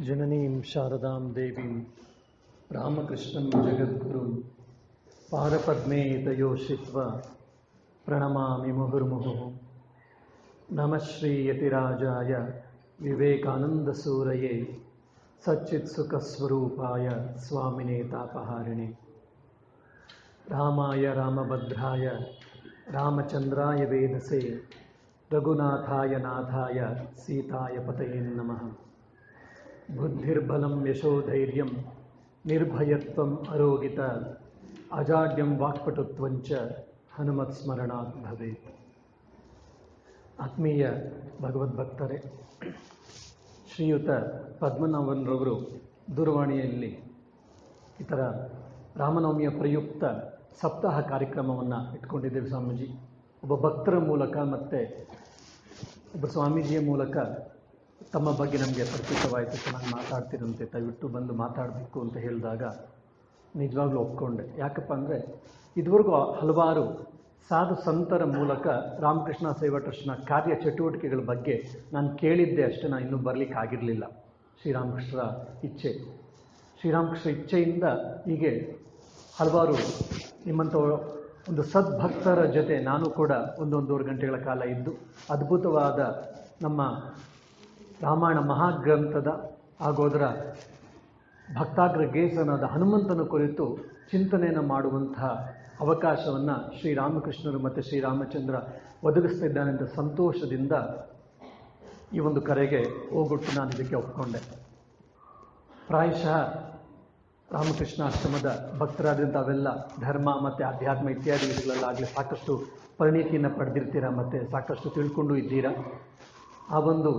जननीं शारदां देवीं रामकृष्णं जगद्गुरुं पादपद्मे तयोषित्वा प्रणमामि मुहुर्मुहुः। नमः श्रीयतिराजाय विवेकानन्दसूरये सच्चित्सुखस्वरूपाय स्वामिने तापहारिणे रामाय रामभद्राय रामचन्द्राय वेदसे रघुनाथाय नाथाय सीताय पतये नमः। बुद्धिर्बलं यशोधैर्यं निर्भयत्वम् अरोगिता अजाड्यं वाक्पटुत्वञ्च हनुमत्स्मरणात् भवेत्। ಆತ್ಮೀಯ ಭಗವದ್ಭಕ್ತರೇ, ಶ್ರೀಯುತ ಪದ್ಮನಾಭನ್ರವರು ದೂರವಾಣಿಯಲ್ಲಿ ಈ ಥರ ರಾಮನವಮಿಯ ಪ್ರಯುಕ್ತ ಸಪ್ತಾಹ ಕಾರ್ಯಕ್ರಮವನ್ನು ಇಟ್ಕೊಂಡಿದ್ದೇವೆ. ಸ್ವಾಮೀಜಿ ಒಬ್ಬ ಭಕ್ತರ ಮೂಲಕ ಮತ್ತು ಒಬ್ಬ ಸ್ವಾಮೀಜಿಯ ಮೂಲಕ ತಮ್ಮ ಬಗ್ಗೆ ನಮಗೆ ಪರಿಚಿತವಾಯಿತು. ಚೆನ್ನಾಗಿ ಮಾತಾಡ್ತಿರಂತೆ, ದಯವಿಟ್ಟು ಬಂದು ಮಾತಾಡಬೇಕು ಅಂತ ಹೇಳಿದಾಗ ನಿಜವಾಗ್ಲೂ ಒಪ್ಕೊಂಡೆ. ಯಾಕಪ್ಪ ಅಂದರೆ ಇದುವರೆಗೂ ಹಲವಾರು ಸಾಧು ಸಂತರ ಮೂಲಕ ರಾಮಕೃಷ್ಣ ಸೇವಾ ಟ್ರಸ್ಟ್ನ ಕಾರ್ಯ ಚಟುವಟಿಕೆಗಳ ಬಗ್ಗೆ ನಾನು ಕೇಳಿದ್ದೆ ಅಷ್ಟೇ, ನಾನು ಇನ್ನೂ ಬರಲಿಕ್ಕೆ ಆಗಿರಲಿಲ್ಲ. ಶ್ರೀರಾಮಕೃಷ್ಣರ ಇಚ್ಛೆಯಿಂದ ಹೀಗೆ ಹಲವಾರು ನಿಮ್ಮಂಥ ಒಂದು ಸದ್ಭಕ್ತರ ಜೊತೆ ನಾನು ಕೂಡ ಒಂದೂವರೆ ಗಂಟೆಗಳ ಕಾಲ ಇದ್ದು ಅದ್ಭುತವಾದ ನಮ್ಮ ರಾಮಾಯಣ ಮಹಾಗ್ರಂಥದ ಹಾಗೂ ಅದರ ಭಕ್ತಾಗ್ರ ಗೇಸನಾದ ಹನುಮಂತನ ಕುರಿತು ಚಿಂತನೆಯನ್ನು ಮಾಡುವಂತಹ ಅವಕಾಶವನ್ನು ಶ್ರೀರಾಮಕೃಷ್ಣರು ಮತ್ತು ಶ್ರೀರಾಮಚಂದ್ರ ಒದಗಿಸ್ತಿದ್ದಾನೆ ಅಂತ ಸಂತೋಷದಿಂದ ಈ ಒಂದು ಕರೆಗೆ ಹೋಗೊಟ್ಟು ನಾನು ಇದಕ್ಕೆ ಒಪ್ಕೊಂಡೆ. ಪ್ರಾಯಶಃ ರಾಮಕೃಷ್ಣ ಆಶ್ರಮದ ಭಕ್ತರಾದಂಥ ಅವೆಲ್ಲ ಧರ್ಮ ಮತ್ತು ಅಧ್ಯಾತ್ಮ ಇತ್ಯಾದಿ ವಿಷಯಗಳಲ್ಲಾಗಲಿ ಸಾಕಷ್ಟು ಪರಿಣಿತಿಯನ್ನು ಪಡೆದಿರ್ತೀರ ಮತ್ತು ಸಾಕಷ್ಟು ತಿಳ್ಕೊಂಡು ಇದ್ದೀರಾ. ಆ ಒಂದು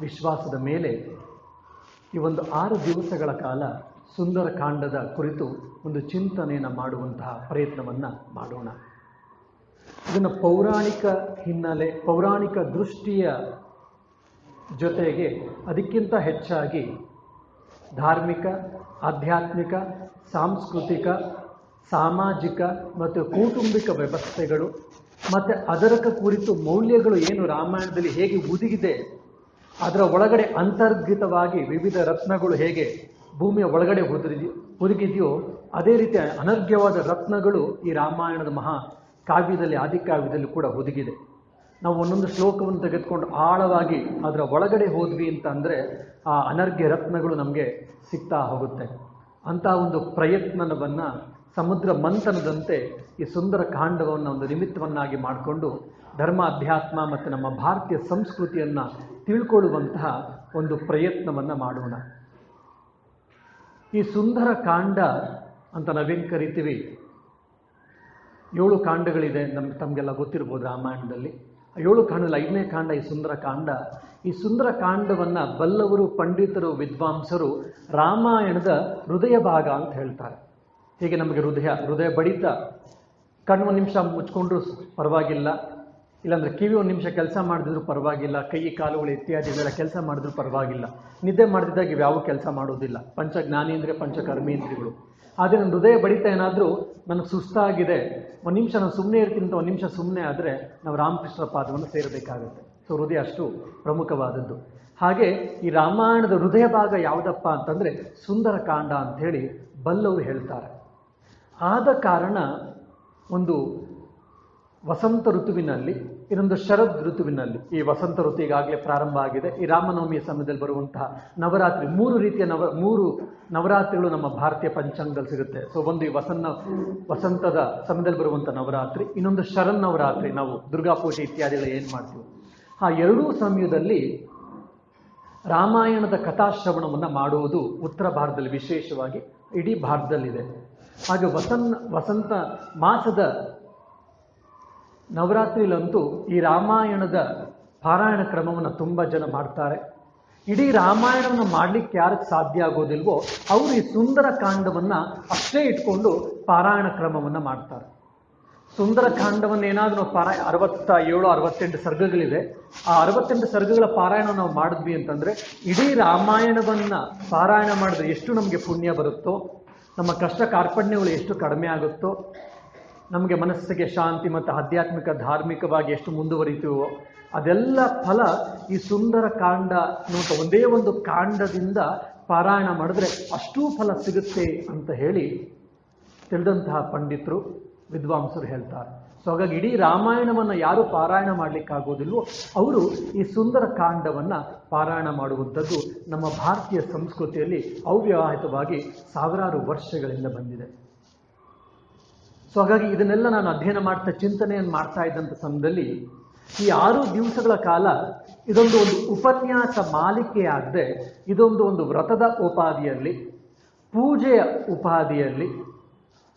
ವಿಶ್ವಾಸದ ಮೇಲೆ ಈ ಒಂದು 6 ದಿವಸಗಳ ಕಾಲ ಸುಂದರ ಕಾಂಡದ ಕುರಿತು ಒಂದು ಚಿಂತನೆಯನ್ನು ಮಾಡುವಂತಹ ಪ್ರಯತ್ನವನ್ನು ಮಾಡೋಣ. ಇದನ್ನು ಪೌರಾಣಿಕ ಹಿನ್ನೆಲೆ, ಪೌರಾಣಿಕ ದೃಷ್ಟಿಯ ಜೊತೆಗೆ ಅದಕ್ಕಿಂತ ಹೆಚ್ಚಾಗಿ ಧಾರ್ಮಿಕ, ಆಧ್ಯಾತ್ಮಿಕ, ಸಾಂಸ್ಕೃತಿಕ, ಸಾಮಾಜಿಕ ಮತ್ತು ಕೌಟುಂಬಿಕ ವ್ಯವಸ್ಥೆಗಳು ಮತ್ತು ಅದರ ಕುರಿತು ಮೌಲ್ಯಗಳು ಏನು ರಾಮಾಯಣದಲ್ಲಿ ಹೇಗೆ ಹುದುಗಿದೆ, ಅದರ ಒಳಗಡೆ ಅಂತರ್ಗತವಾಗಿ ವಿವಿಧ ರತ್ನಗಳು ಹೇಗೆ ಭೂಮಿಯ ಒಳಗಡೆ ಹುದುಗಿದೆಯೋ ಅದೇ ರೀತಿಯ ಅನರ್ಘ್ಯವಾದ ರತ್ನಗಳು ಈ ರಾಮಾಯಣದ ಮಹಾ ಕಾವ್ಯದಲ್ಲಿ, ಆದಿಕಾವ್ಯದಲ್ಲಿ ಕೂಡ ಹುದುಗಿದೆ. ನಾವು ಒಂದೊಂದು ಶ್ಲೋಕವನ್ನು ತೆಗೆದುಕೊಂಡು ಆಳವಾಗಿ ಅದರ ಒಳಗಡೆ ಹೋದ್ವಿ ಅಂತ ಅಂದರೆ ಆ ಅನರ್ಘ್ಯ ರತ್ನಗಳು ನಮಗೆ ಸಿಗ್ತಾ ಹೋಗುತ್ತೆ. ಅಂತಹ ಒಂದು ಪ್ರಯತ್ನವನ್ನು ಸಮುದ್ರ ಮಂಥನದಂತೆ ಈ ಸುಂದರ ಕಾಂಡವನ್ನು ಒಂದು ನಿಮಿತ್ತವನ್ನಾಗಿ ಮಾಡಿಕೊಂಡು ಧರ್ಮ, ಅಧ್ಯಾತ್ಮ ಮತ್ತು ನಮ್ಮ ಭಾರತೀಯ ಸಂಸ್ಕೃತಿಯನ್ನು ತಿಳ್ಕೊಳ್ಳುವಂತಹ ಒಂದು ಪ್ರಯತ್ನವನ್ನು ಮಾಡೋಣ. ಈ ಸುಂದರ ಕಾಂಡ ಅಂತ ನಾವೇನು ಕರಿತೀವಿ, 7 ಕಾಂಡಗಳಿದೆ. ತಮಗೆಲ್ಲ ಗೊತ್ತಿರ್ಬೋದು ರಾಮಾಯಣದಲ್ಲಿ. 7 ಕಾಂಡದಲ್ಲಿ 5ನೇ ಕಾಂಡ ಈ ಸುಂದರ ಕಾಂಡ. ಈ ಸುಂದರ ಕಾಂಡವನ್ನು ಬಲ್ಲವರು, ಪಂಡಿತರು, ವಿದ್ವಾಂಸರು ರಾಮಾಯಣದ ಹೃದಯ ಭಾಗ ಅಂತ ಹೇಳ್ತಾರೆ. ಹೀಗೆ ನಮಗೆ ಹೃದಯ ಬಡಿತ, ಕಣ್ಣು 1 ನಿಮಿಷ ಮುಚ್ಕೊಂಡ್ರೂ ಪರವಾಗಿಲ್ಲ, ಇಲ್ಲಾಂದರೆ ಕಿವಿ 1 ನಿಮಿಷ ಕೆಲಸ ಮಾಡಿದ್ರು ಪರವಾಗಿಲ್ಲ, ಕೈ ಕಾಲುಗಳು ಇತ್ಯಾದಿಗಳೆಲ್ಲ ಕೆಲಸ ಮಾಡಿದ್ರು ಪರವಾಗಿಲ್ಲ, ನಿದ್ದೆ ಮಾಡಿದಾಗ ಇವ್ಯಾವ ಕೆಲಸ ಮಾಡೋದಿಲ್ಲ, ಪಂಚ ಜ್ಞಾನೇಂದ್ರಿಯ, ಪಂಚ ಕರ್ಮೇಂದ್ರಿಯಗಳು. ಆದರೆ ನನ್ನ ಹೃದಯ ಬಡಿತ ಏನಾದರೂ ನನಗೆ ಸುಸ್ತಾಗಿದೆ, 1 ನಿಮಿಷ ನಾನು ಸುಮ್ಮನೆ ಇರ್ತೀನಿ ಅಂತ 1 ನಿಮಿಷ ಸುಮ್ಮನೆ ಆದರೆ ನಾವು ರಾಮಕೃಷ್ಣರ ಪಾದವನ್ನು ಸೇರಬೇಕಾಗುತ್ತೆ. ಸೊ ಹೃದಯ ಅಷ್ಟು ಪ್ರಮುಖವಾದದ್ದು. ಹಾಗೆ ಈ ರಾಮಾಯಣದ ಹೃದಯ ಭಾಗ ಯಾವುದಪ್ಪ ಅಂತಂದರೆ ಸುಂದರ ಕಾಂಡ ಅಂಥೇಳಿ ಬಲ್ಲವರು ಹೇಳ್ತಾರೆ. ಆದ ಕಾರಣ ಒಂದು ವಸಂತ ಋತುವಿನಲ್ಲಿ, ಇನ್ನೊಂದು ಶರದ್ ಋತುವಿನಲ್ಲಿ, ಈ ವಸಂತ ಋತು ಈಗಾಗಲೇ ಪ್ರಾರಂಭ ಆಗಿದೆ. ಈ ರಾಮನವಮಿಯ ಸಮಯದಲ್ಲಿ ಬರುವಂತಹ ನವರಾತ್ರಿ, 3 ರೀತಿಯ ನವರಾತ್ರಿಗಳು ನಮ್ಮ ಭಾರತೀಯ ಪಂಚಾಂಗದಲ್ಲಿ ಸಿಗುತ್ತೆ. ಸೊ ಒಂದು ಈ ವಸಂತದ ಸಮಯದಲ್ಲಿ ಬರುವಂಥ ನವರಾತ್ರಿ, ಇನ್ನೊಂದು ಶರನ್ನವರಾತ್ರಿ, ನಾವು ದುರ್ಗಾಪೂಜೆ ಇತ್ಯಾದಿಗಳು ಏನು ಮಾಡ್ತೀವಿ. ಆ 2 ಸಮಯದಲ್ಲಿ ರಾಮಾಯಣದ ಕಥಾಶ್ರವಣವನ್ನು ಮಾಡುವುದು ಉತ್ತರ ಭಾರತದಲ್ಲಿ ವಿಶೇಷವಾಗಿ, ಇಡೀ ಭಾರತದಲ್ಲಿದೆ. ಹಾಗೆ ವಸಂತ ಮಾಸದ ನವರಾತ್ರಿಲಂತೂ ಈ ರಾಮಾಯಣದ ಪಾರಾಯಣ ಕ್ರಮವನ್ನು ತುಂಬ ಜನ ಮಾಡ್ತಾರೆ. ಇಡೀ ರಾಮಾಯಣವನ್ನು ಮಾಡಲಿಕ್ಕೆ ಯಾರಿಗೆ ಸಾಧ್ಯ ಆಗೋದಿಲ್ವೋ ಅವರು ಈ ಸುಂದರ ಕಾಂಡವನ್ನು ಅಷ್ಟೇ ಇಟ್ಕೊಂಡು ಪಾರಾಯಣ ಕ್ರಮವನ್ನು ಮಾಡ್ತಾರೆ. ಸುಂದರ ಕಾಂಡವನ್ನು ಏನಾದರೂ ನಾವು 67-68 ಸರ್ಗಗಳಿದೆ. ಆ 68 ಸರ್ಗಗಳ ಪಾರಾಯಣ ನಾವು ಮಾಡಿದ್ವಿ ಅಂತಂದರೆ ಇಡೀ ರಾಮಾಯಣವನ್ನು ಪಾರಾಯಣ ಮಾಡಿದ್ರೆ ಎಷ್ಟು ನಮಗೆ ಪುಣ್ಯ ಬರುತ್ತೋ ನಮ್ಮ ಕಷ್ಟ ಕಾರ್ಪಣ್ಯಗಳು ಎಷ್ಟು ಕಡಿಮೆ ಆಗುತ್ತೋ, ನಮಗೆ ಮನಸ್ಸಿಗೆ ಶಾಂತಿ ಮತ್ತು ಆಧ್ಯಾತ್ಮಿಕ ಧಾರ್ಮಿಕವಾಗಿ ಎಷ್ಟು ಮುಂದುವರಿತೀವೋ ಅದೆಲ್ಲ ಫಲ ಈ ಸುಂದರ ಕಾಂಡ ಅನ್ನುವಂಥ ಒಂದೇ ಒಂದು ಕಾಂಡದಿಂದ ಪಾರಾಯಣ ಮಾಡಿದ್ರೆ ಅಷ್ಟೂ ಫಲ ಸಿಗುತ್ತೆ ಅಂತ ಹೇಳಿ ತಿಳಿದಂತಹ ಪಂಡಿತರು, ವಿದ್ವಾಂಸರು ಹೇಳ್ತಾರೆ. ಸೊ ಹಾಗಾಗಿ ಇಡೀ ರಾಮಾಯಣವನ್ನು ಯಾರು ಪಾರಾಯಣ ಮಾಡಲಿಕ್ಕಾಗೋದಿಲ್ವೋ ಅವರು ಈ ಸುಂದರ ಕಾಂಡವನ್ನು ಪಾರಾಯಣ ಮಾಡುವಂಥದ್ದು ನಮ್ಮ ಭಾರತೀಯ ಸಂಸ್ಕೃತಿಯಲ್ಲಿ ಅವ್ಯವಹಿತವಾಗಿ ಸಾವಿರಾರು ವರ್ಷಗಳಿಂದ ಬಂದಿದೆ. ಸೊ ಹಾಗಾಗಿ ಇದನ್ನೆಲ್ಲ ನಾನು ಅಧ್ಯಯನ ಮಾಡ್ತಾ ಚಿಂತನೆಯನ್ನು ಮಾಡ್ತಾ ಇದ್ದಂಥ ಸಮಯದಲ್ಲಿ ಈ 6 ದಿವಸಗಳ ಕಾಲ ಇದೊಂದು ಉಪನ್ಯಾಸ ಮಾಲಿಕೆಯಾಗದೆ ಇದೊಂದು ವ್ರತದ ಉಪಾಧಿಯಲ್ಲಿ, ಪೂಜೆಯ ಉಪಾಧಿಯಲ್ಲಿ,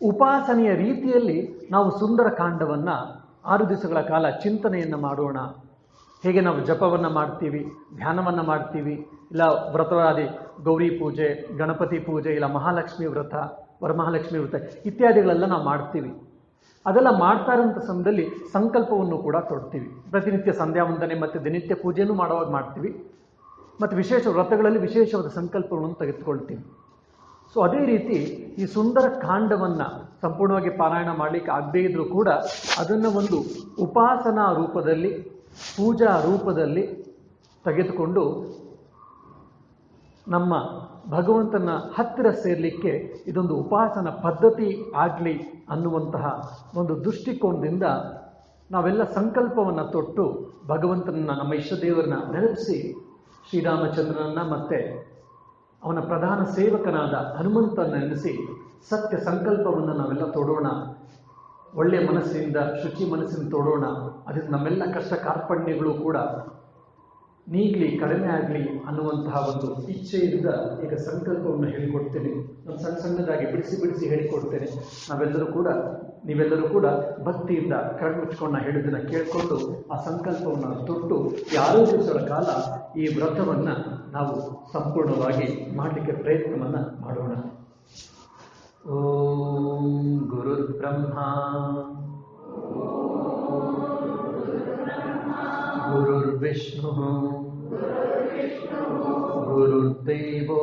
ಉಪಾಸನೆಯ ರೀತಿಯಲ್ಲಿ ನಾವು ಸುಂದರ ಕಾಂಡವನ್ನು 6 ದಿವಸಗಳ ಕಾಲ ಚಿಂತನೆಯನ್ನು ಮಾಡೋಣ. ಹೇಗೆ ನಾವು ಜಪವನ್ನು ಮಾಡ್ತೀವಿ, ಧ್ಯಾನವನ್ನು ಮಾಡ್ತೀವಿ, ಇಲ್ಲ ವ್ರತವಾದಿ ಗೌರಿ ಪೂಜೆ, ಗಣಪತಿ ಪೂಜೆ, ಇಲ್ಲ ಮಹಾಲಕ್ಷ್ಮಿ ವ್ರತ, ವರಮಹಾಲಕ್ಷ್ಮಿ ವ್ರತ ಇತ್ಯಾದಿಗಳೆಲ್ಲ ನಾವು ಮಾಡ್ತೀವಿ. ಅದೆಲ್ಲ ಮಾಡ್ತಾ ಇರೋಂಥ ಸಮಯದಲ್ಲಿ ಸಂಕಲ್ಪವನ್ನು ಕೂಡ ತೊಡ್ತೀವಿ. ಪ್ರತಿನಿತ್ಯ ಸಂಧ್ಯಾ ವಂದನೆ ಮತ್ತು ದಿನನಿತ್ಯ ಪೂಜೆಯನ್ನು ಮಾಡುವಾಗ ಮಾಡ್ತೀವಿ, ಮತ್ತು ವಿಶೇಷ ವ್ರತಗಳಲ್ಲಿ ವಿಶೇಷವಾದ ಸಂಕಲ್ಪಗಳನ್ನು ತೆಗೆದುಕೊಳ್ತೀವಿ. ಸೊ ಅದೇ ರೀತಿ ಈ ಸುಂದರ ಕಾಂಡವನ್ನು ಸಂಪೂರ್ಣವಾಗಿ ಪಾರಾಯಣ ಮಾಡಲಿಕ್ಕೆ ಆಗದೇ ಇದ್ರೂ ಕೂಡ ಅದನ್ನು ಒಂದು ಉಪಾಸನಾ ರೂಪದಲ್ಲಿ, ಪೂಜಾ ರೂಪದಲ್ಲಿ ತೆಗೆದುಕೊಂಡು ನಮ್ಮ ಭಗವಂತನ ಹತ್ತಿರ ಸೇರಲಿಕ್ಕೆ ಇದೊಂದು ಉಪಾಸನ ಪದ್ಧತಿ ಆಗಲಿ ಅನ್ನುವಂತಹ ಒಂದು ದೃಷ್ಟಿಕೋನದಿಂದ ನಾವೆಲ್ಲ ಸಂಕಲ್ಪವನ್ನು ತೊಟ್ಟು ಭಗವಂತನನ್ನು, ನಮ್ಮ ಇಷ್ಟದೇವರನ್ನ ನೆನಪಿಸಿ ಶ್ರೀರಾಮಚಂದ್ರನನ್ನು ಮತ್ತು ಅವನ ಪ್ರಧಾನ ಸೇವಕನಾದ ಹನುಮಂತನ ನೆನೆಸಿ ಸತ್ಯ ಸಂಕಲ್ಪವನ್ನು ನಾವೆಲ್ಲ ತೊಡೋಣ. ಒಳ್ಳೆಯ ಮನಸ್ಸಿನಿಂದ, ಶುಚಿ ಮನಸ್ಸಿನ ತೊಡೋಣ. ಅದರಿಂದ ನಮ್ಮೆಲ್ಲ ಕಷ್ಟ ಕಾರ್ಪಣ್ಯಗಳು ಕೂಡ ನೀಗಲಿ, ಕಡಿಮೆ ಆಗಲಿ ಅನ್ನುವಂತಹ ಒಂದು ಇಚ್ಛೆಯಿಂದ ಈಗ ಸಂಕಲ್ಪವನ್ನು ಹೇಳಿಕೊಡ್ತೇನೆ. ನಾನು ಸಣ್ಣದಾಗಿ ಬಿಡಿಸಿ ಹೇಳಿಕೊಡ್ತೇನೆ. ನೀವೆಲ್ಲರೂ ಕೂಡ ಭಕ್ತಿಯಿಂದ ಕಣ್ಮುಚ್ಕೊಂಡು ಹೇಳಿದ್ದನ್ನು ಕೇಳಿಕೊಂಡು ಆ ಸಂಕಲ್ಪವನ್ನು ತೊಟ್ಟು 6 ದಿವಸಗಳ ಕಾಲ ಈ ವ್ರತವನ್ನು ನಾವು ಸಂಪೂರ್ಣವಾಗಿ ಮಾಡಲಿಕ್ಕೆ ಪ್ರಯತ್ನವನ್ನು ಮಾಡೋಣ. ಓಂ ಗುರುರ್ ಬ್ರಹ್ಮ ಗುರುರ್ವಿಷ್ಣು ಗುರುರ್ದೇವೋ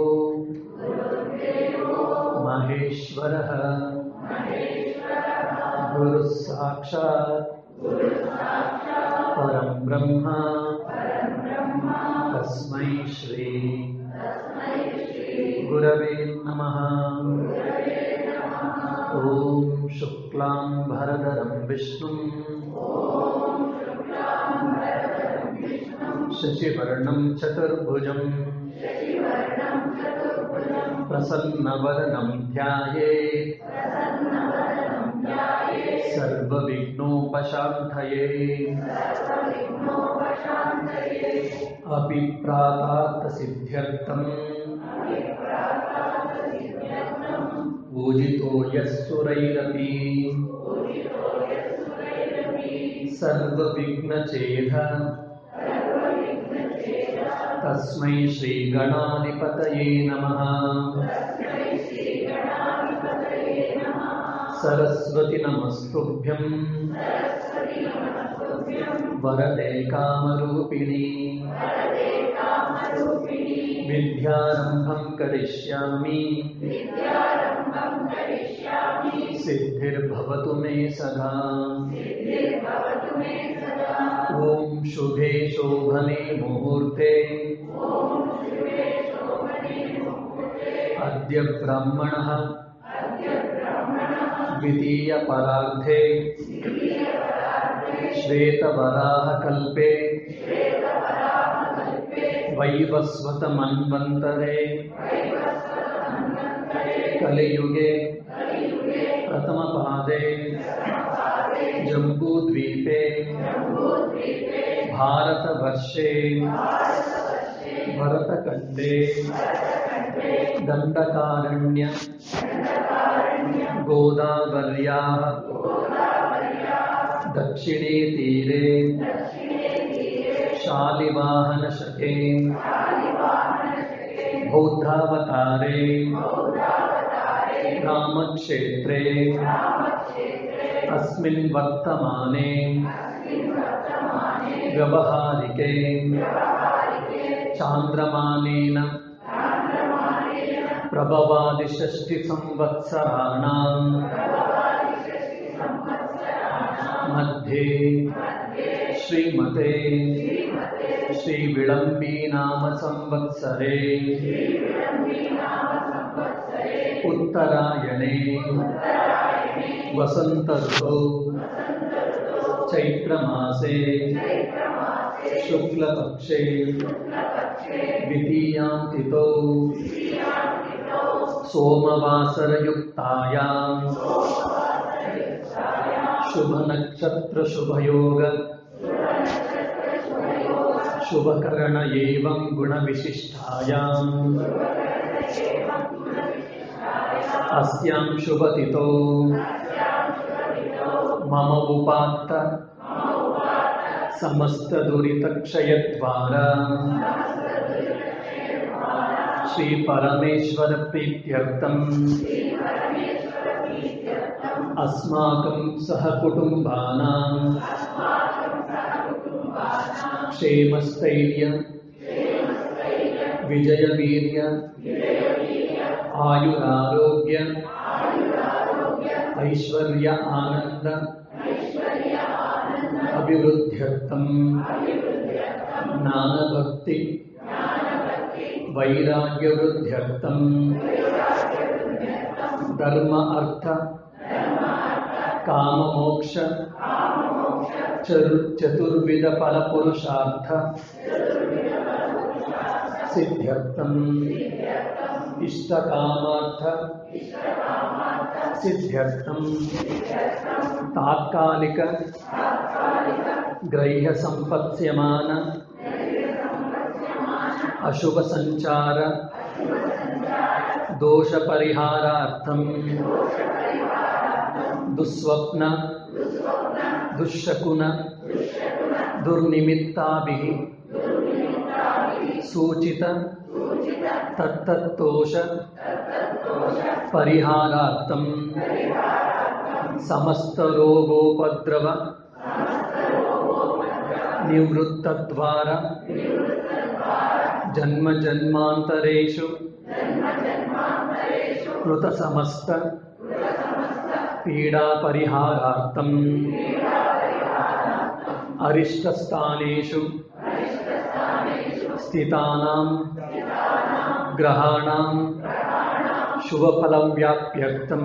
ಮಹೇಶ್ವರಃ ಗುರುಃ ಸಾಕ್ಷಾತ್ ಪರಂ ಬ್ರಹ್ಮ ತಸ್ಮೈ ಶ್ರೀ ಗುರವೇ ನಮಃ. ಓಂ ಶುಕ್ಲಾಂ ಭರಧರಂ ವಿಷ್ಣುಂ ಶಶಿವರ್ಣಂ ಚತುರ್ಭುಜಂ ಪ್ರಸನ್ನವದನಂ ಧ್ಯಾಯೇತ್ ಸರ್ವವಿಘ್ನೋಪಶಾಂತಯೇ. ಅಭಿಪ್ರಾತಾರ್ಥಸಿದ್ಧ್ಯರ್ಥಂ ಪೂಜಿತೋ ಯಸ್ಸುರೈರಪಿ ಸರ್ವವಿಘ್ನಛೇದ ತಸ್ಮೈ ಶ್ರೀ ಗಣಾಧಿಪತಯೇ ನಮಃ. ಸರಸ್ವತಿ ನಮಸ್ತುಭ್ಯಂ ವರದೆ ಕಾಮರೂಪಿಣಿ ವಿದ್ಯಾರಂಭಂ ಕರಿಷ್ಯಾಮಿ ಸಿದ್ಧಿರ್ಭವತು ಮೇ ಸದಾ. ಓಂ ಶುಭೆ ಶೋಭನೆ ಮುಹೂರ್ತೆ ಅದ್ಯ ಬ್ರಾಹ್ಮಣಃ ದ್ವಿತೀಯ ಪರಾರ್ಧೆ ಶ್ವೇತವರಾಹ ಕಲ್ಪೆ ವೈವಸ್ವತ ಮನ್ವಂತರೆ ಕಲಿಯುಗೆ ಪ್ರಥಮ ಪಾದೆ ಜಂಬೂದ್ವೀಪೆ ಭಾರತವರ್ಷೆ ಭರತಖಂಡೇ ದಂಡಕಾರಣ್ಯ ಗೋದಾವರ್ಯಾಃ ದಕ್ಷಿಣೇ ತೀರೆ ಶಾಲಿವಾಹನಶಕೆ ಬೌದ್ಧಾವತಾರೆ ರಾಮಕ್ಷೇತ್ರೇ अस्मिन् वर्तमाने व्यवहारिके चान्द्रमानेन प्रभवादिषष्टि संवत्सराणां मध्ये श्रीमते श्रीविळम्बी नाम संवत्सरे उत्तरायणे वसंत ऋतौ चैत्रमासे शुक्लपक्षे द्वितीयां तिथौ सोमवासरयुक्तायां शुभनक्षत्र शुभयोग शुभकरण एवं गुणविशिष्टायाम् अस्यां शुभतिथौ मम उपात्त समस्त दुरितक्षयद्वारा श्री परमेश्वर प्रीत्यर्थम् अस्माकं सहकुटुम्बानां क्षेमस्थैर्य विजयवीर्य आयुरारोग्य ऐश्वर्य आनंद अभिवृद्ध्यर्थम् ज्ञानभक्ति वैराग्यवृद्ध्यर्थम् धर्म अर्थ काम मोक्ष चतुर्विध फलपुरुषार्थ सिद्ध्यर्थम् इष्टकामार्थ सिद्ध्यर्थम् तात्कालिक ग्रह्य संपत्स्यमान अशुभ संचार दोष परिहारार्थं दुस्वप्न दुश्शकुन दुर्निमित्ताभिः सूचित तत्तोष परिहारार्थं समस्त रोगोपद्रव निवृत्तद्वारा जन्म जन्मांतरेषु कृत समस्त पीड़ा परिहारार्थं अरिष्टस्थानेषु स्थितानां ग्रहाणां शुभफलव्याप्त्यर्थं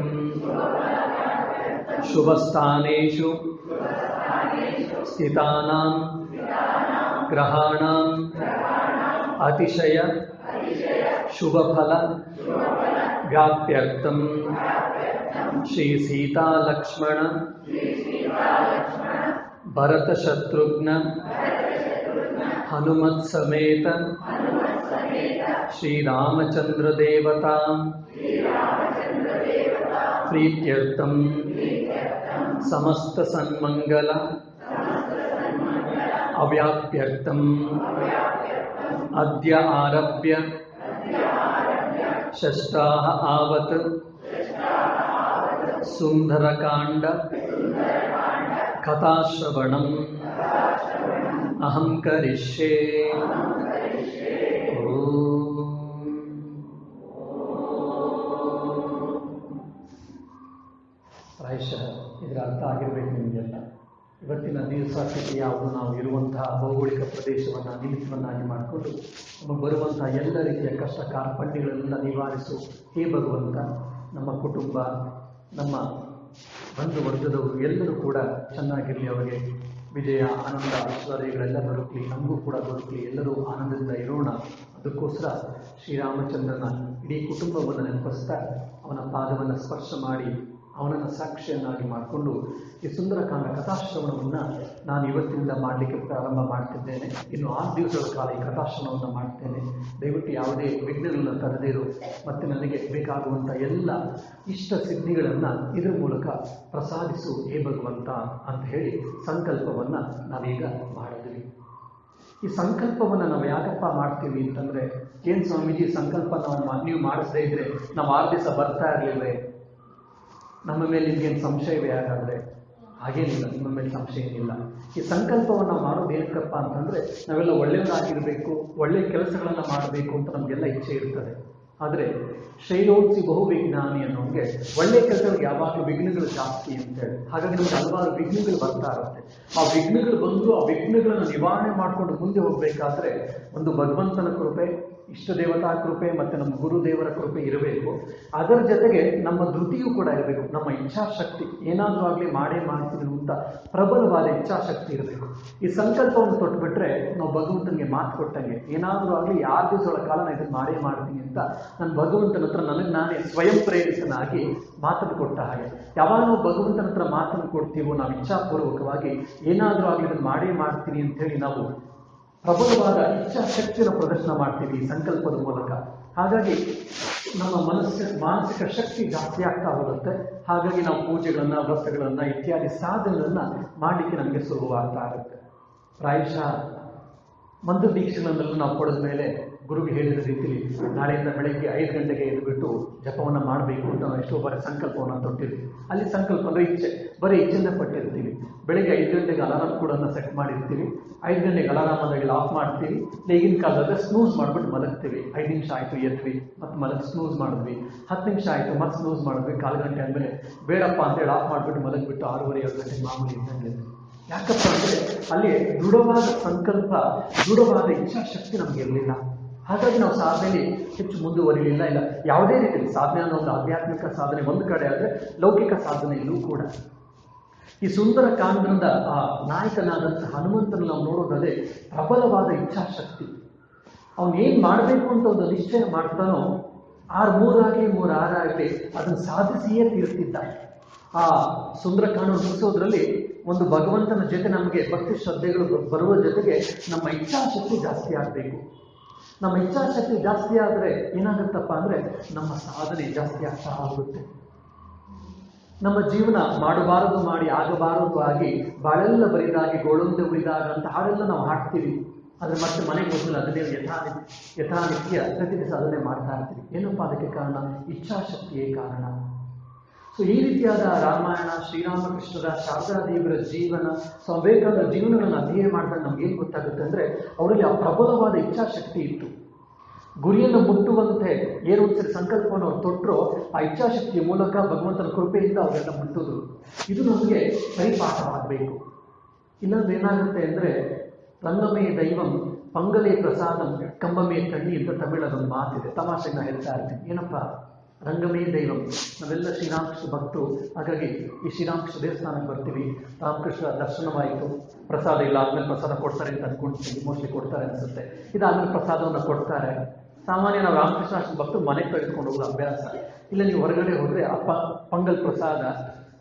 शुभस्थानेषु स्थितानां ग्रहाणां अतिशय शुभफल व्याप्त्यर्थं श्री सीता लक्ष्मण भरत शत्रुघ्न हनुमत् समेत श्री रामचंद्र देवता प्रीत्यर्थं समस्त सन्मंगल अव्याप्यर्थम् अद्य आरभ्य षष्ठाः आवत् सुंदरकांड कथाश्रवणम् अहं करिष्ये। ಪ್ರಾಯಶಃ ಇದರ ಅರ್ಥ ಆಗಿರಬೇಕು ನಿಮಗೆಲ್ಲ. ಇವತ್ತಿನ ದಿವಸ ಯಾವುದು ನಾವು ಇರುವಂತಹ ಭೌಗೋಳಿಕ ಪ್ರದೇಶವನ್ನು ನಿಮಿತ್ತವನ್ನಾಗಿ ಮಾಡಿಕೊಂಡು ನಮ್ಮ ಬರುವಂತಹ ಎಲ್ಲ ರೀತಿಯ ಕಷ್ಟ ಕಾರ್ಪಣ್ಯಗಳೆಲ್ಲ ನಿವಾರಿಸು ಹೇ ಭಗವಂತ. ನಮ್ಮ ಕುಟುಂಬ, ನಮ್ಮ ಬಂಧು ವರ್ಗದವರು ಎಲ್ಲರೂ ಕೂಡ ಚೆನ್ನಾಗಿರಲಿ, ಅವರಿಗೆ ವಿಜಯ ಆನಂದ ಐಶ್ವರ್ಯಗಳೆಲ್ಲ ದೊರಕಲಿ, ನಮಗೂ ಕೂಡ ದೊರಕಲಿ, ಎಲ್ಲರೂ ಆನಂದದಿಂದ ಇರೋಣ. ಅದಕ್ಕೋಸ್ಕರ ಶ್ರೀರಾಮಚಂದ್ರನ ಇಡೀ ಕುಟುಂಬವನ್ನು ನೆನಪಿಸ್ತಾ ಅವನ ಪಾದವನ್ನು ಸ್ಪರ್ಶ ಮಾಡಿ ಅವನನ್ನು ಸಾಕ್ಷಿಯನ್ನಾಗಿ ಮಾಡಿಕೊಂಡು ಈ ಸುಂದರಕಾಂಡ ಕಥಾಶ್ರವಣವನ್ನು ನಾನು ಇವತ್ತಿನಿಂದ ಮಾಡಲಿಕ್ಕೆ ಪ್ರಾರಂಭ ಮಾಡ್ತಿದ್ದೇನೆ. ಇನ್ನು 6 ದಿವಸಗಳ ಕಾಲ ಈ ಕಥಾಶ್ರವಣವನ್ನು ಮಾಡ್ತೇನೆ. ದಯವಿಟ್ಟು ಯಾವುದೇ ವಿಘ್ನಗಳನ್ನು ತರದಿರು ಮತ್ತು ನನಗೆ ಬೇಕಾಗುವಂಥ ಎಲ್ಲ ಇಷ್ಟ ಸಿದ್ಧಿಗಳನ್ನು ಇದರ ಮೂಲಕ ಪ್ರಸಾದಿಸು ಹೇ ಭಗವಂತ ಅಂತ ಹೇಳಿ ಸಂಕಲ್ಪವನ್ನು ನಾವೀಗ ಮಾಡಿದ್ವಿ. ಈ ಸಂಕಲ್ಪವನ್ನು ನಾವು ಯಾಕಪ್ಪ ಮಾಡ್ತೀವಿ ಅಂತಂದರೆ, ಏನು ಸ್ವಾಮೀಜಿ ಸಂಕಲ್ಪ ನೀವು ಮಾಡಿಸದೇ ಇದ್ದರೆ ನಾವು 6 ದಿವಸ ಬರ್ತಾ ಇರಲಿಲ್ಲವೇ, ನಮ್ಮ ಮೇಲೆ ನಿಮಗೇನು ಸಂಶಯವೇ? ಹಾಗಾದರೆ ಹಾಗೇನಿಲ್ಲ, ನಿಮ್ಮ ಮೇಲೆ ಸಂಶಯ ಏನಿಲ್ಲ. ಈ ಸಂಕಲ್ಪವನ್ನು ಮಾಡೋದು ಏನಕ್ಕಪ್ಪ ಅಂತಂದರೆ, ನಾವೆಲ್ಲ ಒಳ್ಳೆಯವರಾಗಿರಬೇಕು, ಒಳ್ಳೆಯ ಕೆಲಸಗಳನ್ನು ಮಾಡಬೇಕು ಅಂತ ನಮಗೆಲ್ಲ ಇಚ್ಛೆ ಇರ್ತದೆ. ಆದರೆ ಶೈಲೋತ್ಸಿ ಬಹು ವಿಜ್ಞಾನಿ ಅನ್ನೋಂಗೆ ಒಳ್ಳೆ ಕೆಲಸಗಳಿಗೆ ಯಾವಾಗಲೂ ವಿಘ್ನಗಳು ಜಾಸ್ತಿ ಅಂತೇಳಿ. ಹಾಗಾಗಿ ನಮ್ಗೆ ಹಲವಾರು ವಿಘ್ನಗಳು ಬರ್ತಾ ಇರುತ್ತೆ. ಆ ವಿಘ್ನಗಳು ಬಂದರೂ ಆ ವಿಘ್ನಗಳನ್ನು ನಿವಾರಣೆ ಮಾಡಿಕೊಂಡು ಮುಂದೆ ಹೋಗ್ಬೇಕಾದ್ರೆ ಒಂದು ಭಗವಂತನ ಕೃಪೆ, ಇಷ್ಟ ದೇವತಾ ಕೃಪೆ ಮತ್ತು ನಮ್ಮ ಗುರುದೇವರ ಕೃಪೆ ಇರಬೇಕು. ಅದರ ಜೊತೆಗೆ ನಮ್ಮ ಧೃತಿಯೂ ಕೂಡ ಇರಬೇಕು. ನಮ್ಮ ಇಚ್ಛಾಶಕ್ತಿ ಏನಾದರೂ ಆಗಲಿ ಮಾಡೇ ಮಾಡ್ತೀನಿ ಅಂತ ಪ್ರಬಲವಾದ ಇಚ್ಛಾಶಕ್ತಿ ಇರಬೇಕು. ಈ ಸಂಕಲ್ಪವನ್ನು ತೊಟ್ಬಿಟ್ರೆ ನಾವು ಭಗವಂತನಿಗೆ ಮಾತು ಕೊಟ್ಟಂಗೆ, ಏನಾದರೂ ಆಗಲಿ 6 ದಿವಸಗಳ ಕಾಲ ನಾನು ಇದನ್ನು ಮಾಡೇ ಮಾಡ್ತೀನಿ ಅಂತ ನಾನು ಭಗವಂತನ ಹತ್ರ ನನಗೆ ನಾನೇ ಸ್ವಯಂ ಪ್ರೇರಿತನಾಗಿ ಮಾತನ್ನು ಕೊಟ್ಟ ಹಾಗೆ. ಯಾವಾಗ ನಾವು ಭಗವಂತನ ಹತ್ರ ಮಾತನ್ನು ಕೊಡ್ತೀವೋ, ನಾವು ಇಚ್ಛಾಪೂರ್ವಕವಾಗಿ ಏನಾದರೂ ಆಗಲಿ ಇದನ್ನು ಮಾಡೇ ಮಾಡ್ತೀನಿ ಅಂಥೇಳಿ ನಾವು ಪ್ರಬಲವಾದ ಇಚ್ಛಾಶಕ್ತಿಯನ್ನು ಪ್ರದರ್ಶನ ಮಾಡ್ತೀವಿ ಈ ಸಂಕಲ್ಪದ ಮೂಲಕ. ಹಾಗಾಗಿ ನಮ್ಮ ಮಾನಸಿಕ ಶಕ್ತಿ ಜಾಸ್ತಿ ಆಗ್ತಾ ಹೋಗುತ್ತೆ. ಹಾಗಾಗಿ ನಾವು ಪೂಜೆಗಳನ್ನು, ವ್ರತಗಳನ್ನು ಇತ್ಯಾದಿ ಸಾಧನೆಗಳನ್ನು ಮಾಡಲಿಕ್ಕೆ ನಮಗೆ ಸುಲಭವಾಗ್ತಾ ಇರುತ್ತೆ. ಪ್ರಾಯಶಃ ಮಂತ್ರ ದೀಕ್ಷೆಗಳನ್ನೆಲ್ಲ ನಾವು ಪಡೆದ ಮೇಲೆ ಗುರುಗೆ ಹೇಳಿದ ರೀತಿಯಲ್ಲಿ ನಾಳೆಯಿಂದ ಬೆಳಗ್ಗೆ 5 ಗಂಟೆಗೆ ಎದ್ದುಬಿಟ್ಟು ಜಪವನ್ನು ಮಾಡಬೇಕು ಅಂತ ನಾವು ಎಷ್ಟೋ ಬಾರಿ ಸಂಕಲ್ಪವನ್ನು ತೊಟ್ಟಿರ್ತೀವಿ. ಅಲ್ಲಿ ಸಂಕಲ್ಪ ಅಂದರೆ ಇಚ್ಛೆ, ಬರೀ ಇಚ್ಛೆಯನ್ನು ಪಟ್ಟಿರ್ತೀವಿ. ಬೆಳಗ್ಗೆ 5 ಗಂಟೆಗೆ ಅಲಾರಾಮ್ ಕೂಡ ಸೆಟ್ ಮಾಡಿರ್ತೀವಿ. 5 ಗಂಟೆಗೆ ಅಲಾರಾಮ್ ಆದಾಗೆಲ್ಲ ಆಫ್ ಮಾಡ್ತೀವಿ. ಈಗಿನ ಕಾಲದಲ್ಲಿ ಸ್ನೂಸ್ ಮಾಡಿಬಿಟ್ಟು ಮಲಗ್ತೀವಿ. 5 ನಿಮಿಷ ಆಯಿತು ಎದ್ವಿ, ಮತ್ತು ಸ್ನೂಸ್ ಮಾಡಿದ್ವಿ. 10 ನಿಮಿಷ ಆಯಿತು, ಮತ್ತೆ ಸ್ನೂಸ್ ಮಾಡಿದ್ವಿ. 1/4 ಗಂಟೆ ಆದಮೇಲೆ ಬೇಡಪ್ಪ ಅಂತೇಳಿ ಆಫ್ ಮಾಡಿಬಿಟ್ಟು ಮಲಗಿಬಿಟ್ಟು 6:30 7 ಗಂಟೆಗೆ ಮಾಮೂಲಿ ಇದ್ದಂಗೆ. ಯಾಕಪ್ಪ ಅಂದರೆ ಅಲ್ಲಿ ದೃಢವಾದ ಸಂಕಲ್ಪ, ದೃಢವಾದ ಇಚ್ಛಾಶಕ್ತಿ ನಮಗೆ ಇರಲಿಲ್ಲ. ಹಾಗಾಗಿ ನಾವು ಸಾಧನೆಯಲ್ಲಿ ಹೆಚ್ಚು ಮುಂದುವರಿಲಿಲ್ಲ. ಇಲ್ಲ ಯಾವುದೇ ರೀತಿಯಲ್ಲಿ ಸಾಧನೆ ಅನ್ನೋ ಒಂದು ಆಧ್ಯಾತ್ಮಿಕ ಸಾಧನೆ ಒಂದು ಕಡೆ ಆದರೆ, ಲೌಕಿಕ ಸಾಧನೆಯಲ್ಲೂ ಕೂಡ ಈ ಸುಂದರ ಕಾಂಡದ ಆ ನಾಯಕನಾದಂಥ ಹನುಮಂತನ ನಾವು ನೋಡೋದಾದ್ರೆ ಪ್ರಬಲವಾದ ಇಚ್ಛಾಶಕ್ತಿ. ಅವನು ಏನು ಮಾಡಬೇಕು ಅಂತ ಒಂದು ನಿಶ್ಚಯ ಮಾಡ್ತಾನೋ, 3 ಆಗಲಿ 6 ಆಗಲಿ ಅದನ್ನು ಸಾಧಿಸಿಯೇ ತೀರ್ತಿದ್ದ. ಆ ಸುಂದರ ಕಾಂಡವನ್ನು ಮುಗಿಸೋದ್ರಲ್ಲಿ ಒಂದು ಭಗವಂತನ ಜೊತೆ ನಮಗೆ ಭಕ್ತಿ ಶ್ರದ್ಧೆಗಳು ಬರುವ ಜೊತೆಗೆ ನಮ್ಮ ಇಚ್ಛಾಶಕ್ತಿ ಜಾಸ್ತಿ ಆಗಬೇಕು. ನಮ್ಮ ಇಚ್ಛಾಶಕ್ತಿ ಜಾಸ್ತಿ ಆದರೆ ಏನಾಗುತ್ತಪ್ಪ ಅಂದರೆ ನಮ್ಮ ಸಾಧನೆ ಜಾಸ್ತಿ ಆಗ್ತಾ ಹೋಗುತ್ತೆ. ನಮ್ಮ ಜೀವನ ಮಾಡಬಾರದು ಮಾಡಿ ಆಗಬಾರದು ಆಗಿ ಬಾಳೆಲ್ಲ ಬರಿದಾಗಿ ಗೋಳೊಂದೆ ಉಳಿದಾಗ ಅಂತ ಹಾಡೆಲ್ಲ ನಾವು ಹಾಡ್ತೀವಿ. ಆದರೆ ಮತ್ತೆ ಮನೆಗೆ ಹೋಗಲು ಅದನ್ನೇ ಯಥಾನಿತ್ಯ ಪ್ರತಿದಿನ ಅದನ್ನೇ ಮಾಡ್ತಾ ಇರ್ತೀವಿ. ಏನಪ್ಪ ಅದಕ್ಕೆ ಕಾರಣ? ಇಚ್ಛಾಶಕ್ತಿಯೇ ಕಾರಣ. ಸೊ ಈ ರೀತಿಯಾದ ರಾಮಾಯಣ, ಶ್ರೀರಾಮಕೃಷ್ಣರ, ಶಾರದಾದೇವಿಯರ ಜೀವನ, ವಿವೇಕಾನಂದರ ಜೀವನಗಳನ್ನು ಅಧ್ಯಯನ ಮಾಡಿದಾಗ ನಮ್ಗೇನು ಗೊತ್ತಾಗುತ್ತೆ ಅಂದರೆ, ಅವರಲ್ಲಿ ಆ ಪ್ರಬಲವಾದ ಇಚ್ಛಾಶಕ್ತಿ ಇತ್ತು. ಗುರಿಯನ್ನು ಮುಟ್ಟುವಂತೆ ಏನೊಂದ್ಸರಿ ಸಂಕಲ್ಪವನ್ನು ಅವ್ರು ತೊಟ್ಟರೋ ಆ ಇಚ್ಛಾಶಕ್ತಿಯ ಮೂಲಕ ಭಗವಂತನ ಕೃಪೆಯಿಂದ ಅವರೆಲ್ಲ ಮುಟ್ಟಿದ್ರು. ಇದು ನಮಗೆ ಪರಿಪಾಠವಾಗಬೇಕು. ಇಲ್ಲಾಂದ್ರೆ ಏನಾಗುತ್ತೆ ಅಂದರೆ, ರಂಗಮೇ ದೈವಂ ಪಂಗಲೇ ಪ್ರಸಾದಂ ಕಂಬಮೇ ಕಣ್ಣಿ ಅಂತ ತಮಿಳದೊಂದು ಮಾತಿದೆ. ತಮಾಷೆಗೆ ನಾನು ಹೇಳ್ತಾ ಇರ್ತೀನಿ. ಏನಪ್ಪ ರಂಗಮೇ ದೈವಂ, ನಾವೆಲ್ಲ ಶ್ರೀರಾಮಕೃಷ್ಣ ಭಕ್ತರು. ಹಾಗಾಗಿ ಈ ಶ್ರೀರಾಮಕೃಷ್ಣ ದೇವಸ್ಥಾನಕ್ಕೆ ಬರ್ತೀವಿ, ರಾಮಕೃಷ್ಣ ದರ್ಶನವಾಯಿತು, ಪ್ರಸಾದ ಇಲ್ಲ, ಆದ್ಮೇಲೆ ಪ್ರಸಾದ ಕೊಡ್ತಾರೆ ಅಂತ ಅಂದ್ಕೊಳ್ತೀವಿ. ಮೋಸ್ಟ್ಲಿ ಕೊಡ್ತಾರೆ ಅನಿಸುತ್ತೆ. ಇದಾದ್ಮೇಲೆ ಪ್ರಸಾದವನ್ನು ಕೊಡ್ತಾರೆ. ಸಾಮಾನ್ಯ ನಾವು ರಾಮಕೃಷ್ಣ ಭಕ್ತರು ಮನೆಗೆ ತೆಗೆದುಕೊಂಡು ಹೋಗೋದು ಅಭ್ಯಾಸ. ಇಲ್ಲ ನೀವು ಹೊರಗಡೆ ಹೋದರೆ ಪಂಗಲ್ ಪ್ರಸಾದ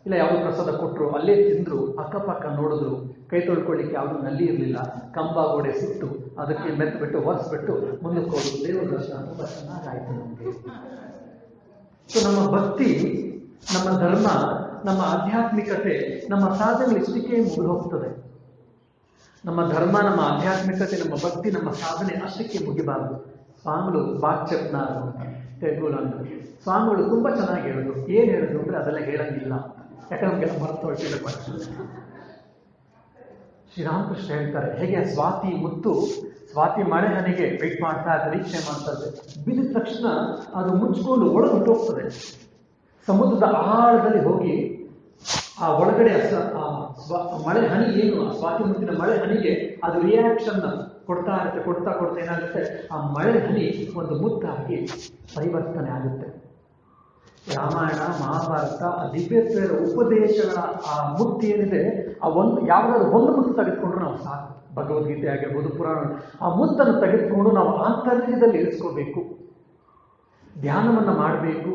ಇಲ್ಲ ಯಾವುದೋ ಪ್ರಸಾದ ಕೊಟ್ಟರು, ಅಲ್ಲೇ ತಿಂದರು, ಅಕ್ಕಪಕ್ಕ ನೋಡಿದ್ರು, ಕೈ ತೊಳ್ಕೊಳ್ಳಿಕ್ಕೆ ಯಾವುದೂ ನಲ್ಲಿ ಇರಲಿಲ್ಲ, ಕಂಬ ಗೋಡೆ ಸುಟ್ಟು ಅದಕ್ಕೆ ಮೆತ್ತಬಿಟ್ಟು ಒರೆಸ್ಬಿಟ್ಟು ಮುಂದಕ್ಕೆ ಹೋಗೋದು. ದೇವರ ದರ್ಶನ ತುಂಬ ಚೆನ್ನಾಗಾಯಿತು ನಮಗೆ. ಸೊ ನಮ್ಮ ಭಕ್ತಿ, ನಮ್ಮ ಧರ್ಮ, ನಮ್ಮ ಆಧ್ಯಾತ್ಮಿಕತೆ, ನಮ್ಮ ಸಾಧನೆ ಇಷ್ಟಕ್ಕೆ ಮುಗಿದು ಹೋಗ್ತದೆ. ನಮ್ಮ ಧರ್ಮ, ನಮ್ಮ ಆಧ್ಯಾತ್ಮಿಕತೆ, ನಮ್ಮ ಭಕ್ತಿ, ನಮ್ಮ ಸಾಧನೆ ಅಷ್ಟಕ್ಕೆ ಮುಗಿಬಾರದು. ಸ್ವಾಮಿಗಳು ಬಾಚಪ್ನಾರು ಅಂತ ತೆಲುಗುಲ ಅಂತ ಸ್ವಾಮಿಗಳು ತುಂಬ ಚೆನ್ನಾಗಿ ಹೇಳಿದ್ರು. ಏನು ಹೇಳಿದ್ರು ಅಂದರೆ ಅದೆಲ್ಲ ಹೇಳಂಗಿಲ್ಲ, ಯಾಕಂದ್ರೆ ನಮಗೆಲ್ಲ ಮರೆತು ಹೋಗ್ತಿದೆ. ಶ್ರೀರಾಮಕೃಷ್ಣ ಹೇಳ್ತಾರೆ, ಹೇಗೆ ಸ್ವಾತಿ ಮುತ್ತು ಸ್ವಾತಿ ಮಳೆ ಹನಿಗೆ ವೆಯ್ಟ್ ಮಾಡ್ತಾ ನಿರೀಕ್ಷೆ ಮಾಡ್ತಾ ಇದೆ. ಬಿದ್ದ ತಕ್ಷಣ ಅದು ಮುಚ್ಕೊಂಡು ಒಳಗೆ ಹೊಟ್ಟೋಗ್ತದೆ. ಸಮುದ್ರದ ಆಳದಲ್ಲಿ ಹೋಗಿ ಆ ಒಳಗಡೆ ಮಳೆ ಹನಿ ಏನು, ಆ ಸ್ವಾತಿ ಮುತ್ತಿನ ಮಳೆ ಹನಿಗೆ ಅದು ರಿಯಾಕ್ಷನ್ ಕೊಡ್ತಾ ಇರುತ್ತೆ. ಕೊಡ್ತಾ ಏನಾಗುತ್ತೆ, ಆ ಮಳೆ ಹನಿ ಒಂದು ಮುತ್ತಾಗಿ ಪರಿವರ್ತನೆ ಆಗುತ್ತೆ. ರಾಮಾಯಣ, ಮಹಾಭಾರತ, ದಿವ್ಯತ್ವದ ಉಪದೇಶಗಳ ಆ ಮುತ್ತು ಏನಿದೆ, ಆ ಯಾವುದಾದ್ರು ಒಂದು ಮುತ್ತು ತೆಗೆದುಕೊಂಡ್ರು ನಾವು ಸಾಕು. ಭಗವದ್ಗೀತೆ ಆಗಿರ್ಬೋದು, ಪುರಾಣ, ಆ ಮುತ್ತನ್ನು ತೆಗೆದುಕೊಂಡು ನಾವು ಆಂತರ್ಯದಲ್ಲಿ ಇರಿಸ್ಕೋಬೇಕು. ಧ್ಯಾನವನ್ನು ಮಾಡಬೇಕು,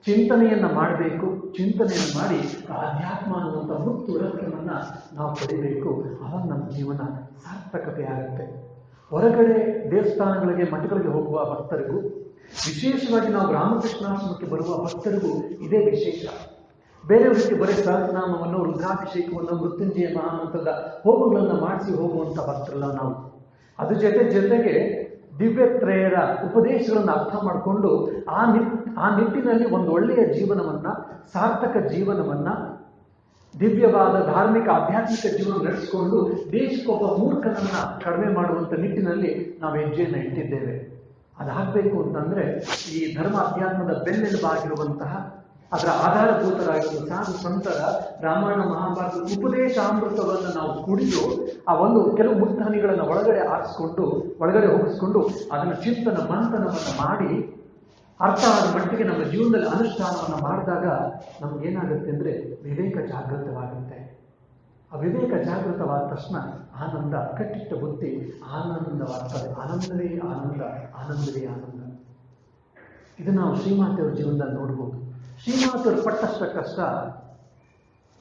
ಚಿಂತನೆಯನ್ನು ಮಾಡಬೇಕು. ಚಿಂತನೆಯನ್ನು ಮಾಡಿ ಅಧ್ಯಾತ್ಮ ಅನ್ನುವಂಥ ಮುತ್ತು ರತ್ನವನ್ನು ನಾವು ಪಡಿಬೇಕು. ಆವಾಗ ನಮ್ಮ ಜೀವನ ಸಾರ್ಥಕತೆ ಆಗುತ್ತೆ. ಹೊರಗಡೆ ದೇವಸ್ಥಾನಗಳಿಗೆ, ಮಠಗಳಿಗೆ ಹೋಗುವ ಭಕ್ತರಿಗೂ, ವಿಶೇಷವಾಗಿ ನಾವು ರಾಮಕೃಷ್ಣಾಶ್ರಮಕ್ಕೆ ಬರುವ ಭಕ್ತರಿಗೂ ಇದೇ ವಿಶೇಷ. ಬೇರೆಯವರಿಗೆ ಬರೀ ಸಹಸ್ರನಾಮವನ್ನು, ರುದ್ರಾಭಿಷೇಕವನ್ನು, ಮೃತ್ಯುಂಜಯ ಮಹಾಮಂತ್ರದ ಹೋಮಗಳನ್ನು ಮಾಡಿಸಿ ಹೋಗುವಂಥ ಭಕ್ತರಲ್ಲ ನಾವು. ಅದ್ರ ಜೊತೆಗೆ ದಿವ್ಯತ್ರಯರ ಉಪದೇಶಗಳನ್ನು ಅರ್ಥ ಮಾಡಿಕೊಂಡು ಆ ನಿಟ್ಟಿನಲ್ಲಿ ಒಂದು ಒಳ್ಳೆಯ ಜೀವನವನ್ನು, ಸಾರ್ಥಕ ಜೀವನವನ್ನು, ದಿವ್ಯವಾದ ಧಾರ್ಮಿಕ ಆಧ್ಯಾತ್ಮಿಕ ಜೀವನ ನಡೆಸಿಕೊಂಡು ದೇಶಕ್ಕೊಬ್ಬ ಮೂರ್ಖನನ್ನು ಕಡಿಮೆ ಮಾಡುವಂಥ ನಿಟ್ಟಿನಲ್ಲಿ ನಾವು ಹೆಜ್ಜೆಯನ್ನು ಇಟ್ಟಿದ್ದೇವೆ. ಅದಾಗಬೇಕು ಅಂತಂದ್ರೆ ಈ ಧರ್ಮ ಅಧ್ಯಾತ್ಮದ ಬೆನ್ನೆಲುಬಾಗಿರುವಂತಹ ಅದರ ಆಧಾರಭೂತರಾಗಿರುವ ಸಾಧು ಸಂತರ ರಾಮಾಯಣ ಮಹಾಭಾರತ ಉಪದೇಶಾಮೃತವನ್ನು ನಾವು ಕುಡಿದು ಆ ಒಂದು ಕೆಲವು ಮುಕ್ತಾನಿಗಳನ್ನು ಒಳಗಡೆ ಹೋಗಿಸ್ಕೊಂಡು ಅದನ್ನು ಚಿಂತನ ಮಂಥನವನ್ನು ಮಾಡಿ ಅರ್ಥ ಆದ ಮಟ್ಟಿಗೆ ನಮ್ಮ ಜೀವನದಲ್ಲಿ ಅನುಷ್ಠಾನವನ್ನು ಮಾಡಿದಾಗ ನಮ್ಗೇನಾಗುತ್ತೆ ಅಂದರೆ ವಿವೇಕ ಜಾಗೃತವಾಗುತ್ತೆ. ಆ ವಿವೇಕ ಜಾಗೃತವಾದ ತಕ್ಷಣ ಆನಂದ, ಕಟ್ಟಿಟ್ಟ ಬುದ್ಧಿ ಆನಂದವಾಗ್ತದೆ. ಆನಂದವೇ ಆನಂದ, ಆನಂದವೇ ಆನಂದ. ಇದನ್ನು ನಾವು ಶ್ರೀಮಾತೆಯವರ ಜೀವನದಲ್ಲಿ ನೋಡ್ಬೋದು. ಶ್ರೀಮಾತೆಯವರು ಪಟ್ಟಷ್ಟ ಕಷ್ಟ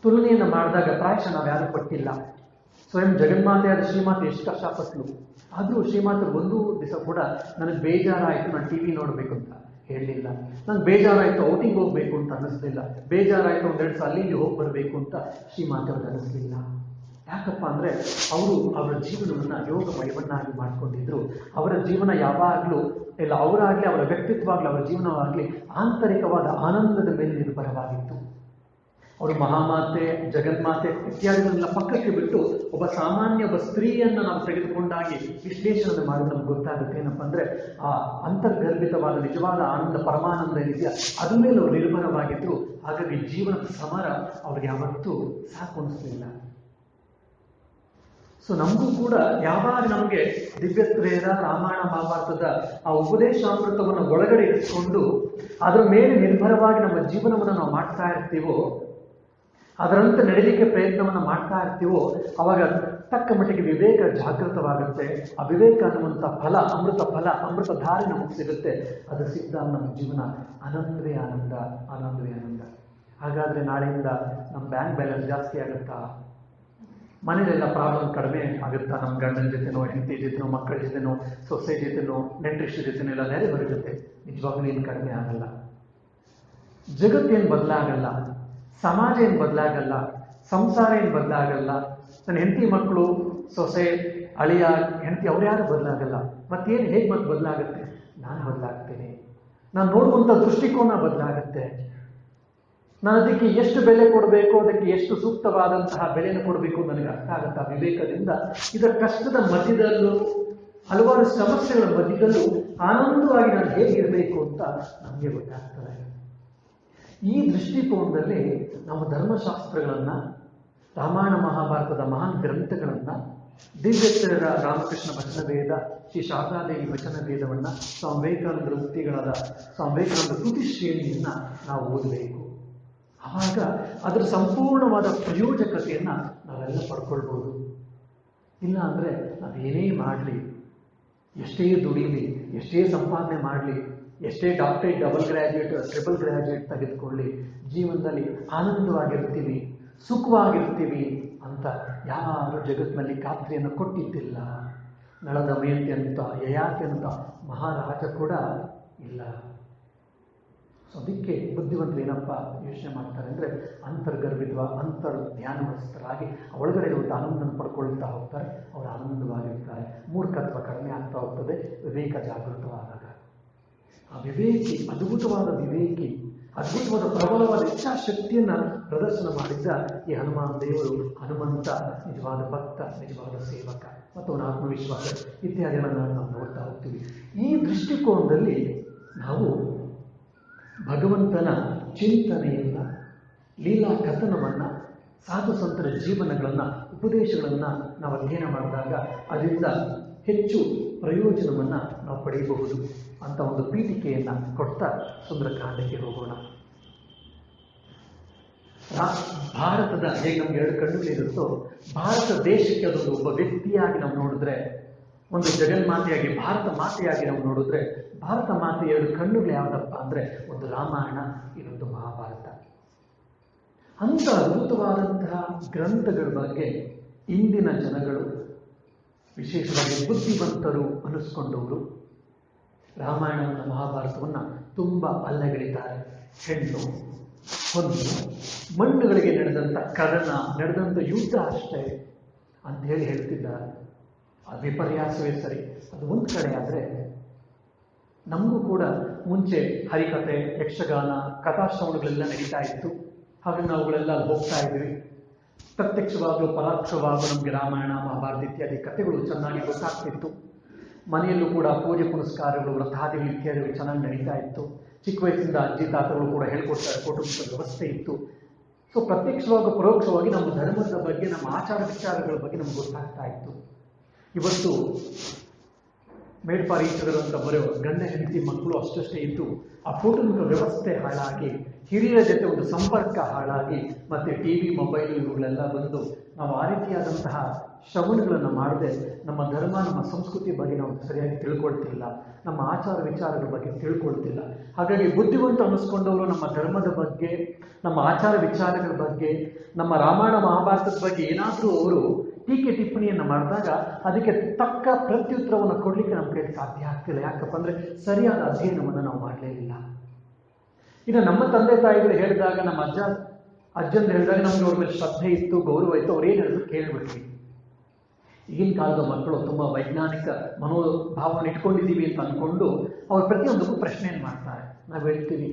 ತುಲನೆಯನ್ನು ಮಾಡಿದಾಗ ಪ್ರಾಯಶಃ ನಾವು ಯಾರು ಪಟ್ಟಿಲ್ಲ. ಸ್ವಯಂ ಜಗನ್ಮಾತೆಯಾದ ಶ್ರೀಮಾತೆ ಎಷ್ಟು ಕಷ್ಟಪಟ್ಟಲು. ಆದರೂ ಶ್ರೀಮಾತೆಯವರು ಒಂದು ದಿವಸ ಕೂಡ ನನಗೆ ಬೇಜಾರಾಯಿತು, ನಾನು ಟಿ ವಿ ನೋಡಬೇಕು ಅಂತ ಹೇಳಲಿಲ್ಲ. ನಂಗೆ ಬೇಜಾರಾಯಿತು, ಔಟಿಂಗ್ ಹೋಗ್ಬೇಕು ಅಂತ ಅನ್ನಿಸ್ಲಿಲ್ಲ. ಬೇಜಾರಾಯಿತು, ಒಂದೆರಡು ಸಲ ಅಲ್ಲಿ ಹೋಗಿ ಬರಬೇಕು ಅಂತ ಶ್ರೀಮಾತೆಯವ್ರಿಗೆ ಅನ್ನಿಸ್ಲಿಲ್ಲ. ಯಾಕಪ್ಪ ಅಂದರೆ ಅವರು ಅವರ ಜೀವನವನ್ನು ಯೋಗಮಯವನ್ನಾಗಿ ಮಾಡಿಕೊಂಡಿದ್ರು. ಅವರ ಜೀವನ ಯಾವಾಗಲೂ ಇಲ್ಲ, ಅವರಾಗಲಿ ಅವರ ವ್ಯಕ್ತಿತ್ವವಾಗಲಿ ಅವರ ಜೀವನವಾಗಲಿ ಆಂತರಿಕವಾದ ಆನಂದದ ಮೇಲೆ ನಿರ್ಭರವಾಗಿತ್ತು. ಅವರು ಮಹಾಮಾತೆ, ಜಗನ್ಮಾತೆ ಇತ್ಯಾದಿಗಳನ್ನೆಲ್ಲ ಪಕ್ಕಕ್ಕೆ ಬಿಟ್ಟು ಒಬ್ಬ ಸ್ತ್ರೀಯನ್ನು ನಾವು ತೆಗೆದುಕೊಂಡಾಗಿ ವಿಶ್ಲೇಷಣೆ ಮಾಡಿ ನಮ್ಗೆ ಗೊತ್ತಾಗುತ್ತೆ ಏನಪ್ಪ ಅಂದರೆ ಆ ಅಂತರ್ಗರ್ಭಿತವಾದ ನಿಜವಾದ ಆನಂದ, ಪರಮಾನಂದ ಏನಿದೆಯಾ ಅದ್ರ ಮೇಲೆ ಅವರು ನಿರ್ಭರವಾಗಿದ್ರು. ಹಾಗಾಗಿ ಜೀವನದ ಸಮರ ಅವ್ರಿಗೆ ಯಾವತ್ತೂ ಸಾಕು ಅನಿಸ್ಲಿಲ್ಲ. ಸೊ ನಮಗೂ ಕೂಡ ಯಾವಾಗ ನಮಗೆ ದಿವ್ಯತ್ರೇಯರ ರಾಮಾಯಣ ಮಹಾಭಾರತದ ಆ ಉಪದೇಶಾಮೃತವನ್ನು ಒಳಗಡೆ ಇರಿಸಿಕೊಂಡು ಅದರ ಮೇಲೆ ನಿರ್ಭರವಾಗಿ ನಮ್ಮ ಜೀವನವನ್ನು ನಾವು ಮಾಡ್ತಾ ಇರ್ತೀವೋ, ಅದರಂತೆ ನಡೀಲಿಕ್ಕೆ ಪ್ರಯತ್ನವನ್ನು ಮಾಡ್ತಾ ಇರ್ತೀವೋ, ಅವಾಗ ತಕ್ಕ ಮಟ್ಟಿಗೆ ವಿವೇಕ ಜಾಗೃತವಾಗುತ್ತೆ. ಆ ವಿವೇಕ ಅನ್ನುವಂಥ ಫಲ, ಅಮೃತ ಧಾರೆ ನಮಗೆ ಸಿಗುತ್ತೆ. ಅದು ಸಿಕ್ಕಿದಾಗ ನಮ್ಮ ಜೀವನ ಆನಂದವೇ ಆನಂದ, ಆನಂದವೇ ಆನಂದ. ಹಾಗಾದರೆ ನಾಳೆಯಿಂದ ನಮ್ಮ ಬ್ಯಾಂಕ್ ಬ್ಯಾಲೆನ್ಸ್ ಜಾಸ್ತಿ ಆಗುತ್ತಾ? ಮನೇಲೆಲ್ಲ ಪ್ರಾಬ್ಲಮ್ ಕಡಿಮೆ ಆಗುತ್ತಾ? ನಮ್ಮ ಗಂಡನ ಜೊತೆನೋ, ಹೆಂಡತಿ ಜೊತೆನೋ, ಮಕ್ಕಳ ಜೊತೆನೋ, ಸೊಸೆ ಜೊತೆನೋ, ನೆಂಟರಿಷ್ಟ್ರ ಜೊತೆನೋ ಎಲ್ಲ ನೆರೆಹೊರ ಜೊತೆ ನಿಜವಾಗ್ಲೂ ಏನು ಕಡಿಮೆ ಆಗಲ್ಲ. ಜಗತ್ತೇನು ಬದಲಾಗಲ್ಲ, ಸಮಾಜ ಏನು ಬದಲಾಗಲ್ಲ, ಸಂಸಾರ ಏನು ಬದಲಾಗಲ್ಲ, ನನ್ನ ಹೆಂಡತಿ ಮಕ್ಕಳು, ಸೊಸೆ, ಅಳಿಯ, ಹೆಂಡತಿ ಅವ್ರ್ಯಾರು ಬದಲಾಗಲ್ಲ. ಮತ್ತೇನು ಹೇಗೆ ಮತ್ತೆ ಬದಲಾಗುತ್ತೆ? ನಾನು ಬದಲಾಗ್ತೇನೆ. ನಾನು ನೋಡುವಂಥ ದೃಷ್ಟಿಕೋನ ಬದಲಾಗುತ್ತೆ. ನಾನು ಅದಕ್ಕೆ ಎಷ್ಟು ಬೆಲೆ ಕೊಡಬೇಕು, ಅದಕ್ಕೆ ಎಷ್ಟು ಸೂಕ್ತವಾದಂತಹ ಬೆಲೆಯನ್ನು ಕೊಡಬೇಕು ನನಗೆ ಅರ್ಥ ಆಗುತ್ತಾ ವಿವೇಕದಿಂದ. ಇದರ ಕಷ್ಟದ ಮಧ್ಯದಲ್ಲೂ, ಹಲವಾರು ಸಮಸ್ಯೆಗಳ ಮಧ್ಯದಲ್ಲೂ ಆನಂದವಾಗಿ ನಾನು ಹೇಗಿರಬೇಕು ಅಂತ ನಮಗೆ ಗೊತ್ತಾಗ್ತದೆ. ಈ ದೃಷ್ಟಿಕೋನದಲ್ಲಿ ನಮ್ಮ ಧರ್ಮಶಾಸ್ತ್ರಗಳನ್ನು, ರಾಮಾಯಣ ಮಹಾಭಾರತದ ಮಹಾನ್ ಗ್ರಂಥಗಳನ್ನು, ದಿವ್ಯತ್ರೇಯರ ರಾಮಕೃಷ್ಣ ವಚನ ವೇದ, ಶ್ರೀ ಶಾರದಾದೇವಿ ವಚನ ವೇದವನ್ನು, ಸ್ವಾಮಿ ವಿವೇಕಾನಂದರ ಉಕ್ತಿಗಳಾದ ಸ್ವಾಮಿ ವಿವೇಕಾನಂದ ಕೃತಿ ಶ್ರೇಣಿಯನ್ನು ನಾವು ಓದಬೇಕು. ಆವಾಗ ಅದರ ಸಂಪೂರ್ಣವಾದ ಪ್ರಯೋಜಕತೆಯನ್ನು ನಾವೆಲ್ಲ ಪಡ್ಕೊಳ್ಬೋದು. ಇಲ್ಲ ಅಂದರೆ ನಾವೇನೇ ಮಾಡಲಿ, ಎಷ್ಟೇ ದುಡಿಲಿ, ಎಷ್ಟೇ ಸಂಪಾದನೆ ಮಾಡಲಿ, ಎಷ್ಟೇ doctorate, double graduate, triple graduate ತೆಗೆದುಕೊಳ್ಳಿ, ಜೀವನದಲ್ಲಿ ಆನಂದವಾಗಿರ್ತೀವಿ, ಸುಖವಾಗಿರ್ತೀವಿ ಅಂತ ಯಾರು ಜಗತ್ತಿನಲ್ಲಿ ಖಾತ್ರಿಯನ್ನು ಕೊಟ್ಟಿದ್ದಿಲ್ಲ. ನಳದ ಮೇತ್ಯಂತ, ಯಯಾತ್ಯಂತ ಮಹಾರಾಜ ಕೂಡ ಇಲ್ಲ. ಸೊ ಅದಕ್ಕೆ ಬುದ್ಧಿವಂತರು ಏನಪ್ಪ ಯೋಚನೆ ಮಾಡ್ತಾರೆ ಅಂದರೆ ಅಂತರ್ ಧ್ಯಾನವಸ್ತರಾಗಿ ಒಳಗಡೆ ಇರುವಂಥ ಆನಂದವನ್ನು ಪಡ್ಕೊಳ್ತಾ ಹೋಗ್ತಾರೆ. ಅವರು ಆನಂದವಾಗಿರ್ತಾರೆ. ಮೂರ್ಖತ್ವ ಕಡಿಮೆ ಆಗ್ತಾ ಹೋಗ್ತದೆ ವಿವೇಕ ಜಾಗೃತವಾದಾಗ. ಆ ವಿವೇಕಿ, ಅದ್ಭುತವಾದ ಪ್ರಬಲವಾದ ಇಚ್ಛಾಶಕ್ತಿಯನ್ನು ಪ್ರದರ್ಶನ ಮಾಡಿದ್ದ ಈ ಹನುಮಾನ್ ದೇವರು, ಹನುಮಂತ ನಿಜವಾದ ಭಕ್ತ, ನಿಜವಾದ ಸೇವಕ ಮತ್ತು ಅವನ ಆತ್ಮವಿಶ್ವಾಸ ಇತ್ಯಾದಿಗಳನ್ನು ನಾವು ನೋಡ್ತಾ ಹೋಗ್ತೀವಿ. ಈ ದೃಷ್ಟಿಕೋನದಲ್ಲಿ ನಾವು ಭಗವಂತನ ಚಿಂತನೆಯನ್ನು, ಲೀಲಾ ಕಥನವನ್ನು, ಸಾಧು ಸಂತರ ಜೀವನಗಳನ್ನು, ಉಪದೇಶಗಳನ್ನು ನಾವು ಅಧ್ಯಯನ ಮಾಡಿದಾಗ ಅದರಿಂದ ಹೆಚ್ಚು ಪ್ರಯೋಜನವನ್ನು ನಾವು ಪಡೆಯಬಹುದು ಅಂತ ಒಂದು ಪೀಠಿಕೆಯನ್ನು ಕೊಡ್ತಾ ಸುಂದರಕಾಂಡಕ್ಕೆ ಹೋಗೋಣ. ಭಾರತದ ಹೇಗೆ ನಮ್ಗೆ ಎರಡು ಕಣ್ಣುಗಳಿರುತ್ತೋ, ಭಾರತ ದೇಶಕ್ಕೆ ಅದೊಂದು ಒಬ್ಬ ವ್ಯಕ್ತಿಯಾಗಿ ನಾವು ನೋಡಿದ್ರೆ, ಒಂದು ಜಗನ್ಮಾತೆಯಾಗಿ, ಭಾರತ ಮಾತೆಯಾಗಿ ನಾವು ನೋಡಿದ್ರೆ, ಭಾರತ ಮಾತೆ ಎರಡು ಕಣ್ಣುಗಳು ಯಾವುದಪ್ಪ ಅಂದರೆ ಒಂದು ರಾಮಾಯಣ, ಇನ್ನೊಂದು ಮಹಾಭಾರತ. ಅಂಥ ಅದ್ಭುತವಾದಂತಹ ಗ್ರಂಥಗಳ ಬಗ್ಗೆ ಇಂದಿನ ಜನಗಳು, ವಿಶೇಷವಾಗಿ ಬುದ್ಧಿವಂತರು ಅನ್ನಿಸ್ಕೊಂಡವರು, ರಾಮಾಯಣವನ್ನು ಮಹಾಭಾರತವನ್ನು ತುಂಬ ಅಲ್ಲಗಲಿತಾರೆ. ಹೆಣ್ಣು ಹೊನ್ನು, ಮಣ್ಣುಗಳಿಗೆ ನಡೆದಂಥ ಕದನ, ನಡೆದಂಥ ಯುದ್ಧ ಅಷ್ಟೇ ಅಂತ ಹೇಳ್ತಿದ್ದಾರೆ. ಅದು ವಿಪರ್ಯಾಸವೇ ಸರಿ. ಅದು ಒಂದು ಕಡೆ ಆದರೆ, ನಮಗೂ ಕೂಡ ಮುಂಚೆ ಹರಿಕಥೆ, ಯಕ್ಷಗಾನ, ಕಥಾಶ್ರವಣಗಳೆಲ್ಲ ನಡೀತಾ ಇತ್ತು. ಹಾಗೆ ನಾವುಗಳೆಲ್ಲ ಅಲ್ಲಿ ಹೋಗ್ತಾ ಇದ್ವಿ. ಪ್ರತ್ಯಕ್ಷವಾಗಲೂ ಪರೋಕ್ಷವಾಗಲೂ ನಮಗೆ ರಾಮಾಯಣ, ಮಹಾಭಾರತ ಇತ್ಯಾದಿ ಕಥೆಗಳು ಚೆನ್ನಾಗಿ ಗೊತ್ತಾಗ್ತಿತ್ತು. ಮನೆಯಲ್ಲೂ ಕೂಡ ಪೂಜೆ ಪುನಸ್ಕಾರಗಳು, ವ್ರತಾದಿಗಳು ಇತ್ಯಾದಿಗಳು ಚೆನ್ನಾಗಿ ನಡೀತಾ ಇತ್ತು. ಚಿಕ್ಕ ವಯಸ್ಸಿಂದ ಅಜ್ಜಿ ತಾತಗಳು ಕೂಡ ಹೇಳ್ಕೊಡ್ತಾರೆ, ಕುಟುಂಬದ ವ್ಯವಸ್ಥೆ ಇತ್ತು. ಸೊ ಪ್ರತ್ಯಕ್ಷವಾಗಿ ಪರೋಕ್ಷವಾಗಿ ನಮ್ಮ ಧರ್ಮದ ಬಗ್ಗೆ, ನಮ್ಮ ಆಚಾರ ವಿಚಾರಗಳ ಬಗ್ಗೆ ನಮ್ಗೆ ಗೊತ್ತಾಗ್ತಾ ಇತ್ತು. ಇವತ್ತು ಮೇಡ್ ಫಾರ್ ಈಚ್ ಅದರ್ ಅಂತ ಬರೋ ಗಂಡ ಹೆಂಡತಿ ಮಕ್ಕಳು ಅಷ್ಟಷ್ಟೇ ಇದ್ದು ಆ ಕುಟುಂಬದ ವ್ಯವಸ್ಥೆ ಹಾಳಾಗಿ, ಹಿರಿಯರ ಜೊತೆ ಒಂದು ಸಂಪರ್ಕ ಹಾಳಾಗಿ, ಮತ್ತೆ ಟಿವಿ, ಮೊಬೈಲು ಇವುಗಳೆಲ್ಲ ಬಂದು ನಾವು ಆ ರೀತಿಯಾದಂತಹ ಶ್ರವಣಗಳನ್ನು ಮಾಡದೆ ನಮ್ಮ ಧರ್ಮ, ನಮ್ಮ ಸಂಸ್ಕೃತಿ ಬಗ್ಗೆ ನಾವು ಸರಿಯಾಗಿ ತಿಳ್ಕೊಳ್ತಿಲ್ಲ, ನಮ್ಮ ಆಚಾರ ವಿಚಾರಗಳ ಬಗ್ಗೆ ತಿಳ್ಕೊಳ್ತಿಲ್ಲ. ಹಾಗಾಗಿ ಬುದ್ಧಿವಂತ ಅನ್ನಿಸ್ಕೊಂಡವರು ನಮ್ಮ ಧರ್ಮದ ಬಗ್ಗೆ, ನಮ್ಮ ಆಚಾರ ವಿಚಾರಗಳ ಬಗ್ಗೆ, ನಮ್ಮ ರಾಮಾಯಣ ಮಹಾಭಾರತದ ಬಗ್ಗೆ ಏನಾದರೂ ಅವರು ಟೀಕೆ ಟಿಪ್ಪಣಿಯನ್ನು ಮಾಡಿದಾಗ ಅದಕ್ಕೆ ತಕ್ಕ ಪ್ರತ್ಯುತ್ತರವನ್ನು ಕೊಡಲಿಕ್ಕೆ ನಮ್ಮ ಕೈಗೆ ಸಾಧ್ಯ ಆಗ್ತಿಲ್ಲ. ಯಾಕಪ್ಪ ಅಂದರೆ ಸರಿಯಾದ ಅಧ್ಯಯನವನ್ನು ನಾವು ಮಾಡಲೇ ಇಲ್ಲ. ಇನ್ನು ನಮ್ಮ ತಂದೆ ತಾಯಿಗಳು ಹೇಳಿದಾಗ, ನಮ್ಮ ಅಜ್ಜಂದು ಹೇಳಿದಾಗ ನಮ್ಗೆ ಅವ್ರ ಮೇಲೆ ಶ್ರದ್ಧೆ ಇತ್ತು, ಗೌರವ ಇತ್ತು, ಅವ್ರು ಏನು ಹೇಳಿದ್ರು ಕೇಳ್ಬಿಟ್ವಿ. ಈಗಿನ ಕಾಲದ ಮಕ್ಕಳು ತುಂಬ ವೈಜ್ಞಾನಿಕ ಮನೋಭಾವವನ್ನು ಇಟ್ಕೊಂಡಿದ್ದೀವಿ ಅಂತ ಅಂದ್ಕೊಂಡು ಅವ್ರು ಪ್ರತಿಯೊಂದಕ್ಕೂ ಪ್ರಶ್ನೆಯನ್ನು ಮಾಡ್ತಾರೆ. ನಾವು ಹೇಳ್ತೀವಿ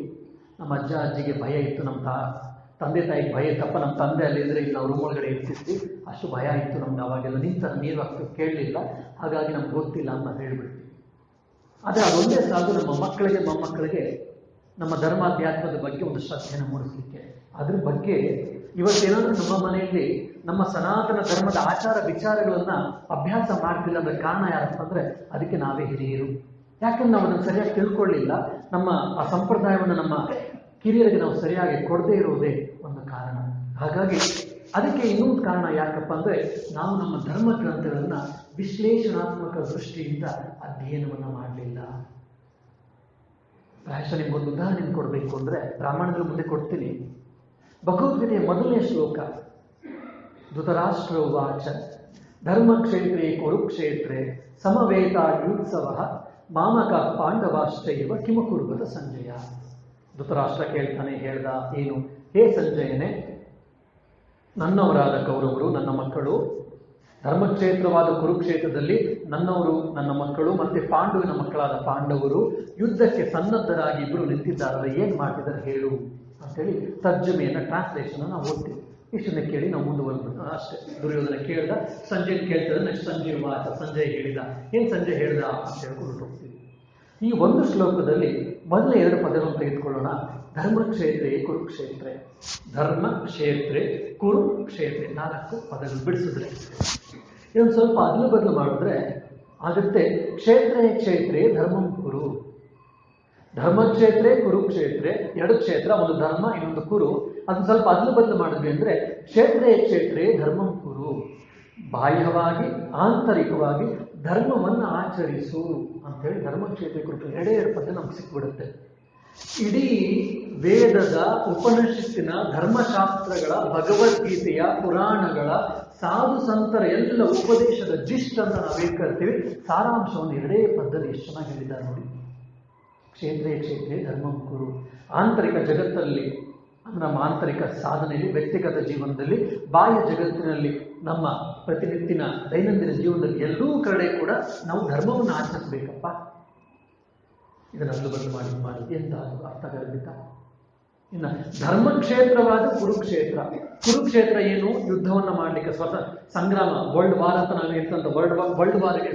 ನಮ್ಮ ಅಜ್ಜ ಅಜ್ಜಿಗೆ ಭಯ ಇತ್ತು, ನಮ್ಮ ತಂದೆ ತಾಯಿಗೆ ಭಯ ಇತ್ತಪ್ಪ, ನಮ್ಮ ತಂದೆ ಅಲ್ಲಿದ್ದರೆ ಇಲ್ಲಿ ನಾವು ರೂಮ್ ಒಳಗಡೆ ಇರ್ತಿದ್ವಿ, ಅಷ್ಟು ಭಯ ಇತ್ತು ನಮ್ಗೆ, ಅವಾಗೆಲ್ಲ ನಿಂತ ನೀರು ಹಾಕಿ ಕೇಳಲಿಲ್ಲ, ಹಾಗಾಗಿ ನಮ್ಗೆ ಗೊತ್ತಿಲ್ಲ ಅಂತ ಹೇಳ್ಬಿಡ್ತೀವಿ. ಆದರೆ ಅದೊಂದೇ ಸಾಕು ನಮ್ಮ ಮಕ್ಕಳಿಗೆ, ಮೊಮ್ಮಕ್ಕಳಿಗೆ ನಮ್ಮ ಧರ್ಮಾಧ್ಯಾತ್ಮದ ಬಗ್ಗೆ ಒಂದು ಶ್ರದ್ಧೆಯನ್ನು ಮೂಡಿಸಲಿಕ್ಕೆ. ಅದ್ರ ಬಗ್ಗೆ ಇವತ್ತೇನಾದರೂ ನಮ್ಮ ಮನೆಯಲ್ಲಿ ನಮ್ಮ ಸನಾತನ ಧರ್ಮದ ಆಚಾರ ವಿಚಾರಗಳನ್ನು ಅಭ್ಯಾಸ ಮಾಡ್ತಿಲ್ಲ ಅಂದರೆ ಕಾರಣ ಯಾರಪ್ಪ ಅಂದರೆ ಅದಕ್ಕೆ ನಾವೇ ಹಿರಿಯರು. ಯಾಕಂದ್ರೆ ನಾವು ಅದನ್ನು ಸರಿಯಾಗಿ ತಿಳ್ಕೊಳ್ಳಿಲ್ಲ, ನಮ್ಮ ಆ ಸಂಪ್ರದಾಯವನ್ನು ನಮ್ಮ ಕಿರಿಯರಿಗೆ ನಾವು ಸರಿಯಾಗಿ ಕೊಡದೇ ಇರುವುದೇ ಒಂದು ಕಾರಣ. ಹಾಗಾಗಿ ಅದಕ್ಕೆ ಇನ್ನೊಂದು ಕಾರಣ ಯಾಕಪ್ಪ ಅಂದರೆ ನಾವು ನಮ್ಮ ಧರ್ಮ ಗ್ರಂಥಗಳನ್ನು ವಿಶ್ಲೇಷಣಾತ್ಮಕ ದೃಷ್ಟಿಯಿಂದ ಅಧ್ಯಯನವನ್ನು ಮಾಡಲಿಲ್ಲ. ಪ್ರಾಯಶಃ ನಿಮ್ಗೊಂದು ಉದಾಹರಣೆ ಕೊಡಬೇಕು ಅಂದರೆ ರಾಮಾಯಣದಲ್ಲಿ ಮುಂದೆ ಕೊಡ್ತೀನಿ. ಭಗವದ್ಗೀತೆಯ ಮೊದಲನೇ ಶ್ಲೋಕ, ಧೃತರಾಷ್ಟ್ರ ಉವಾಚ ಧರ್ಮಕ್ಷೇತ್ರೇ ಕುರುಕ್ಷೇತ್ರೇ ಸಮವೇತಾಯುತ್ಸವ ಮಾಮಕ ಪಾಂಡವಾಶ್ಚೈವ ಕಿಮಕುರ್ವತ ಸಂಜಯ. ಧೃತರಾಷ್ಟ್ರ ಕೇಳ್ತಾನೆ, ಹೇಳ್ದ ಏನು? ಹೇ ಸಂಜಯನೇ, ನನ್ನವರಾದ ಕೌರವರು ನನ್ನ ಮಕ್ಕಳು, ಧರ್ಮಕ್ಷೇತ್ರವಾದ ಕುರುಕ್ಷೇತ್ರದಲ್ಲಿ ನನ್ನವರು ನನ್ನ ಮಕ್ಕಳು ಮತ್ತೆ ಪಾಂಡುವಿನ ಮಕ್ಕಳಾದ ಪಾಂಡವರು ಯುದ್ಧಕ್ಕೆ ಸನ್ನದ್ಧರಾಗಿ ಇಬ್ಬರು ನಿಂತಿದ್ದಾರಲ್ಲ, ಏನು ಮಾಡ್ತಿದ್ದಾರೆ ಹೇಳು ಅಂತೇಳಿ ತರ್ಜಮೆಯನ್ನು, ಟ್ರಾನ್ಸ್ಲೇಷನ್ ನಾವು ಓದ್ತೀವಿ. ಇಷ್ಟನ್ನ ಕೇಳಿ ನಾವು ಮುಂದುವರೆದ್ಬಿಟ್ಟು ಅಷ್ಟೇ. ದುರ್ಯೋಧನ ಕೇಳ್ದ, ಸಂಜಯ್ ಕೇಳ್ತದೆ, ನೆಕ್ಸ್ಟ್ ಸಂಜಯ್ ಮಾತ, ಸಂಜಯ್ ಹೇಳಿದ, ಏನು ಸಂಜಯ್ ಹೇಳ್ದ ಅಂತ ಹೇಳ್ಕೊಂಡು ಹೋಗ್ತೀವಿ. ಈ ಒಂದು ಶ್ಲೋಕದಲ್ಲಿ ಮೊದಲ ಎರಡು ಪದಗಳನ್ನು ತೆಗೆದುಕೊಳ್ಳೋಣ. ಧರ್ಮಕ್ಷೇತ್ರೇ ಕುರುಕ್ಷೇತ್ರೇ, ಧರ್ಮಕ್ಷೇತ್ರೇ ಕುರುಕ್ಷೇತ್ರೇ, 4 ಪದಗಳು ಬಿಡಿಸಿದ್ರೆ ಇದೊಂದು ಸ್ವಲ್ಪ ಅದಲು ಬದಲು ಮಾಡಿದ್ರೆ ಆಗುತ್ತೆ. ಕ್ಷೇತ್ರೇ ಕ್ಷೇತ್ರೇ ಧರ್ಮಂ ಕುರು, ಧರ್ಮಕ್ಷೇತ್ರೇ ಕುರುಕ್ಷೇತ್ರೇ, 2 ಕ್ಷೇತ್ರ, ಒಂದು ಧರ್ಮ ಇನ್ನೊಂದು ಕುರು. ಅದನ್ನು ಸ್ವಲ್ಪ ಅದಲು ಬದಲು ಮಾಡಿದ್ವಿ ಅಂದರೆ ಕ್ಷೇತ್ರೇ ಕ್ಷೇತ್ರೇ ಧರ್ಮಂ ಕುರು, ಬಾಹ್ಯವಾಗಿ ಆಂತರಿಕವಾಗಿ ಧರ್ಮವನ್ನು ಆಚರಿಸು ಅಂತೇಳಿ ಧರ್ಮಕ್ಷೇತ್ರ ಕುರುಕ್ಷೇತ್ರ 2 ಪದ ನಮ್ಗೆ ಸಿಕ್ಬಿಡುತ್ತೆ. ಇಡೀ ವೇದದ, ಉಪನಿಷತ್ತಿನ, ಧರ್ಮಶಾಸ್ತ್ರಗಳ, ಭಗವದ್ಗೀತೆಯ, ಪುರಾಣಗಳ, ಸಾಧು ಸಂತರ ಎಲ್ಲ ಉಪದೇಶದ ಜಿಸ್ಟ್ ಅಂತ ನಾವೇನು ಕರಿತೀವಿ, ಸಾರಾಂಶವನ್ನು 2 ಪದದಲ್ಲಿ ಎಷ್ಟು ಚೆನ್ನಾಗಿ ಹೇಳಿದ್ದಾರೆ ನೋಡಿ. ಕ್ಷೇತ್ರೇ ಕ್ಷೇತ್ರೇ ಧರ್ಮಂ ಕುರು, ಆಂತರಿಕ ಜಗತ್ತಲ್ಲಿ, ನಮ್ಮ ಆಂತರಿಕ ಸಾಧನೆಯಲ್ಲಿ, ವ್ಯಕ್ತಿಗತ ಜೀವನದಲ್ಲಿ, ಬಾಹ್ಯ ಜಗತ್ತಿನಲ್ಲಿ, ನಮ್ಮ ಪ್ರತಿನಿತ್ಯನ ದೈನಂದಿನ ಜೀವನದಲ್ಲಿ ಎಲ್ಲೂ ಕಡೆ ಕೂಡ ನಾವು ಧರ್ಮವನ್ನು ಆಚರಿಸಬೇಕಪ್ಪ. ಇದನ್ನು ಅಲ್ಲು ಬದಲು ಮಾಡಿ ಎಂತ ಅರ್ಥಗರ್ಭಿತ. ಇನ್ನು ಧರ್ಮಕ್ಷೇತ್ರವಾದ ಕುರುಕ್ಷೇತ್ರ, ಕುರುಕ್ಷೇತ್ರ ಏನು? ಯುದ್ಧವನ್ನು ಮಾಡಲಿಕ್ಕೆ ಸ್ವತಃ ಸಂಗ್ರಾಮ, ವರ್ಲ್ಡ್ ವಾರ್ ಅಂತ ನಾವು ಹೇಳ್ತಂತ ವರ್ಲ್ಡ್ ವಾರ್ಗೆ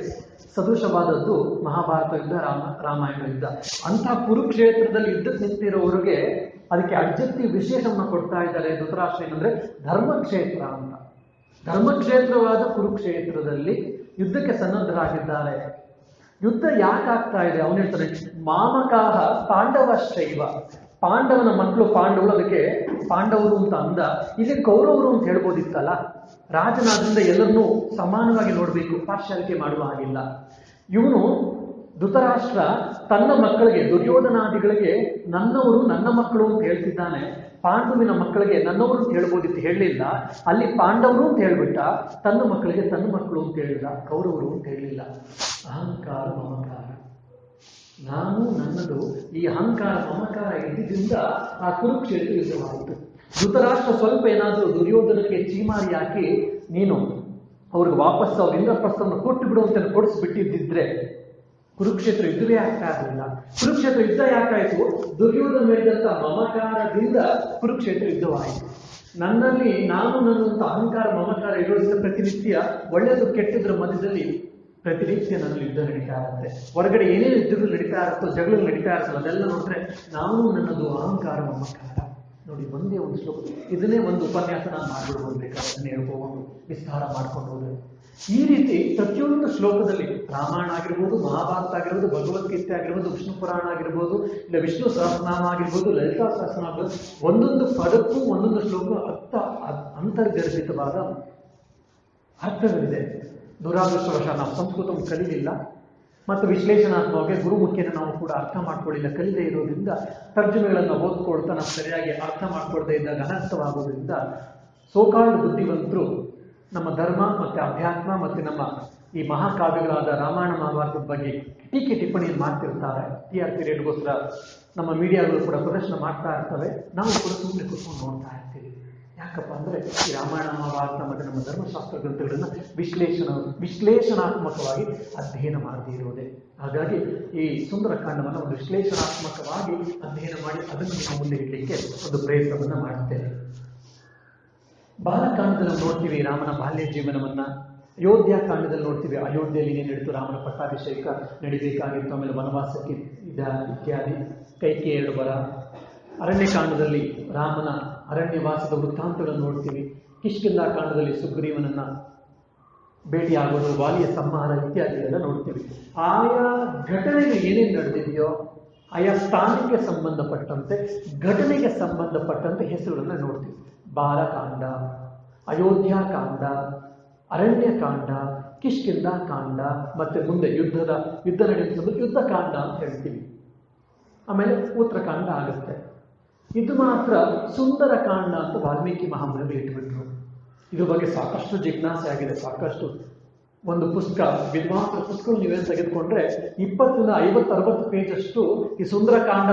ಸದೃಶವಾದದ್ದು ಮಹಾಭಾರತ ಯುದ್ಧ, ರಾಮಾಯಣ ಯುದ್ಧ. ಅಂತಹ ಕುರುಕ್ಷೇತ್ರದಲ್ಲಿ ಯುದ್ಧಕ್ಕೆ ನಿಂತಿರೋರಿಗೆ ಅದಕ್ಕೆ ಅಡ್ಜೆಕ್ಟಿವ್ ವಿಶೇಷವನ್ನು ಕೊಡ್ತಾ ಇದ್ದಾರೆ ಧೃತರಾಷ್ಟ್ರ, ಏನಂದ್ರೆ ಧರ್ಮಕ್ಷೇತ್ರ ಅಂತ. ಧರ್ಮಕ್ಷೇತ್ರವಾದ ಕುರುಕ್ಷೇತ್ರದಲ್ಲಿ ಯುದ್ಧಕ್ಕೆ ಸನ್ನದ್ಧರಾಗಿದ್ದಾರೆ. ಯುದ್ಧ ಯಾಕೆ ಆಗ್ತಾ ಇದೆ? ಅವನು ಹೇಳ್ತಾನೆ, ಮಾಮಕಾಹ ಪಾಂಡವಶ್ಚೈವ, ಪಾಂಡವನ ಮಕ್ಕಳು ಪಾಂಡವರು, ಅದಕ್ಕೆ ಪಾಂಡವರು ಅಂತ ಅಂದ. ಇಲ್ಲಿ ಕೌರವರು ಅಂತ ಹೇಳ್ಬೋದಿತ್ತಲ್ಲ, ರಾಜನಾದ್ರಿಂದ ಎಲ್ಲರನ್ನೂ ಸಮಾನವಾಗಿ ನೋಡಬೇಕು, ಪಾರ್ಶಾಲಿಟಿ ಮಾಡುವ ಹಾಗಿಲ್ಲ. ಇವನು ಧೃತರಾಷ್ಟ್ರ ತನ್ನ ಮಕ್ಕಳಿಗೆ, ದುರ್ಯೋಧನಾದಿಗಳಿಗೆ ನನ್ನವರು ನನ್ನ ಮಕ್ಕಳು ಅಂತ ಹೇಳ್ತಿದ್ದಾನೆ. ಪಾಂಡುವಿನ ಮಕ್ಕಳಿಗೆ ನನ್ನವರು ಅಂತ ಹೇಳ್ಬೋದಿತ್ತು, ಹೇಳಲಿಲ್ಲ. ಅಲ್ಲಿ ಪಾಂಡವರು ಅಂತ ಹೇಳ್ಬಿಟ್ಟ, ತನ್ನ ಮಕ್ಕಳಿಗೆ ತನ್ನ ಮಕ್ಕಳು ಅಂತ ಹೇಳಿಲ್ಲ, ಕೌರವರು ಅಂತ ಹೇಳಲಿಲ್ಲ. ಅಹಂಕಾರ ಮಮಕಾರ, ನಾನು ನನ್ನದು, ಈ ಅಹಂಕಾರ ಮಮಕಾರ ಇದ್ದಿದ್ದರಿಂದ ಆ ಕುರುಕ್ಷೇತ್ರ ಯುದ್ಧವಾಯಿತು. ಧೃತರಾಷ್ಟ್ರ ಸ್ವಲ್ಪ ಏನಾದರೂ ದುರ್ಯೋಧನಕ್ಕೆ ಚೀಮಾರಿ ಹಾಕಿ ನೀನು ಅವ್ರಿಗೆ ವಾಪಸ್ ಅವ್ರ ಇಂದ್ರಪ್ರಸ್ಥವನ್ನು ಕೊಟ್ಟು ಬಿಡುವಂತೆ ಕೊಡಿಸ್ಬಿಟ್ಟಿದ್ದಿದ್ರೆ ಕುರುಕ್ಷೇತ್ರ ಯುದ್ಧವೇ ಆಗ್ತಾ ಇರಲಿಲ್ಲ. ಕುರುಕ್ಷೇತ್ರ ಯುದ್ಧ ಯಾಕಾಯಿತು? ದುರ್ಯೋಧನ ಹೇಳಿದಂಥ ಮಮಕಾರದಿಂದ ಕುರುಕ್ಷೇತ್ರ ಯುದ್ಧವಾಯಿತು. ನನ್ನಲ್ಲಿ ನಾನು ನನ್ನಂತ ಅಹಂಕಾರ ಮಮಕಾರ ಇರೋದ್ರಿಂದ ಪ್ರತಿನಿತ್ಯ ಒಳ್ಳೆಯದು ಕೆಟ್ಟದ್ರ ಮಧ್ಯದಲ್ಲಿ ಪ್ರತಿನಿತ್ಯ ನನ್ನಲ್ಲಿ ಯುದ್ಧ ನಡೀತಾ ಇರುತ್ತೆ. ಹೊರಗಡೆ ಏನೇನು ಯುದ್ಧಗಳು ನಡೀತಾ ಇರುತ್ತೋ, ಜಗಳಗಳು ನಡೀತಾ ಇರುತ್ತಲ್ಲ, ಅದೆಲ್ಲ ನೋಡಿದ್ರೆ ನಾನು ನನ್ನದು ಅಹಂಕಾರ ಮಮಕಾರ. ನೋಡಿ, ಒಂದೇ ಒಂದು ಶ್ಲೋಕ, ಇದನ್ನೇ ಒಂದು ಉಪನ್ಯಾಸ ನಾನು ಮಾಡ್ಬಿಡ್ಬೋದು, ಬೇಕಾದ್ರೆ ಅದನ್ನ ಹೇಳ್ಕೊಂಡು ವಿಸ್ತಾರ ಮಾಡ್ಕೊಂಡು ಹೋದ್ರೆ. ಈ ರೀತಿ ಪ್ರತಿಯೊಂದು ಶ್ಲೋಕದಲ್ಲಿ ರಾಮಾಯಣ ಆಗಿರ್ಬೋದು, ಮಹಾಭಾರತ ಆಗಿರ್ಬೋದು, ಭಗವದ್ಗೀತೆ ಆಗಿರ್ಬೋದು, ವಿಷ್ಣು ಪುರಾಣ ಆಗಿರ್ಬೋದು, ಇಲ್ಲ ವಿಷ್ಣು ಸಹಸ್ರನಾಮ ಆಗಿರ್ಬೋದು, ಲಲಿತಾ ಸಹಸ್ರನಾಮ ಆಗಿರ್ಬೋದು, ಒಂದೊಂದು ಪದಕ್ಕೂ ಒಂದೊಂದು ಶ್ಲೋಕ ಅಂತರ್ಗರ್ಭಿತವಾದ ಅರ್ಥಗಳಿದೆ. ದುರಾದೃಷ್ಟವಶ ನಾವು ಸಂಸ್ಕೃತ ಕಲೀಲಿಲ್ಲ ಮತ್ತು ವಿಶ್ಲೇಷಣಾತ್ಮಕವಾಗಿ ಗುರುಮುಖಿಯನ್ನು ನಾವು ಕೂಡ ಅರ್ಥ ಮಾಡ್ಕೊಳ್ಳಿಲ್ಲ. ಕಲಿದೇ ಇರೋದ್ರಿಂದ ತರ್ಜುಮೆಗಳನ್ನು ಓದ್ಕೊಳ್ತಾ ನಾವು ಸರಿಯಾಗಿ ಅರ್ಥ ಮಾಡ್ಕೊಳ್ತಾ ಇದ್ದಾಗ ಅನರ್ಥವಾಗೋದ್ರಿಂದ ಸೋಕಾಲ್ಡ್ ಬುದ್ಧಿವಂತರು ನಮ್ಮ ಧರ್ಮ ಮತ್ತು ಅಧ್ಯಾತ್ಮ ಮತ್ತು ನಮ್ಮ ಈ ಮಹಾಕಾವ್ಯಗಳಾದ ರಾಮಾಯಣ ಮಹಾಭಾರತದ ಬಗ್ಗೆ ಟೀಕೆ ಟಿಪ್ಪಣಿಯನ್ನು ಮಾಡ್ತಿರ್ತಾರೆ. TRP ರೇಟ್ಗೋಸ್ಕರ ನಮ್ಮ ಮೀಡಿಯಾಗಳು ಕೂಡ ಪ್ರದರ್ಶನ ಮಾಡ್ತಾ ಇರ್ತವೆ. ನಾವು ಕೂಡ ಸುಮ್ಮನೆ ಕೂತ್ಕೊಂಡು ನೋಡ್ತಾ ಇರ್ತೀವಿ. ಯಾಕಪ್ಪ ಅಂದರೆ ಈ ರಾಮಾಯಣ ಮಹಾಭಾರತ ಮತ್ತು ನಮ್ಮ ಧರ್ಮಶಾಸ್ತ್ರ ಗ್ರಂಥಗಳನ್ನು ವಿಶ್ಲೇಷಣಾತ್ಮಕವಾಗಿ ಅಧ್ಯಯನ ಮಾಡದೇ ಇರುವುದೇ. ಹಾಗಾಗಿ ಈ ಸುಂದರಕಾಂಡವನ್ನು ಒಂದು ವಿಶ್ಲೇಷಣಾತ್ಮಕವಾಗಿ ಅಧ್ಯಯನ ಮಾಡಿ ಅದನ್ನು ನಿಮ್ಮ ಮುಂದೆ ಇಡಲಿಕ್ಕೆ ಒಂದು ಪ್ರಯತ್ನವನ್ನು ಮಾಡುತ್ತೇನೆ. ಬಾಲಕಾಂಡದಲ್ಲಿ ನಾವು ನೋಡ್ತೀವಿ ರಾಮನ ಬಾಲ್ಯ ಜೀವನವನ್ನ. ಅಯೋಧ್ಯ ಕಾಂಡದಲ್ಲಿ ನೋಡ್ತೀವಿ ಅಯೋಧ್ಯೆಯಲ್ಲಿ ಏನೇನು ನಡೀತು, ರಾಮನ ಪಟ್ಟಾಭಿಷೇಕ ನಡಿಬೇಕಾಗಿತ್ತು, ಆಮೇಲೆ ವನವಾಸಕ್ಕೆ ಇತ್ಯಾದಿ, ಕೈಕೇಯಿ ಬರ. ಅರಣ್ಯಕಾಂಡದಲ್ಲಿ ರಾಮನ ಅರಣ್ಯವಾಸದ ವೃತ್ತಾಂತಗಳನ್ನು ನೋಡ್ತೀವಿ. ಕಿಷ್ಕಿಂಧಾ ಕಾಂಡದಲ್ಲಿ ಸುಗ್ರೀವನನ್ನ ಭೇಟಿಯಾಗೋದು, ವಾಲಿಯ ಸಂಹಾರ ಇತ್ಯಾದಿ ಎಲ್ಲ ನೋಡ್ತೀವಿ. ಆಯಾ ಘಟನೆಗೆ ಏನೇನು ನಡೆದಿದೆಯೋ ಆಯಾ ಸ್ಥಾನಕ್ಕೆ ಸಂಬಂಧಪಟ್ಟಂತೆ, ಘಟನೆಗೆ ಸಂಬಂಧಪಟ್ಟಂತೆ ಹೆಸರುಗಳನ್ನು ನೋಡ್ತೀವಿ. ಬಾಲಕಾಂಡ, ಅಯೋಧ್ಯಾಕಾಂಡ, ಅರಣ್ಯಕಾಂಡ, ಕಿಷ್ಕಿಂಧಾ ಕಾಂಡ, ಮತ್ತೆ ಮುಂದೆ ಯುದ್ಧ ನಡೆಯುವುದು ಯುದ್ಧಕಾಂಡ ಅಂತ ಹೇಳ್ತೀವಿ. ಆಮೇಲೆ ಉತ್ತರಕಾಂಡ ಆಗುತ್ತೆ. ಇದು ಮಾತ್ರ ಸುಂದರಕಾಂಡ ಅಂತ ವಾಲ್ಮೀಕಿ ಮಹಾಮುನಿಗಳು ಇಟ್ಬಿಟ್ರು. ಇದ್ರ ಬಗ್ಗೆ ಸಾಕಷ್ಟು ಜಿಜ್ಞಾಸೆ ಆಗಿದೆ. ಸಾಕಷ್ಟು ಒಂದು ಪುಸ್ತಕ, ವಿದ್ವಾಂಸರ ಪುಸ್ತಕ ನೀವೇನು ತೆಗೆದುಕೊಂಡ್ರೆ 20-50-60 ಪೇಜಷ್ಟು ಈ ಸುಂದರಕಾಂಡ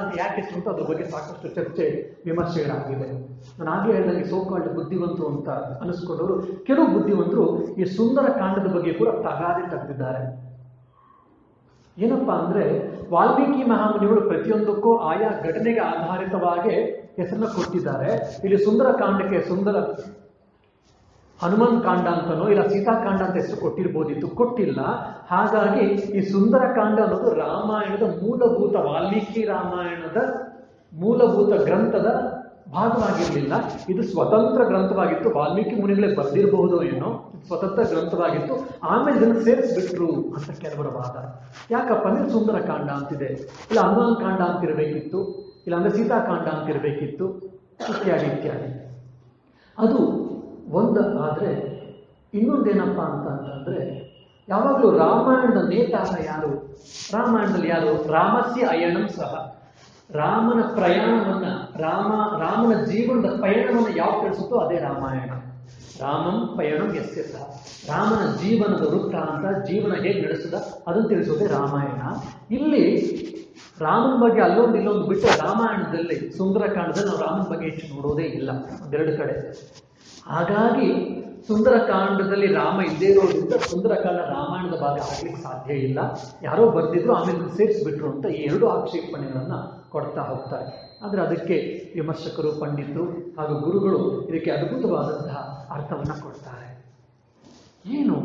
ಅಂತ ಯಾಕೆ ಹೆಸರು ಅಂತ ಅದ್ರ ಬಗ್ಗೆ ಸಾಕಷ್ಟು ಚರ್ಚೆ ವಿಮರ್ಶೆಗಳಾಗಿದೆ. ನಾನು ಆಗಲೇ ಹೇಳಿದಂಗೆ ಸೋಕಾಲ್ಡ್ ಬುದ್ಧಿವಂತರು ಅಂತ ಅನಿಸ್ಕೊಂಡವರು ಕೆಲವು ಬುದ್ಧಿವಂತರು ಈ ಸುಂದರಕಾಂಡದ ಬಗ್ಗೆ ಕೂಡ ತಗಾದೆ ತೆಗೆದಿದ್ದಾರೆ. ಏನಪ್ಪಾ ಅಂದ್ರೆ ವಾಲ್ಮೀಕಿ ಮಹಾಮುನಿಗಳು ಪ್ರತಿಯೊಂದಕ್ಕೂ ಆಯಾ ಘಟನೆಗೆ ಆಧಾರಿತವಾಗಿ ಹೆಸರನ್ನ ಕೊಟ್ಟಿದ್ದಾರೆ. ಇಲ್ಲಿ ಸುಂದರಕಾಂಡಕ್ಕೆ ಹನುಮಾನ್ ಕಾಂಡ ಅಂತನೋ ಇಲ್ಲ ಸೀತಾಕಾಂಡ ಅಂತ ಹೆಸರು ಕೊಟ್ಟಿರ್ಬೋದಿತ್ತು, ಕೊಟ್ಟಿಲ್ಲ. ಹಾಗಾಗಿ ಈ ಸುಂದರಕಾಂಡ ಅನ್ನೋದು ರಾಮಾಯಣದ ಮೂಲಭೂತ, ವಾಲ್ಮೀಕಿ ರಾಮಾಯಣದ ಮೂಲಭೂತ ಗ್ರಂಥದ ಭಾಗವಾಗಿರಲಿಲ್ಲ. ಇದು ಸ್ವತಂತ್ರ ಗ್ರಂಥವಾಗಿತ್ತು. ವಾಲ್ಮೀಕಿ ಮುನಿಗಳೇ ಬರೆದಿರಬಹುದು ಏನೋ, ಸ್ವತಂತ್ರ ಗ್ರಂಥವಾಗಿತ್ತು. ಆಮೇಲೆ ಇದನ್ನು ಸೇರಿಸ್ಬಿಟ್ರು ಅಂತ ಕೆಲವರ ವಾದ. ಯಾಕಪ್ಪ ಅಂದ್ರೆ ಸುಂದರಕಾಂಡ ಅಂತಿದೆ, ಇಲ್ಲ ಹನುಮಾನ್ ಕಾಂಡ ಅಂತಿರಬೇಕಿತ್ತು, ಇಲ್ಲ ಅಂದ್ರೆ ಸೀತಾಕಾಂಡ ಅಂತಿರಬೇಕಿತ್ತು, ಇತ್ಯಾದಿ. ಅದು ಒಂದು. ಆದರೆ ಇನ್ನೊಂದೇನಪ್ಪ ಅಂತಂದ್ರೆ ಯಾವಾಗಲೂ ರಾಮಾಯಣದ ನೇತಾರ ಯಾರು? ರಾಮಾಯಣದಲ್ಲಿ ಯಾರು? ರಾಮಸ್ಯ ಅಯಣಂ ಸಹ. ರಾಮನ ಪ್ರಯಾಣವನ್ನ, ರಾಮನ ಜೀವನದ ಪಯಣವನ್ನ ಯಾವ ತಿಳಿಸುತ್ತೋ ಅದೇ ರಾಮಾಯಣ. ರಾಮಂ ಪಯಣಂ ಯಸ್ಯ ಸಹ. ರಾಮನ ಜೀವನದ ವೃತ್ತಾಂತ, ಜೀವನ ಹೇಗೆ ನಡೆಸಿದ ಅದನ್ನು ತಿಳಿಸೋದೇ ರಾಮಾಯಣ. ಇಲ್ಲಿ ರಾಮನ ಬಗ್ಗೆ ಅಲ್ಲೊಂದು ಇಲ್ಲೊಂದು ಬಿಟ್ಟರೆ ರಾಮಾಯಣದಲ್ಲಿ ಸುಂದರಕಾಂಡದಲ್ಲಿ ನಾವು ರಾಮನ ಬಗ್ಗೆ ಹೆಚ್ಚು ನೋಡೋದೇ ಇಲ್ಲ, ಒಂದೆರಡು ಕಡೆ. ಹಾಗಾಗಿ ಸುಂದರಕಾಂಡದಲ್ಲಿ ರಾಮ ಇಲ್ಲದೇ ಇರೋದ್ರಿಂದ ಸುಂದರಕಾಂಡ ರಾಮಾಯಣದ ಭಾಗ ಆಗ್ಲಿಕ್ಕೆ ಸಾಧ್ಯ ಇಲ್ಲ. ಯಾರೋ ಬರೆದಿದ್ರು ಆಮೇಲೆ ಸೇರಿಸ್ಬಿಟ್ರು ಅಂತ ಈ ಎರಡು ಆಕ್ಷೇಪಣೆಗಳನ್ನು ಕೊಡ್ತಾ ಹೋಗ್ತಾರೆ. ಆದರೆ ಅದಕ್ಕೆ ವಿಮರ್ಶಕರು, ಪಂಡಿತರು ಹಾಗೂ ಗುರುಗಳು ಇದಕ್ಕೆ ಅದ್ಭುತವಾದಂತಹ ಅರ್ಥವನ್ನು ಕೊಡ್ತಾರೆ. ಏನು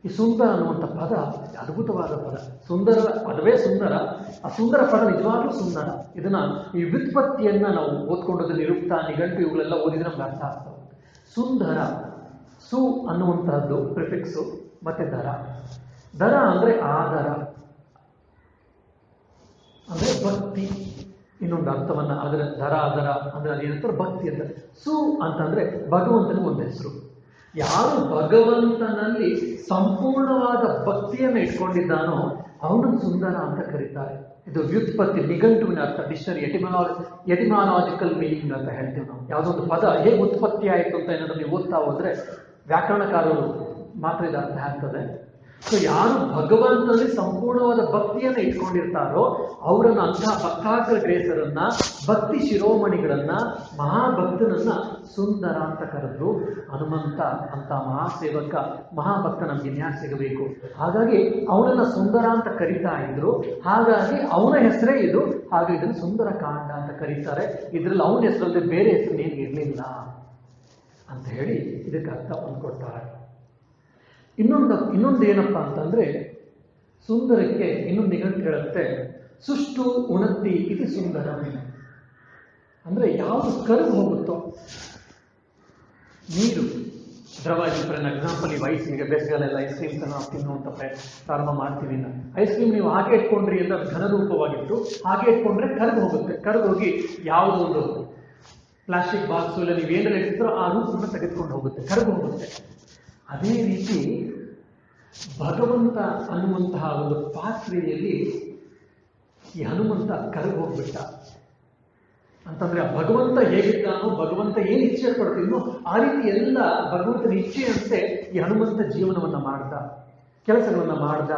ಈ ಸುಂದರ ಅನ್ನುವಂಥ ಪದ ಅದ್ಭುತವಾದ ಪದ. ಸುಂದರ ಪದವೇ ಸುಂದರ, ಆ ಸುಂದರ ಪದ ನಿಜವಾಗ್ಲೂ ಸುಂದರ. ಇದನ್ನ ಈ ವ್ಯುತ್ಪತ್ತಿಯನ್ನ ನಾವು ಓದ್ಕೊಂಡೋದು ನಿರುಕ್ತ, ನಿಘಂಟು ಇವುಗಳೆಲ್ಲ ಓದಿದ್ರೆ ನಮ್ಗೆ ಅರ್ಥ ಆಗ್ತವೆ. ಸುಂದರ, ಸು ಅನ್ನುವಂತಹದ್ದು ಪ್ರಿಫಿಕ್ಸು, ಮತ್ತೆ ದರ ಅಂದ್ರೆ ಆದರ, ಅಂದ್ರೆ ಭಕ್ತಿ. ಇನ್ನೊಂದು ಅರ್ಥವನ್ನ ಅದರ ಆದರ ಅಂದ್ರೆ ಅದೇನಂತಾರೆ ಭಕ್ತಿ ಅಂತ. ಸು ಅಂತಂದ್ರೆ ಭಗವಂತನಿಗೆ ಒಂದು ಹೆಸರು. ಯಾರು ಭಗವಂತನಲ್ಲಿ ಸಂಪೂರ್ಣವಾದ ಭಕ್ತಿಯನ್ನು ಇಟ್ಕೊಂಡಿದ್ದಾನೋ ಅವನನ್ನು ಸುಂದರ ಅಂತ ಕರೀತಾರೆ. ಇದು ವ್ಯುತ್ಪತ್ತಿ, ನಿಘಂಟುವಿನ ಅರ್ಥ, ಡಿಕ್ಷನರಿ, ಎಟಿಮಾಲಾಜಿಕಲ್ ಮೀನಿಂಗ್ ಅಂತ ಹೇಳ್ತೀವಿ ನಾವು. ಯಾವುದೊಂದು ಪದ ಹೇಗೆ ಉತ್ಪತ್ತಿ ಆಯಿತು ಅಂತ ಏನಾದರೂ ನೀವು ಓದ್ತಾ ಹೋದ್ರೆ ವ್ಯಾಕರಣಕಾರರು ಮಾತ್ರ ಇದು ಅರ್ಥ ಆಗ್ತದೆ. ಸೊ ಯಾರು ಭಗವಂತನಲ್ಲಿ ಸಂಪೂರ್ಣವಾದ ಭಕ್ತಿಯನ್ನು ಇಟ್ಕೊಂಡಿರ್ತಾರೋ ಅವರನ್ನು, ಅಂತಹ ಭಕ್ತಾಗ್ರಗ್ರೇಸರನ್ನ, ಭಕ್ತಿ ಶಿರೋಮಣಿಗಳನ್ನ, ಮಹಾಭಕ್ತನನ್ನ ಸುಂದರ ಅಂತ ಕರೆದ್ರು. ಹನುಮಂತ ಅಂತ ಮಹಾಸೇವಕ, ಮಹಾಭಕ್ತ ನಮ್ಗೆ ಇನ್ಯಾರು ಸಿಗಬೇಕು? ಹಾಗಾಗಿ ಅವನನ್ನ ಸುಂದರ ಅಂತ ಕರೀತಾ ಇದ್ರು. ಹಾಗಾಗಿ ಅವನ ಹೆಸರೇ ಇದು. ಹಾಗೆ ಇದನ್ನು ಸುಂದರ ಕಾಂಡ ಅಂತ ಕರೀತಾರೆ. ಇದರಲ್ಲಿ ಅವನ ಹೆಸರಲ್ಲಿ ಬೇರೆ ಹೆಸರು ಏನು ಇರಲಿಲ್ಲ ಅಂತ ಹೇಳಿ ಇದಕ್ಕೆ ಅರ್ಥವನ್ನು ಕೊಡ್ತಾರೆ. ಇನ್ನೊಂದು ಏನಪ್ಪ ಅಂತಂದ್ರೆ, ಸುಂದರಕ್ಕೆ ಇನ್ನೊಂದು ನಿಘಂಟು ಹೇಳುತ್ತೆ, ಸುಷ್ಟು ಉಣತಿ ಇದು ಸುಂದರ. ಅಂದ್ರೆ ಯಾವುದು ಕರಗಿ ಹೋಗುತ್ತೋ, ನೀರು ದ್ರವ ಎಕ್ಸಾಂಪಲ್, ಈ ವಯಸ್ಸಿಗೆ ಬೇಸಿಗೆಲೆಲ್ಲ ಐಸ್ ಕ್ರೀಮ್ಸ್ ನಾವು ತಿನ್ನುವಂತ ಪ್ರಾರಂಭ ಮಾಡ್ತೀವಿ. ಐಸ್ ಕ್ರೀಮ್ ನೀವು ಹಾಗೆ ಇಟ್ಕೊಂಡ್ರಿ ಅಂತ ಅದು ಘನರೂಪವಾಗಿತ್ತು, ಹಾಗೆ ಇಟ್ಕೊಂಡ್ರೆ ಕರಗಿ ಹೋಗುತ್ತೆ. ಕರಗೋಗಿ ಯಾವುದೋ ಒಂದು ಪ್ಲಾಸ್ಟಿಕ್ ಬಾಕ್ಸು ಇಲ್ಲ ನೀವೇನೆಲ್ಲ ಇಟ್ಟಿದ್ರೋ ಆ ರೂಪವನ್ನು ತೆಗೆದುಕೊಂಡು ಹೋಗುತ್ತೆ, ಕರಗಿ ಹೋಗುತ್ತೆ. ಅದೇ ರೀತಿ ಭಗವಂತ ಅನ್ನುವಂತಹ ಒಂದು ಪಾತ್ರೆಯಲ್ಲಿ ಈ ಹನುಮಂತ ಕರಗಿ ಹೋಗ್ಬಿಟ್ಟ ಅಂತಂದ್ರೆ, ಆ ಭಗವಂತ ಹೇಗಿದ್ದಾನೋ, ಭಗವಂತ ಏನು ಇಚ್ಛೆ ಪಡ್ತಿದ್ನೋ ಆ ರೀತಿ ಎಲ್ಲ ಭಗವಂತನ ಇಚ್ಛೆಯಂತೆ ಈ ಹನುಮಂತ ಜೀವನವನ್ನ ಮಾಡ್ದ, ಕೆಲಸಗಳನ್ನ ಮಾಡ್ದ,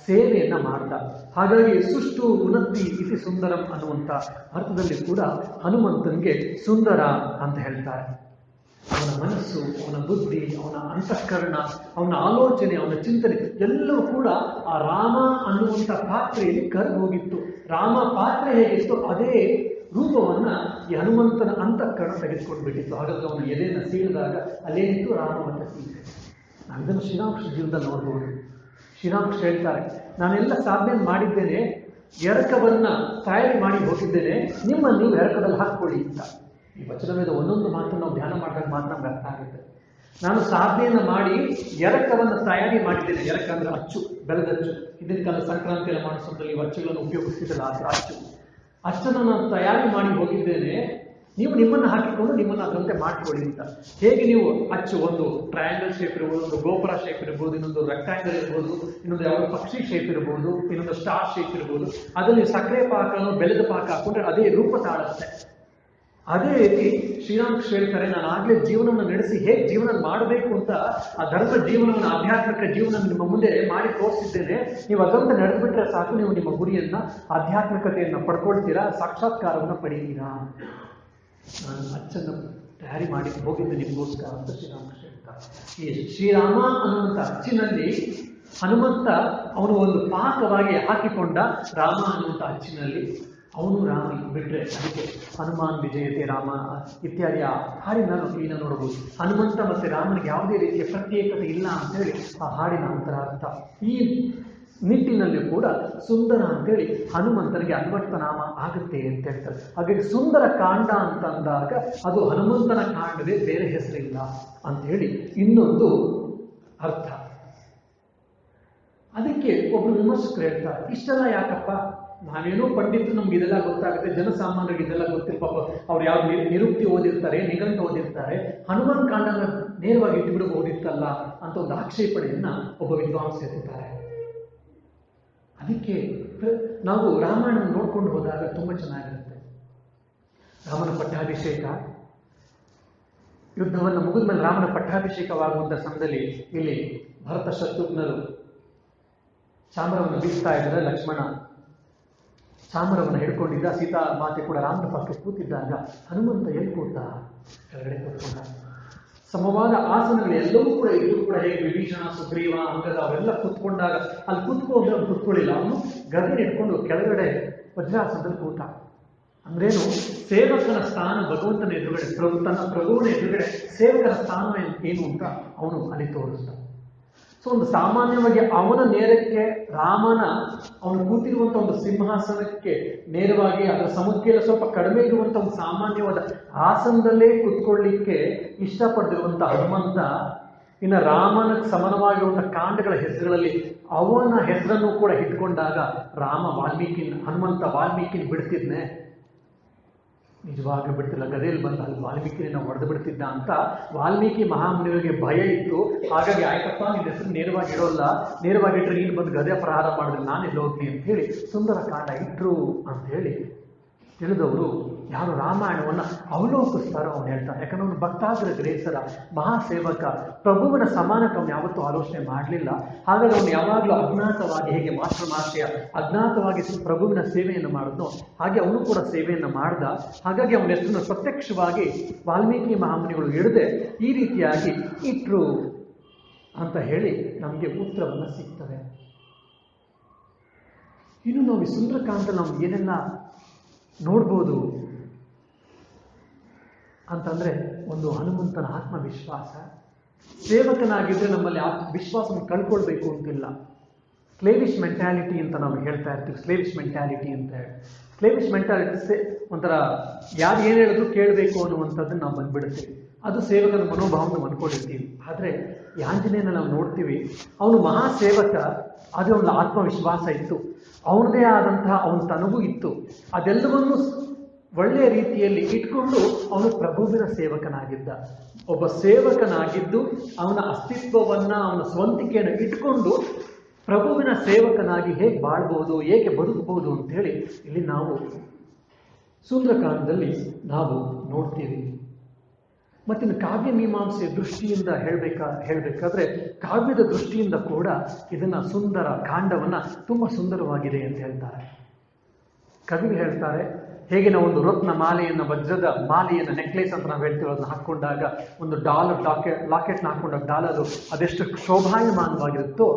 ಸೇವೆಯನ್ನ ಮಾಡ್ದ. ಹಾಗಾಗಿ ಸುಷ್ಟು ಉನ್ನತಿ ಇತಿ ಸುಂದರಂ ಅನ್ನುವಂಥ ಅರ್ಥದಲ್ಲಿ ಕೂಡ ಹನುಮಂತನಿಗೆ ಸುಂದರ ಅಂತ ಹೇಳ್ತಾರೆ. ಅವನ ಮನಸ್ಸು, ಅವನ ಬುದ್ಧಿ, ಅವನ ಅಂತಃಕರಣ, ಅವನ ಆಲೋಚನೆ, ಅವನ ಚಿಂತನೆ ಎಲ್ಲವೂ ಕೂಡ ಆ ರಾಮ ಅನ್ನುವಂಥ ಪಾತ್ರೆಯಲ್ಲಿ ಕರಗಿ ಹೋಗಿತ್ತು. ರಾಮ ಪಾತ್ರೆ ಹೇಗಿತ್ತು ಅದೇ ರೂಪವನ್ನ ಈ ಹನುಮಂತನ ಅಂತಃಕರಣ ತೆಗೆದುಕೊಂಡು ಬಿಟ್ಟಿತ್ತು. ಹಾಗಾಗಿ ಅವನು ಎದೆಯನ್ನು ಸೀಳಿದಾಗ ಅಲ್ಲೇನಿತ್ತು ರಾಮ ಮತ್ತು ಸೀತೆ. ನಾವು ಇದನ್ನು ಶ್ರೀರಾಮಕೃಷ್ಣ ಜೀವನದಲ್ಲಿ ನೋಡ್ಬೋದು. ಶ್ರೀರಾಮಕೃಷ್ಣ ಹೇಳ್ತಾರೆ, ನಾನೆಲ್ಲ ಸಾಧನೆ ಮಾಡಿದ್ದೇನೆ, ಎರಕವನ್ನ ತಯಾರಿ ಮಾಡಿ ಹೋಗಿದ್ದೇನೆ, ನಿಮ್ಮನ್ನು ನೀವು ಎರಕದಲ್ಲಿ ಹಾಕ್ಕೊಳ್ಳಿ ಅಂತ. ಈ ವಚನವೇದ ಒಂದೊಂದು ಮಾತು ನಾವು ಧ್ಯಾನ ಮಾಡಿದಾಗ ಮಾತ್ರ ನಮ್ಗೆ ಅರ್ಥ ಆಗುತ್ತೆ. ನಾನು ಸಾಧನೆಯನ್ನು ಮಾಡಿ ಎರಕವನ್ನು ತಯಾರಿ ಮಾಡಿದ್ದೇನೆ. ಎರಕ ಅಂದ್ರೆ ಅಚ್ಚು, ಬೆಳೆದಚ್ಚು. ಹಿಂದಿನ ಕಾಲ ಸಂಕ್ರಾಂತಿಯಲ್ಲಿ ಮಾಡೋ ಸಮಯದಲ್ಲಿ ಈ ಅಚ್ಚುಗಳನ್ನು ಉಪಯೋಗಿಸ್ತಿದ್ದಲ್ಲ, ಆ ಅಚ್ಚನ್ನು ನಾನು ತಯಾರಿ ಮಾಡಿ ಹೋಗಿದ್ದೇನೆ, ನೀವು ನಿಮ್ಮನ್ನು ಹಾಕಿಕೊಂಡು ನಿಮ್ಮನ್ನು ಅದರಂತೆ ಮಾಡ್ಕೊಳ್ಳಿ ಅಂತ. ಹೇಗೆ ನೀವು ಅಚ್ಚು ಒಂದು ಟ್ರಯಾಂಗಲ್ ಶೇಪ್ ಇರ್ಬೋದು, ಒಂದು ಗೋಪುರ ಶೇಪ್ ಇರ್ಬೋದು, ಇನ್ನೊಂದು ರೆಕ್ಟಾಂಗಲ್ ಇರ್ಬೋದು, ಇನ್ನೊಂದು ಯಾವ ಪಕ್ಷಿ ಶೇಪ್ ಇರ್ಬೋದು, ಇನ್ನೊಂದು ಸ್ಟಾರ್ ಶೇಪ್ ಇರ್ಬೋದು, ಅದರಲ್ಲಿ ಸಕ್ಕರೆ ಪಾಕನೋ ಬೆಲ್ಲದ ಪಾಕ ಹಾಕೊಂಡ್ರೆ ಅದೇ ರೂಪ ತಾಳುತ್ತೆ. ಅದೇ ರೀತಿ ಶ್ರೀರಾಮಕೃಷ್ಣ ಹೇಳ್ತಾರೆ, ನಾನು ಆಗ್ಲೇ ಜೀವನವನ್ನು ನಡೆಸಿ ಹೇಗೆ ಜೀವನ ಮಾಡಬೇಕು ಅಂತ ಆ ಧರ್ಮ ಜೀವನವನ್ನು, ಆಧ್ಯಾತ್ಮಿಕ ಜೀವನ ನಿಮ್ಮ ಮುಂದೆ ಮಾಡಿ ತೋರಿಸಿದ್ದೇನೆ. ನೀವು ಅದಂತ ನಡೆದ್ಬಿಟ್ರೆ ಸಾಕು, ನೀವು ನಿಮ್ಮ ಗುರಿಯನ್ನ, ಆಧ್ಯಾತ್ಮಿಕತೆಯನ್ನು ಪಡ್ಕೊಳ್ತೀರಾ, ಸಾಕ್ಷಾತ್ಕಾರವನ್ನು ಪಡೀತೀರಾ. ನಾನು ಅಚ್ಚನ್ನು ತಯಾರಿ ಮಾಡಿ ಹೋಗಿದ್ದೆ ನಿಮಗೋಸ್ಕರ ಅಂತ ಶ್ರೀರಾಮಕೃಷ್ಣ ಹೇಳ್ತಾರೆ. ಈ ಶ್ರೀರಾಮ ಅನ್ನುವಂಥ ಅಚ್ಚಿನಲ್ಲಿ ಹನುಮಂತ ಅವನು ಒಂದು ಪಾಕವಾಗಿ ಹಾಕಿಕೊಂಡ. ರಾಮ ಅನ್ನುವಂಥ ಅಚ್ಚಿನಲ್ಲಿ ಅವನು ರಾಮ ಬಿಟ್ರೆ ಅದಕ್ಕೆ ಹನುಮಾನ್ ವಿಜಯತೆ ರಾಮ ಇತ್ಯಾದಿ ಆ ಹಾಡಿನ ಈಗ ನೋಡಬಹುದು. ಹನುಮಂತ ಮತ್ತೆ ರಾಮನಿಗೆ ಯಾವುದೇ ರೀತಿಯ ಪ್ರತ್ಯೇಕತೆ ಇಲ್ಲ ಅಂತೇಳಿ ಆ ಹಾಡಿನ ಅಂತರಾರ್ಥ. ಈ ನಿಟ್ಟಿನಲ್ಲಿ ಕೂಡ ಸುಂದರ ಅಂತೇಳಿ ಹನುಮಂತನಿಗೆ ಅನ್ವರ್ಥ ನಾಮ ಆಗುತ್ತೆ ಅಂತ ಹೇಳ್ತಾರೆ. ಹಾಗಾಗಿ ಸುಂದರ ಕಾಂಡ ಅಂತ ಅಂದಾಗ ಅದು ಹನುಮಂತನ ಕಾಂಡವೇ, ಬೇರೆ ಹೆಸರಿಲ್ಲ ಅಂತ ಹೇಳಿ ಇನ್ನೊಂದು ಅರ್ಥ. ಅದಕ್ಕೆ ಒಬ್ಬರು ವಿಮರ್ಶಕರು ಹೇಳ್ತಾರೆ, ಇಷ್ಟೆಲ್ಲ ಯಾಕಪ್ಪ, ನಾವೇನೋ ಪಂಡಿತರು ನಮ್ಗೆ ಇದೆಲ್ಲ ಗೊತ್ತಾಗುತ್ತೆ, ಜನಸಾಮಾನ್ಯರಿಗೆ ಇದೆಲ್ಲ ಗೊತ್ತಿಲ್ಲ, ಪಾಪ ಅವ್ರು ಯಾವ ನಿರುಕ್ತಿ ಓದಿರ್ತಾರೆ, ನಿಘಂಟು ಓದಿರ್ತಾರೆ, ಹನುಮನ್ ಕಾಂಡನ ನೇರವಾಗಿ ಇಟ್ಟುಬಿಡಬಹುದಿತ್ತಲ್ಲ ಅಂತ ಒಂದು ಆಕ್ಷೇಪಣೆಯನ್ನ ಒಬ್ಬ ವಿದ್ವಾಂಸ ಎತ್ತುತ್ತಾರೆ. ಅದಕ್ಕೆ ನಾವು ರಾಮಾಯಣ ನೋಡ್ಕೊಂಡು ಹೋದಾಗ ತುಂಬಾ ಚೆನ್ನಾಗಿರುತ್ತೆ. ರಾಮನ ಪಟ್ಟಾಭಿಷೇಕ, ಯುದ್ಧವನ್ನು ಮುಗಿದ ಮೇಲೆ ರಾಮನ ಪಟ್ಟಾಭಿಷೇಕವಾಗುವಂಥ ಸಮಯದಲ್ಲಿ ಇಲ್ಲಿ ಭರತ ಶತ್ರುಘ್ನರು ಚಾಮರವನ್ನು ಬೀಸ್ತಾ ಇದ್ದಾರೆ. ಲಕ್ಷ್ಮಣ ಚಾಮರವನ್ನು ಹಿಡ್ಕೊಂಡಿದ್ದ, ಸೀತಾ ಮಾತೆ ಕೂಡ ರಾಮನ ಪಕ್ಕ ಕೂತಿದ್ದಾಗ ಹನುಮಂತ ಎಲ್ಲಿ ಕೂತ? ಕೆಳಗಡೆ ಕೂತ್ಕೊಂಡ. ಸಮವಾದ ಆಸನಗಳು ಎಲ್ಲವೂ ಕೂಡ ಇದ್ದು ಕೂಡ ಹೇಗೆ ವಿಭೀಷಣ, ಸುಗ್ರೀವ, ಅಂಗದ ಅವರೆಲ್ಲ ಕೂತ್ಕೊಂಡಾಗ ಅಲ್ಲಿ ಕೂತ್ಕೊಂಡ್ರೆ ಅವ್ನು ಕೂತ್ಕೊಳ್ಳಿಲ್ಲ, ಅವನು ಗದೆ ಇಟ್ಕೊಂಡು ಕೆಳಗಡೆ ವಜ್ರಾಸನದಲ್ಲಿ ಕೂತ. ಅಂದ್ರೇನು? ಸೇವಕನ ಸ್ಥಾನ ಭಗವಂತನ ಎದುರುಗಡೆ, ತನ್ನ ಪ್ರಭುವಿನ ಎದುರುಗಡೆ ಸೇವಕನ ಸ್ಥಾನ ಏನು ಅಂತ ಅವನು ಅಲ್ಲಿ ತೋರಿಸ್ದ. ಸೊ ಒಂದು ಸಾಮಾನ್ಯವಾಗಿ ಅವನ ನೇರಕ್ಕೆ ರಾಮನ ಅವನು ಕೂತಿರುವಂಥ ಒಂದು ಸಿಂಹಾಸನಕ್ಕೆ ನೇರವಾಗಿ ಅದರ ಸಮುದ್ರಕ್ಕೆ ಸ್ವಲ್ಪ ಕಡಿಮೆ ಇರುವಂಥ ಒಂದು ಸಾಮಾನ್ಯವಾದ ಆಸನದಲ್ಲೇ ಕೂತ್ಕೊಳ್ಳಿಕ್ಕೆ ಇಷ್ಟಪಡ್ತಿರುವಂಥ ಹನುಮಂತ ಇನ್ನು ರಾಮನ ಸಮಾನವಾಗಿರುವಂಥ ಕಾಂಡಗಳ ಹೆಸರುಗಳಲ್ಲಿ ಅವನ ಹೆಸರನ್ನು ಕೂಡ ಇಟ್ಕೊಂಡಾಗ ರಾಮ ಹನುಮಂತ ವಾಲ್ಮೀಕಿನ ಬಿಡ್ತಿದ್ನೆ, ನಿಜವಾಗಿ ಬಿಡ್ತಿಲ್ಲ, ಗದೆಯಲ್ಲಿ ಬಂದ ಅಲ್ಲಿ ವಾಲ್ಮೀಕಿನ ಹೊಡೆದು ಬಿಡ್ತಿದ್ದ ಅಂತ ವಾಲ್ಮೀಕಿ ಮಹಾಮುನಿಗಳಿಗೆ ಭಯ ಇತ್ತು. ಹಾಗಾಗಿ ಆಯ್ತಪ್ಪ, ನಿನ್ನ ಹೆಸರು ನೇರವಾಗಿ ಇಡೋಲ್ಲ, ನೇರವಾಗಿ ಇಟ್ಟರೆ ನೀನು ಬಂದು ಗದೆ ಪ್ರಹಾರ ಮಾಡಿದ್ರೆ ನಾನೆಲ್ಲ ಹೋಗ್ನಿ ಅಂತ ಹೇಳಿ ಸುಂದರ ಕಾಂಡ ಇಟ್ರು ಅಂತ ಹೇಳಿ ತಿಳಿದವರು ಯಾರು ರಾಮಾಯಣವನ್ನು ಅವಲೋಕಿಸ್ತಾರೋ ಅವನು ಹೇಳ್ತಾನೆ. ಯಾಕಂದ್ರೆ ಅವನು ಭಕ್ತಾಗ್ರ ಗ್ರೇಸರ, ಮಹಾಸೇವಕ, ಪ್ರಭುವಿನ ಸಮಾನಕ್ಕೆ ಅವನು ಯಾವತ್ತೂ ಆಲೋಚನೆ ಮಾಡಲಿಲ್ಲ. ಹಾಗಾಗಿ ಅವನು ಯಾವಾಗಲೂ ಅಜ್ಞಾತವಾಗಿ, ಹೇಗೆ ಮಾಸ್ಟರ್ ಅಜ್ಞಾತವಾಗಿ ಪ್ರಭುವಿನ ಸೇವೆಯನ್ನು ಮಾಡಿದ್ನೋ ಹಾಗೆ ಅವನು ಕೂಡ ಸೇವೆಯನ್ನು ಮಾಡ್ದ. ಹಾಗಾಗಿ ಅವನ ಹೆಸರನ್ನು ಪ್ರತ್ಯಕ್ಷವಾಗಿ ವಾಲ್ಮೀಕಿ ಮಹಾಮುನಿಗಳು ಹಿಡದೆ ಈ ರೀತಿಯಾಗಿ ಇಟ್ರು ಅಂತ ಹೇಳಿ ನಮಗೆ ಉತ್ತರವನ್ನು ಸಿಗ್ತದೆ. ಇನ್ನು ನಾವು ಈ ಸುಂದರಕಾಂಡ ನಾವು ಏನೆಲ್ಲ ನೋಡ್ಬೋದು ಅಂತಂದರೆ, ಒಂದು ಹನುಮಂತನ ಆತ್ಮವಿಶ್ವಾಸ, ಸೇವಕನಾಗಿದ್ರೆ ನಮ್ಮಲ್ಲಿ ಆ ವಿಶ್ವಾಸವನ್ನು ಕಳ್ಕೊಳ್ಬೇಕು ಅಂತಿಲ್ಲ. ಸ್ಲೇವಿಶ್ ಮೆಂಟ್ಯಾಲಿಟಿ ಅಂತ ನಾವು ಹೇಳ್ತಾ ಇರ್ತೀವಿ. ಸ್ಲೇವಿಶ್ ಮೆಂಟ್ಯಾಲಿಟಿ ಅಂತ ಹೇಳಿ, ಸ್ಲೇವಿಶ್ ಮೆಂಟ್ಯಾಲಿಟಿ ಒಂಥರ ಯಾರು ಏನು ಹೇಳಿದ್ರು ಕೇಳಬೇಕು ಅನ್ನುವಂಥದ್ದನ್ನು ನಾವು ಬಂದ್ಬಿಡ್ತೀವಿ. ಅದು ಸೇವಕನ ಮನೋಭಾವವನ್ನು ಅಂದ್ಕೊಂಡಿರ್ತೀವಿ. ಆದರೆ ಈ ಆಂಜನೇಯನ ನಾವು ನೋಡ್ತೀವಿ, ಅವನು ಮಹಾಸೇವಕ. ಅದು ಅವನ ಆತ್ಮವಿಶ್ವಾಸ ಇತ್ತು, ಅವನದೇ ಆದಂತಹ ಅವನ ತನವೂ ಇತ್ತು. ಅದೆಲ್ಲವನ್ನೂ ಒಳ್ಳೆಯ ರೀತಿಯಲ್ಲಿ ಇಟ್ಕೊಂಡು ಅವನು ಪ್ರಭುವಿನ ಸೇವಕನಾಗಿದ್ದ. ಒಬ್ಬ ಸೇವಕನಾಗಿದ್ದು ಅವನ ಅಸ್ತಿತ್ವವನ್ನು, ಅವನ ಸ್ವಂತಿಕೆಯನ್ನು ಇಟ್ಕೊಂಡು ಪ್ರಭುವಿನ ಸೇವಕನಾಗಿ ಹೇಗೆ ಬಾಳ್ಬೋದು, ಏಕೆ ಬದುಕಬಹುದು ಅಂತ ಹೇಳಿ ಇಲ್ಲಿ ನಾವು ಸುಂದರಕಾಂಡದಲ್ಲಿ ನಾವು ನೋಡ್ತೀವಿ. ಮತ್ತಿನ್ನು ಕಾವ್ಯ ಮೀಮಾಂಸೆಯ ದೃಷ್ಟಿಯಿಂದ ಹೇಳಬೇಕಾದ್ರೆ ಕಾವ್ಯದ ದೃಷ್ಟಿಯಿಂದ ಕೂಡ ಇದನ್ನ ಸುಂದರ ಕಾಂಡವನ್ನ ತುಂಬ ಸುಂದರವಾಗಿದೆ ಅಂತ ಹೇಳ್ತಾರೆ. ಕವಿ ಹೇಳ್ತಾರೆ, ಹೇಗೆ ನಾವು ಒಂದು ರತ್ನ ಮಾಲೆಯನ್ನು, ವಜ್ರದ ಮಾಲೆಯನ್ನು, ನೆಕ್ಲೇಸ್ ಅಂತ ನಾವು ಹೇಳ್ತೀವಿ, ಅದನ್ನ ಹಾಕ್ಕೊಂಡಾಗ ಒಂದು ಡಾಲರ್ ಲಾಕೆಟ್ನ ಹಾಕೊಂಡಾಗ ಡಾಲರು ಅದೆಷ್ಟು ಶೋಭಾಯಮಾನವಾಗಿರುತ್ತೋ,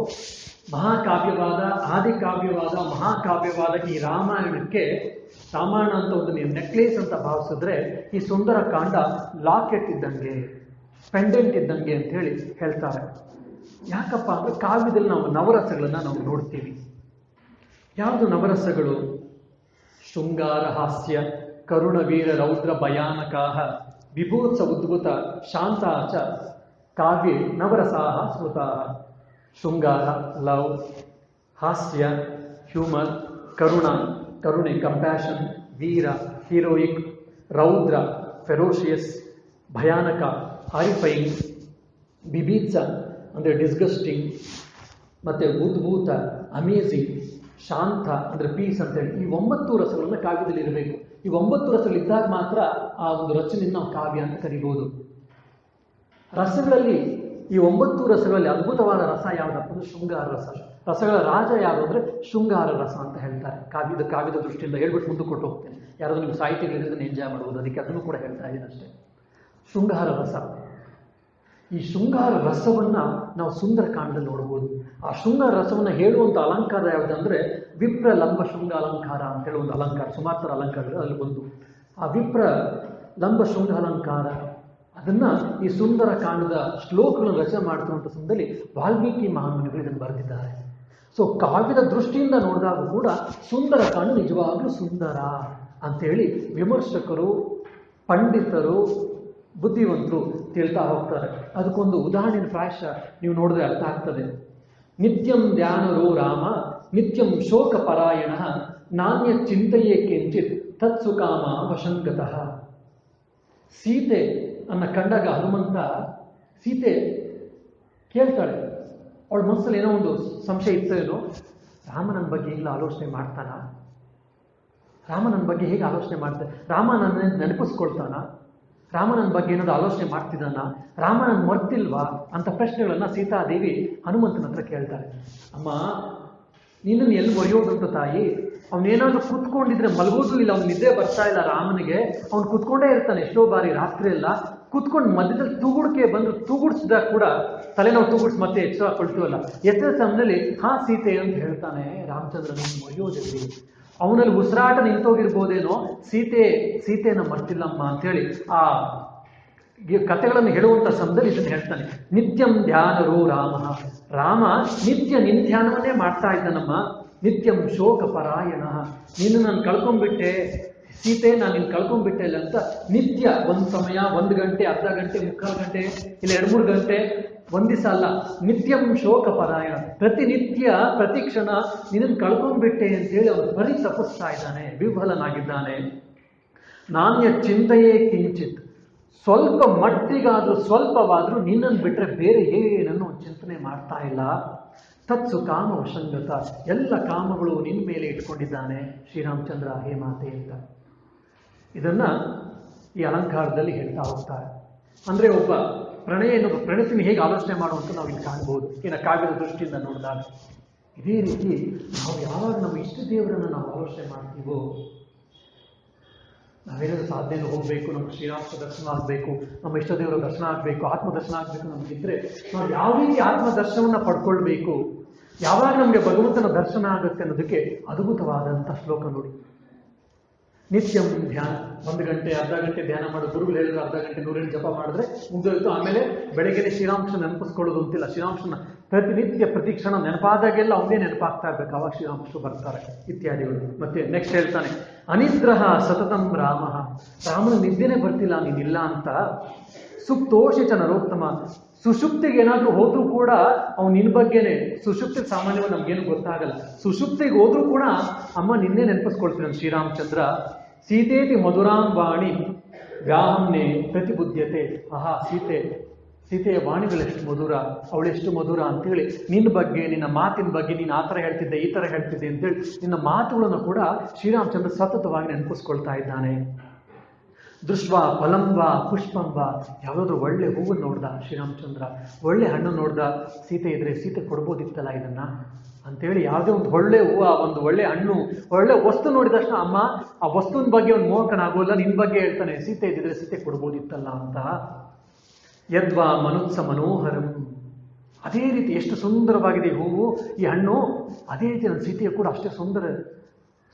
ಮಹಾಕಾವ್ಯವಾದ, ಆದಿಕಾವ್ಯವಾದ, ಮಹಾಕಾವ್ಯವಾದ ಈ ರಾಮಾಯಣಕ್ಕೆ ರಾಮಾಯಣ ಅಂತ ಒಂದು ನೀವು ನೆಕ್ಲೇಸ್ ಅಂತ ಭಾವಿಸಿದ್ರೆ ಈ ಸುಂದರ ಕಾಂಡ ಲಾಕೆಟ್ ಇದ್ದಂಗೆ, ಪೆಂಡೆಂಟ್ ಇದ್ದಂಗೆ ಅಂತ ಹೇಳಿ ಹೇಳ್ತಾರೆ. ಯಾಕಪ್ಪ ಅಂದ್ರೆ ಕಾವ್ಯದಲ್ಲಿ ನಾವು ನವರಸಗಳನ್ನ ನಾವು ನೋಡ್ತೀವಿ. ಯಾವುದು ನವರಸಗಳು? ಶೃಂಗಾರ ಹಾಸ್ಯ ಕರುಣವೀರ ರೌದ್ರ ಭಯಾನಕಾಹ ವಿಭೂತ್ಸ ಉದ್ಭುತ ಶಾಂತಾಚ ಕಾವ್ಯೆ ನವರಸಾಹ ಸ್ಮೃತಾಹ. ಶೃಂಗಾರ ಲವ್, ಹಾಸ್ಯ ಹ್ಯೂಮರ್, ಕರುಣೆ ಕಂಪ್ಯಾಷನ್, ವೀರ ಹೀರೋಯಿಕ್, ರೌದ್ರ ಫೆರೋಷಿಯಸ್, ಭಯಾನಕ ಹಾರಿಫೈಯಿಂಗ್, ಬಿಭೀತ್ಸ ಅಂದರೆ ಡಿಸ್ಗಸ್ಟಿಂಗ್, ಮತ್ತು ಉದ್ಭೂತ ಅಮೇಝಿಂಗ್, ಶಾಂತ ಅಂದರೆ ಪೀಸ್ ಅಂತೇಳಿ ಈ 9 ರಸಗಳನ್ನು ಕಾವ್ಯದಲ್ಲಿ ಇರಬೇಕು. ಈ 9 ರಸಗಳಿದ್ದಾಗ ಮಾತ್ರ ಆ ಒಂದು ರಚನೆಯನ್ನು ನಾವು ಕಾವ್ಯ ಅಂತ ಕರಿಬಹುದು. ರಸಗಳಲ್ಲಿ ಈ 9 ರಸಗಳಲ್ಲಿ ಅದ್ಭುತವಾದ ರಸ ಯಾವುದಪ್ಪ ಅಂದ್ರೆ ಶೃಂಗಾರ ರಸ. ರಸಗಳ ರಾಜ ಯಾರು ಅಂದರೆ ಶೃಂಗಾರ ರಸ ಅಂತ ಹೇಳ್ತಾರೆ. ಕಾವ್ಯದ ದೃಷ್ಟಿಯಿಂದ ಹೇಳ್ಬಿಟ್ಟು ಮುಂದೆ ಕೊಟ್ಟು ಹೋಗ್ತೇನೆ. ಯಾರಾದ್ರೂ ನೀವು ಸಾಹಿತ್ಯಗಳಿದ್ರೆ ಎಂಜಾಯ್ ಮಾಡ್ಬೋದು, ಅದಕ್ಕೆ ಅದನ್ನು ಕೂಡ ಹೇಳ್ತಾ ಇದ್ದೀನಿ ಅಷ್ಟೇ. ಶೃಂಗಾರ ರಸ, ಈ ಶೃಂಗಾರ ರಸವನ್ನ ನಾವು ಸುಂದರಕಾಂಡದಲ್ಲಿ ನೋಡ್ಬೋದು. ಆ ಶೃಂಗಾರ ರಸವನ್ನು ಹೇಳುವಂಥ ಅಲಂಕಾರ ಯಾವುದಂದ್ರೆ ವಿಪ್ರ ಲಂಬ ಶೃಂಗ ಅಲಂಕಾರ ಅಂತೇಳಿ ಒಂದು ಅಲಂಕಾರ, ಸುಮಾರು ಥರ ಅಲಂಕಾರಗಳು ಅಲ್ಲಿ ಬಂದು ಆ ವಿಪ್ರ ಲಂಬ ಶೃಂಗ ಅಲಂಕಾರ ಅದನ್ನ ಈ ಸುಂದರ ಕಾಂಡದ ಶ್ಲೋಕಗಳನ್ನು ರಚನೆ ಮಾಡ್ತಿರುವಂಥ ಸಮಯದಲ್ಲಿ ವಾಲ್ಮೀಕಿ ಮಹಾಮುನಿಗಳು ಇದನ್ನು ಬರೆದಿದ್ದಾರೆ. ಸೊ ಕಾವ್ಯದ ದೃಷ್ಟಿಯಿಂದ ನೋಡಿದಾಗ ಕೂಡ ಸುಂದರ ಕಾಂಡ ನಿಜವಾಗ್ಲೂ ಸುಂದರ ಅಂತೇಳಿ ವಿಮರ್ಶಕರು, ಪಂಡಿತರು, ಬುದ್ಧಿವಂತರು ತಿಳ್ತಾ ಹೋಗ್ತಾರೆ. ಅದಕ್ಕೊಂದು ಉದಾಹರಣೆ ಪ್ರಾಯಶಃ ನೀವು ನೋಡಿದ್ರೆ ಅರ್ಥ ಆಗ್ತದೆ. ನಿತ್ಯಂ ಧ್ಯಾನರೋ ರಾಮ ನಿತ್ಯಂ ಶೋಕ ಪರಾಯಣ ನಾಣ್ಯ ಚಿಂತೆಯೇ ಕಿಂಚಿತ್ ತತ್ಸುಕಾಮ ವಶಂಗತಃ. ಸೀತೆ ಅನ್ನ ಕಂಡಾಗ ಹನುಮಂತ ಸೀತೆ ಕೇಳ್ತಾಳೆ, ಅವಳ ಮನಸ್ಸಲ್ಲಿ ಏನೋ ಒಂದು ಸಂಶಯ ಇತ್ತು, ಏನೋ ರಾಮ ನನ್ನ ಬಗ್ಗೆ ಈಗಲೂ ಆಲೋಚನೆ ಮಾಡ್ತಾನ, ರಾಮ ನನ್ನ ಬಗ್ಗೆ ಹೇಗೆ ಆಲೋಚನೆ ಮಾಡ್ತಾನೆ, ರಾಮ ನನ್ನ ನೆನಪಿಸ್ಕೊಳ್ತಾನ, ರಾಮ ನನ್ನ ಬಗ್ಗೆ ಏನಾದ್ರು ಆಲೋಚನೆ ಮಾಡ್ತಿದ್ದಾನ, ರಾಮ ನನ್ನ ಮರ್ತಿಲ್ವಾ ಅಂತ ಪ್ರಶ್ನೆಗಳನ್ನ ಸೀತಾದೇವಿ ಹನುಮಂತನ ಹತ್ರ ಕೇಳ್ತಾಳೆ. ಅಮ್ಮ ನಿನ್ನನ್ನು ಎಲ್ಲಿ ಒಯ್ಯೋದಂತ ತಾಯಿ, ಅವನೇನಾದ್ರೂ ಕೂತ್ಕೊಂಡಿದ್ರೆ ಮಲಗೋದು ಇಲ್ಲ, ಅವ್ನು ನಿದ್ದೆ ಬರ್ತಾ ಇಲ್ಲ ರಾಮನಿಗೆ, ಅವ್ನು ಕೂತ್ಕೊಂಡೇ ಇರ್ತಾನೆ ಎಷ್ಟೋ ಬಾರಿ ರಾತ್ರಿ ಎಲ್ಲ ಕೂತ್ಕೊಂಡು ಮಧ್ಯದಲ್ಲಿ ತೂಗುಡ್ಕೆ ಬಂದು ತೂಗುಡ್ಸಿದಾಗ ಕೂಡ ತಲೆನೋವು ತೂಗುಡ್ಸಿ ಮತ್ತೆ ಎಚ್ಚರ ಕೊಳ್ತೀವಲ್ಲ, ಎಚ್ಚರ ಸಮಯದಲ್ಲಿ ಹಾ ಸೀತೆ ಅಂತ ಹೇಳ್ತಾನೆ ರಾಮಚಂದ್ರ, ನೀನು ಒಯ್ಯೋದಿಲ್ಲ, ಅವನಲ್ಲಿ ಉಸಿರಾಟ ನಿಂತೋಗಿರ್ಬೋದೇನೋ, ಸೀತೆಯನ್ನು ಮರ್ತಿಲ್ಲಮ್ಮ ಅಂತೇಳಿ ಆ ಕಥೆಗಳನ್ನು ಹೇಳುವಂಥ ಸಮಯದಲ್ಲಿ ಇದನ್ನು ಹೇಳ್ತಾನೆ. ನಿತ್ಯಂ ಧ್ಯಾನರೋ ರಾಮ ನಿತ್ಯ ನಿನ್ ಧ್ಯಾನವನ್ನೇ ಮಾಡ್ತಾ ಇದ್ದಾನಮ್ಮ. ನಿತ್ಯಂ ಶೋಕ ಪರಾಯಣ, ನಿನ್ನ ನಾನು ಕಳ್ಕೊಂಡ್ಬಿಟ್ಟೆ ಸೀತೆ, ನಾನು ನಿನ್ನ ಕಳ್ಕೊಂಡ್ಬಿಟ್ಟೆ ಇಲ್ಲ ಅಂತ ನಿತ್ಯ ಒಂದು ಸಮಯ, 1 ಗಂಟೆ, ಅರ್ಧ ಗಂಟೆ, 3/4 ಗಂಟೆ, ಇಲ್ಲ 2-3 ಗಂಟೆ, ಒಂದ್ ದಿವಸ ಅಲ್ಲ, ನಿತ್ಯಂ ಶೋಕ ಪರಾಯಣ, ಪ್ರತಿನಿತ್ಯ ಪ್ರತಿ ಕ್ಷಣ ನಿನ್ನನ್ನು ಕಳ್ಕೊಂಡ್ಬಿಟ್ಟೆ ಅಂತೇಳಿ ಅವನು ಪರಿತಪಿಸ್ತಾ ಇದ್ದಾನೆ, ವಿಫಲನಾಗಿದ್ದಾನೆ. ನಾಣ್ಯ ಚಿಂತೆಯೇ ಕಿಂಚಿತ್, ಸ್ವಲ್ಪ ಮಟ್ಟಿಗಾದ್ರೂ ಸ್ವಲ್ಪವಾದ್ರೂ ನಿನ್ನನ್ನು ಬಿಟ್ಟರೆ ಬೇರೆ ಏನನ್ನು ಚಿಂತನೆ ಮಾಡ್ತಾ ಇಲ್ಲ. ತತ್ಸು ಕಾಮ ವಶಂಗತ, ಎಲ್ಲ ಕಾಮಗಳು ನಿನ್ನ ಮೇಲೆ ಇಟ್ಕೊಂಡಿದ್ದಾನೆ ಶ್ರೀರಾಮಚಂದ್ರ ಹೇ ಮಾತೆ ಅಂತ ಇದನ್ನ ಈ ಅಲಂಕಾರದಲ್ಲಿ ಹೇಳ್ತಾ ಹೋಗ್ತಾರೆ. ಅಂದ್ರೆ ಒಬ್ಬ ಪ್ರಣಯನ ಹೇಗೆ ಆಲೋಚನೆ ಮಾಡುವಂತ ನಾವು ಇಲ್ಲಿ ಕಾಣಬಹುದು ಇನ್ನು ಕಾವ್ಯದ ದೃಷ್ಟಿಯಿಂದ ನೋಡಿದಾಗ. ಇದೇ ರೀತಿ ನಾವು ಯಾವಾಗ ನಮ್ಮ ಇಷ್ಟ ದೇವರನ್ನು ನಾವು ಆಲೋಚನೆ ಮಾಡ್ತೀವೋ, ನಾವೇನಾದ್ರೂ ಸಾಧನೆಗೆ ಹೋಗಬೇಕು, ನಮ್ಗೆ ಶ್ರೀರಾಮ ದರ್ಶನ ಆಗಬೇಕು, ನಮ್ಮ ಇಷ್ಟ ದೇವರ ದರ್ಶನ ಆಗಬೇಕು, ಆತ್ಮದರ್ಶನ ಆಗಬೇಕು ನಮಗಿದ್ರೆ ನಾವು ಯಾವ ರೀತಿ ಆತ್ಮದರ್ಶನವನ್ನು ಪಡ್ಕೊಳ್ಬೇಕು, ಯಾವಾಗ ನಮಗೆ ಭಗವಂತನ ದರ್ಶನ ಆಗುತ್ತೆ ಅನ್ನೋದಕ್ಕೆ ಅದ್ಭುತವಾದಂಥ ಶ್ಲೋಕ ನೋಡಿ. ನಿತ್ಯಂ ಧ್ಯಾನ, 1 ಗಂಟೆ ಅರ್ಧ ಗಂಟೆ ಧ್ಯಾನ ಮಾಡು, ಗುರುಗಳು ಹೇಳಿದ್ರು ಅರ್ಧ ಗಂಟೆ 108 ಜಪ ಮಾಡಿದ್ರೆ ಮುಗಿದೋಯ್ತು. ಆಮೇಲೆ ಬೆಳಗ್ಗೆ ಶ್ರೀರಾಮಕೃಷ್ಣ ನೆನಪಿಸ್ಕೊಳ್ಳೋದು ಅಂತಿಲ್ಲ, ಶ್ರೀರಾಮಕೃಷ್ಣ ಪ್ರತಿನಿತ್ಯ ಪ್ರತಿ ಕ್ಷಣ ನೆನಪಾದಾಗೆಲ್ಲ ಅವನೇ ನೆನಪಾಗ್ತಾ ಇರ್ಬೇಕು, ಅವಾಗ ಶ್ರೀರಾಮಕೃಷ್ಣ ಬರ್ತಾರೆ ಇತ್ಯಾದಿಗಳು. ಮತ್ತೆ ನೆಕ್ಸ್ಟ್ ಹೇಳ್ತಾನೆ, ಅನಿದ್ರಹ ಸತತಂ ರಾಮ, ರಾಮನ ನಿದ್ದೆನೆ ಬರ್ತಿಲ್ಲ ನೀನಿಲ್ಲ ಅಂತ. ಸುಪ್ತೋಷಿಚ ನರೋತ್ತಮ, ಸುಷುಪ್ತಿಗೆ ಏನಾದ್ರೂ ಹೋದ್ರೂ ಕೂಡ ಅವ್ನು ನಿನ್ ಬಗ್ಗೆನೆ, ಸುಷುಪ್ತಿಗೆ ಸಾಮಾನ್ಯವಾಗಿ ನಮ್ಗೇನು ಗೊತ್ತಾಗಲ್ಲ, ಸುಷುಪ್ತಿಗೆ ಹೋದ್ರೂ ಕೂಡ ಅಮ್ಮ ನಿನ್ನೆ ನೆನಪಿಸ್ಕೊಳ್ತೀನಿ ಶ್ರೀರಾಮಚಂದ್ರ. ಸೀತೇತಿ ಮಧುರಾಂ ವಾಣಿ ವ್ಯಾಹಮ್ನೆ ಪ್ರತಿಬುದ್ಧತೆ, ಆಹಾ ಸೀತೆಯ ವಾಣಿಗಳೆಷ್ಟು ಮಧುರ, ಅವಳೆಷ್ಟು ಮಧುರ ಅಂತೇಳಿ ನಿನ್ನ ಬಗ್ಗೆ, ನಿನ್ನ ಮಾತಿನ ಬಗ್ಗೆ, ನೀನು ಆ ಥರ ಹೇಳ್ತಿದ್ದೆ ಈ ಥರ ಹೇಳ್ತಿದ್ದೆ ಅಂತೇಳಿ ನಿನ್ನ ಮಾತುಗಳನ್ನು ಕೂಡ ಶ್ರೀರಾಮಚಂದ್ರ ಸತತವಾಗಿ ನೆನಪಿಸ್ಕೊಳ್ತಾ ಇದ್ದಾನೆ. ದೃಶ್ವ ಫಲಂವ ಪುಷ್ಪಂವ, ಯಾವುದಾದ್ರೂ ಒಳ್ಳೆ ಹೂವನ್ನು ನೋಡ್ದ ಶ್ರೀರಾಮಚಂದ್ರ, ಒಳ್ಳೆ ಹಣ್ಣು ನೋಡ್ದ, ಸೀತೆ ಇದ್ರೆ ಸೀತೆ ಕೊಡ್ಬೋದಿತ್ತಲ್ಲ ಇದನ್ನ ಅಂತೇಳಿ, ಯಾವುದೇ ಒಂದು ಒಳ್ಳೆ ಹೂವು, ಒಂದು ಒಳ್ಳೆ ಹಣ್ಣು, ಒಳ್ಳೆ ವಸ್ತು ನೋಡಿದ ತಕ್ಷಣ ಅಮ್ಮ ಆ ವಸ್ತುವಿನ ಬಗ್ಗೆ ಒಂದು ಮೋಹಕನಾಗೋಲ್ಲ, ನಿನ್ನ ಬಗ್ಗೆ ಹೇಳ್ತಾನೆ, ಸೀತೆ ಇದ್ದಿದ್ರೆ ಸೀತೆ ಕೊಡ್ಬೋದಿತ್ತಲ್ಲ ಅಂತ. ಯದ್ವಾ ಮನುತ್ಸ ಮನೋಹರಂ, ಅದೇ ರೀತಿ ಎಷ್ಟು ಸುಂದರವಾಗಿದೆ ಹೂವು, ಈ ಹಣ್ಣು, ಅದೇ ರೀತಿ ನನ್ನ ಸೀತೆಯ ಕೂಡ ಅಷ್ಟೇ ಸುಂದರ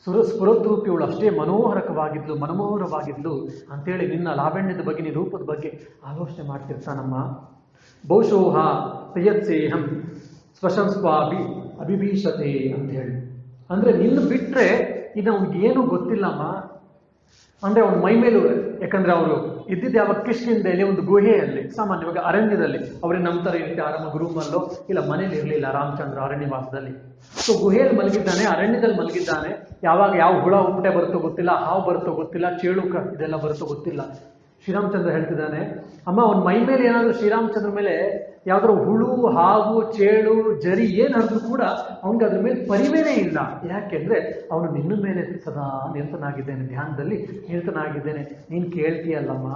ಸ್ಫುರದ್ರೂಪಿಯವಳು, ಅಷ್ಟೇ ಮನೋಹರಕವಾಗಿದ್ಲು, ಮನಮೋಹರವಾಗಿದ್ಲು ಅಂತೇಳಿ ನಿನ್ನ ಲಾವಣ್ಯದ ಬಗ್ಗೆ, ನಿನ್ನ ರೂಪದ ಬಗ್ಗೆ ಆಲೋಚನೆ ಮಾಡ್ತಿರ್ತಾನಮ್ಮ. ಬಹುಶೋಹ ಪ್ರಿಯತ್ಸೇಹಂ ಸ್ವಶಂಸ್ವಾಭಿ ಅಭಿಭೀಷತೆ ಅಂತ ಹೇಳಿ, ಅಂದ್ರೆ ನಿನ್ನ ಬಿಟ್ರೆ ಇದು ಅವ್ನಿಗೇನು ಗೊತ್ತಿಲ್ಲಮ್ಮ. ಅಂದ್ರೆ ಅವನ ಮೈ ಮೇಲೂ, ಯಾಕಂದ್ರೆ ಅವರು ಇದ್ದಿದ್ದು ಯಾವಾಗ ಕಿಷ್ಕಿಂಧೆಯಲ್ಲಿ ಒಂದು ಗುಹೆಯಲ್ಲಿ, ಸಾಮಾನ್ಯವಾಗಿ ಅರಣ್ಯದಲ್ಲಿ, ಅವ್ರಿಗೆ ನಮ್ಮ ಥರ ಇರುತ್ತೆ ಆರಾಮ ರೂಮಲ್ಲೋ ಇಲ್ಲ ಮನೇಲಿ ಇರಲಿಲ್ಲ ರಾಮಚಂದ್ರ ಅರಣ್ಯವಾಸದಲ್ಲಿ. ಸೊ ಗುಹೆಯಲ್ಲಿ ಮಲಗಿದ್ದಾನೆ, ಅರಣ್ಯದಲ್ಲಿ ಮಲಗಿದ್ದಾನೆ, ಯಾವಾಗ ಯಾವ ಹುಳ ಉಪ್ಪಟೆ ಬರುತ್ತೋ ಗೊತ್ತಿಲ್ಲ, ಹಾವು ಬರುತ್ತೋ ಗೊತ್ತಿಲ್ಲ, ಚೇಳು ಇದೆಲ್ಲ ಬರುತ್ತೋ ಗೊತ್ತಿಲ್ಲ. ಶ್ರೀರಾಮಚಂದ್ರ ಹೇಳ್ತಿದ್ದಾನೆ, ಅಮ್ಮ ಅವನ ಮೈ ಮೇಲೆ ಏನಾದರೂ ಶ್ರೀರಾಮಚಂದ್ರ ಮೇಲೆ ಯಾವ್ದಾದ್ರು ಹುಳು, ಹಾವು, ಚೇಳು, ಜರಿ ಏನು ಹರಿದ್ರು ಕೂಡ ಅವನಿಗೆ ಅದ್ರ ಮೇಲೆ ಪರಿವೇನೇ ಇಲ್ಲ. ಯಾಕೆಂದ್ರೆ ಅವನು ನಿನ್ನ ಮೇಲೆ ಸದಾ ನಿರತನಾಗಿದ್ದೇನೆ, ಧ್ಯಾನದಲ್ಲಿ ನಿರತನಾಗಿದ್ದೇನೆ. ನೀನು ಕೇಳ್ತೀಯಲ್ಲಮ್ಮ,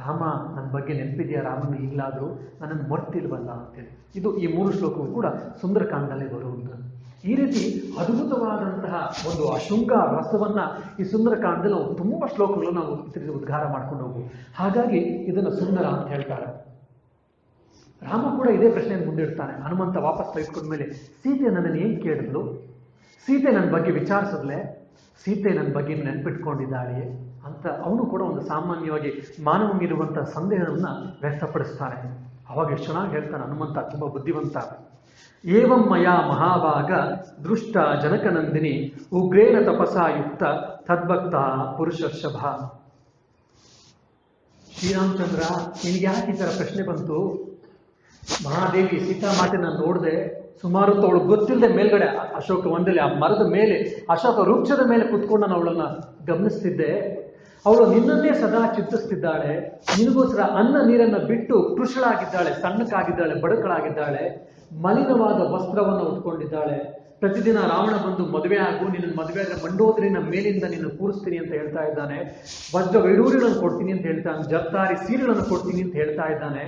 ರಾಮ ನನ್ನ ಬಗ್ಗೆ ನೆನಪಿದೆಯಾ, ರಾಮನ ಈಗಲಾದರೂ ನನ್ನನ್ನು ಮರ್ತಿಲ್ವಲ್ಲ ಅಂತೇಳಿ. ಇದು ಈ 3 ಶ್ಲೋಕವು ಕೂಡ ಸುಂದರಕಾಂಡದಲ್ಲೇ ಬರುವಂಥದ್ದು. ಈ ರೀತಿ ಅದ್ಭುತವಾದಂತಹ ಒಂದು ಆ ಶೃಂಗಾರ ರಸವನ್ನ ಈ ಸುಂದರಕಾಂಡದಲ್ಲಿ ನಾವು ತುಂಬ ಶ್ಲೋಕಗಳು ನಾವು ಉದ್ಗಾರ ಮಾಡ್ಕೊಂಡು ಹೋಗ್ಬೋದು. ಹಾಗಾಗಿ ಇದನ್ನು ಸುಂದರ ಅಂತ ಹೇಳ್ತಾರೆ. ರಾಮ ಕೂಡ ಇದೇ ಪ್ರಶ್ನೆಯನ್ನು ಮುಂದಿಡ್ತಾನೆ. ಹನುಮಂತ ವಾಪಸ್ ತೆಗೆದುಕೊಂಡ್ಮೇಲೆ, ಸೀತೆ ನನ್ನನ್ನು ಏನು ಕೇಳಿದ್ಲು, ಸೀತೆ ನನ್ನ ಬಗ್ಗೆ ವಿಚಾರಿಸಿದ್ಲೆ, ಸೀತೆ ನನ್ನ ಬಗ್ಗೆ ನೆನಪಿಟ್ಕೊಂಡಿದ್ದಾಳೆ ಅಂತ ಅವನು ಕೂಡ ಒಂದು ಸಾಮಾನ್ಯವಾಗಿ ಮಾನವನಿರುವಂತಹ ಸಂದೇಹವನ್ನು ವ್ಯಕ್ತಪಡಿಸ್ತಾನೆ. ಅವಾಗ ಎಷ್ಟು ಚೆನ್ನಾಗಿ ಹೇಳ್ತಾನೆ ಹನುಮಂತ, ತುಂಬ ಬುದ್ಧಿವಂತ. ಏವಂ ಮಯಾ ಮಹಾಭಾಗ ದೃಷ್ಟ ಜನಕನಂದಿನಿ ಉಗ್ರೇಣ ತಪಸಾ ಯುಕ್ತ ತದ್ಭಕ್ತ ಪುರುಷರ್ಷಭ. ಶ್ರೀರಾಮಚಂದ್ರ, ನಿನಗೆ ಯಾಕೆ ಈ ಥರ ಪ್ರಶ್ನೆ ಬಂತು? ಮಹಾದೇವಿ ಸೀತಾಮಾತೆನ ನೋಡಿದೆ, ಸುಮಾರು ಅವಳು ಗೊತ್ತಿಲ್ಲದೆ ಮೇಲ್ಗಡೆ ಅಶೋಕ ಒಂದಲ್ಲಿ ಆ ಮರದ ಮೇಲೆ, ಅಶೋಕ ವೃಕ್ಷದ ಮೇಲೆ ಕುತ್ಕೊಂಡು ನಾನು ಅವಳನ್ನ ಗಮನಿಸ್ತಿದ್ದೆ. ಅವಳು ನಿನ್ನನ್ನೇ ಸದಾ ಚಿಂತಿಸ್ತಿದ್ದಾಳೆ, ನಿನಗೋಸ್ಕರ ಅನ್ನ ನೀರನ್ನ ಬಿಟ್ಟು ಕೃಷಳಾಗಿದ್ದಾಳೆ, ಸಣ್ಣಕ್ಕಾಗಿದ್ದಾಳೆ, ಬಡಕಳಾಗಿದ್ದಾಳೆ, ಮಲಿನವಾದ ವಸ್ತ್ರವನ್ನು ಉಟ್ಕೊಂಡಿದ್ದಾಳೆ. ಪ್ರತಿದಿನ ರಾವಣ ಬಂದು ಮದುವೆ ಆಗು, ನಿನ್ನ ಮದುವೆ ಆದ್ರೆ ಮಂಡೋದರಿನ ಮೇಲಿಂದ ನಿನ್ನ ಕೂರಿಸ್ತೀನಿ ಅಂತ ಹೇಳ್ತಾ ಇದ್ದಾನೆ, ವಜ್ರ ವೈಡೂರ್ಯಗಳನ್ನು ಕೊಡ್ತೀನಿ ಅಂತ ಹೇಳ್ತಾನೆ, ಜರ್ತಾರಿ ಸೀರೆಗಳನ್ನು ಕೊಡ್ತೀನಿ ಅಂತ ಹೇಳ್ತಾ ಇದ್ದಾನೆ,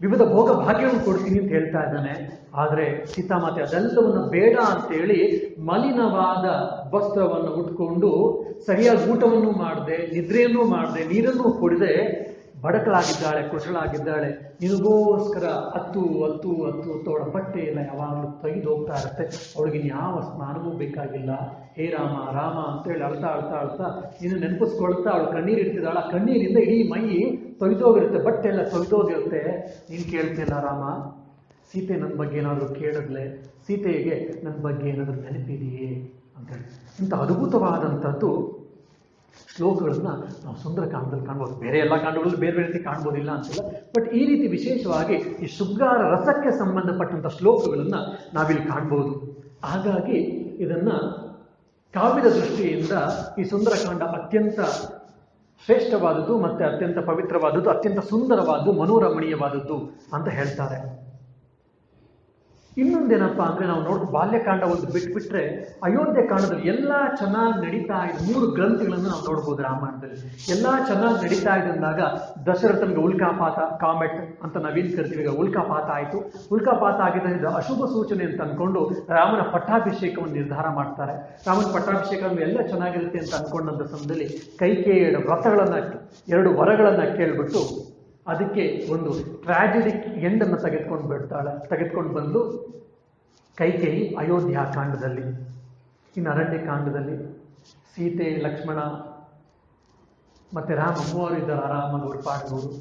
ವಿವಿಧ ಭೋಗ ಭಾಗ್ಯವನ್ನು ಕೊಡ್ತೀನಿ ಅಂತ ಹೇಳ್ತಾ ಇದ್ದಾನೆ. ಆದರೆ ಸೀತಾಮಾತೆ ಅದೆಲ್ಲವನ್ನು ಬೇಡ ಅಂತೇಳಿ ಮಲಿನವಾದ ವಸ್ತ್ರವನ್ನು ಉಟ್ಕೊಂಡು ಸರಿಯಾಗಿ ಊಟವನ್ನು ಮಾಡದೆ, ನಿದ್ರೆಯನ್ನೂ ಮಾಡದೆ, ನೀರನ್ನೂ ಕುಡಿದೆ ಬಡಕಳಾಗಿದ್ದಾಳೆ, ಕುಶಳಾಗಿದ್ದಾಳೆ. ನಿನಗೋಸ್ಕರ ಹತ್ತು ಅವಳ ಬಟ್ಟೆ ಎಲ್ಲ ಯಾವಾಗಲೂ ತೆಗೆದು ಹೋಗ್ತಾ ಇರುತ್ತೆ. ಅವಳಿಗೆ ಯಾವ ಸ್ನಾನವೂ ಬೇಕಾಗಿಲ್ಲ. ಹೇ ರಾಮ ರಾಮ ಅಂತೇಳಿ ಅಳ್ತಾ ನೀನು ನೆನಪಿಸ್ಕೊಳ್ತಾ ಅವಳು ಕಣ್ಣೀರು ಇರ್ತಿದ್ದಾಳೆ. ಆ ಕಣ್ಣೀರಿಂದ ಇಡೀ ಮೈ ತೊಯ್ದೋಗಿರುತ್ತೆ, ಬಟ್ಟೆ ಎಲ್ಲ ತೊಯ್ದೋಗಿರುತ್ತೆ. ನೀನು ಕೇಳ್ತಿಲ್ಲ ರಾಮ, ಸೀತೆ ನನ್ನ ಬಗ್ಗೆ ಏನಾದರೂ ಕೇಳಿದ್ಲೆ, ಸೀತೆಗೆ ನನ್ನ ಬಗ್ಗೆ ಏನಾದರೂ ನೆನಪಿದೆಯೇ ಅಂತೇಳಿ. ಇಂಥ ಅದ್ಭುತವಾದಂಥದ್ದು ಶ್ಲೋಕಗಳನ್ನ ನಾವು ಸುಂದರಕಾಂಡದಲ್ಲಿ ಕಾಣ್ಬೋದು. ಬೇರೆ ಎಲ್ಲ ಕಾಂಡಗಳಲ್ಲಿ ಬೇರೆ ಬೇರೆ ರೀತಿ ಕಾಣ್ಬೋದಿಲ್ಲ ಅಂತಿಲ್ಲ, ಬಟ್ ಈ ರೀತಿ ವಿಶೇಷವಾಗಿ ಈ ಶೃಂಗಾರ ರಸಕ್ಕೆ ಸಂಬಂಧಪಟ್ಟಂಥ ಶ್ಲೋಕಗಳನ್ನು ನಾವಿಲ್ಲಿ ಕಾಣ್ಬೋದು. ಹಾಗಾಗಿ ಇದನ್ನ ಕಾವ್ಯದ ದೃಷ್ಟಿಯಿಂದ ಈ ಸುಂದರಕಾಂಡ ಅತ್ಯಂತ ಶ್ರೇಷ್ಠವಾದದ್ದು, ಮತ್ತೆ ಅತ್ಯಂತ ಪವಿತ್ರವಾದದ್ದು, ಅತ್ಯಂತ ಸುಂದರವಾದದ್ದು, ಮನೋರಮಣೀಯವಾದದ್ದು ಅಂತ ಹೇಳ್ತಾರೆ. ಇನ್ನೊಂದೇನಪ್ಪ ಅಂದರೆ ನಾವು ಬಾಲ್ಯಕಾಂಡ ಒಂದು ಬಿಟ್ಬಿಟ್ರೆ ಅಯೋಧ್ಯೆ ಕಾಂಡದಲ್ಲಿ ಎಲ್ಲ ಚೆನ್ನಾಗಿ ನಡೀತಾ ಇದೆ. 3 ಗ್ರಂಥಗಳನ್ನು ನಾವು ನೋಡ್ಬೋದು ರಾಮಾಯಣದಲ್ಲಿ. ಎಲ್ಲ ಚೆನ್ನಾಗಿ ನಡೀತಾ ಇದೆ ಅಂದಾಗ ದಶರಥನಿಗೆ ಉಲ್ಕಾಪಾತ, ಕಾಮೆಟ್ ಅಂತ ನಾವೇನು ಕರಿತೀವಿ, ಈಗ ಉಲ್ಕಾಪಾತ ಆಯಿತು. ಉಲ್ಕಾಪಾತ ಆಗಿದ್ದರಿಂದ ಅಶುಭ ಸೂಚನೆ ಅಂತ ಅಂದ್ಕೊಂಡು ರಾಮನ ಪಟ್ಟಾಭಿಷೇಕವನ್ನು ನಿರ್ಧಾರ ಮಾಡ್ತಾರೆ. ರಾಮನ ಪಟ್ಟಾಭಿಷೇಕ ಎಲ್ಲ ಚೆನ್ನಾಗಿರುತ್ತೆ ಅಂತ ಅಂದ್ಕೊಂಡಂಥ ಸಮಯದಲ್ಲಿ ಕೈಕೇಯಿಯ ವ್ರತಗಳನ್ನು, 2 ವರಗಳನ್ನು ಕೇಳಿಬಿಟ್ಟು ಅದಕ್ಕೆ ಒಂದು ಟ್ರಾಜಿಡಿಕ್ ಎಂಡನ್ನು ತೆಗೆದುಕೊಂಡು ಬಂದು ಕೈಕೇಯಿ ಅಯೋಧ್ಯ ಕಾಂಡದಲ್ಲಿ, ಇನ್ನು ಅರಣ್ಯ ಕಾಂಡದಲ್ಲಿ ಸೀತೆ, ಲಕ್ಷ್ಮಣ ಮತ್ತು ರಾಮ ಮೂವರು ಇದ್ದಾರೆ ಆರಾಮಾಗಿ ಅವ್ರ ಪಾಡ್ಬೋದು.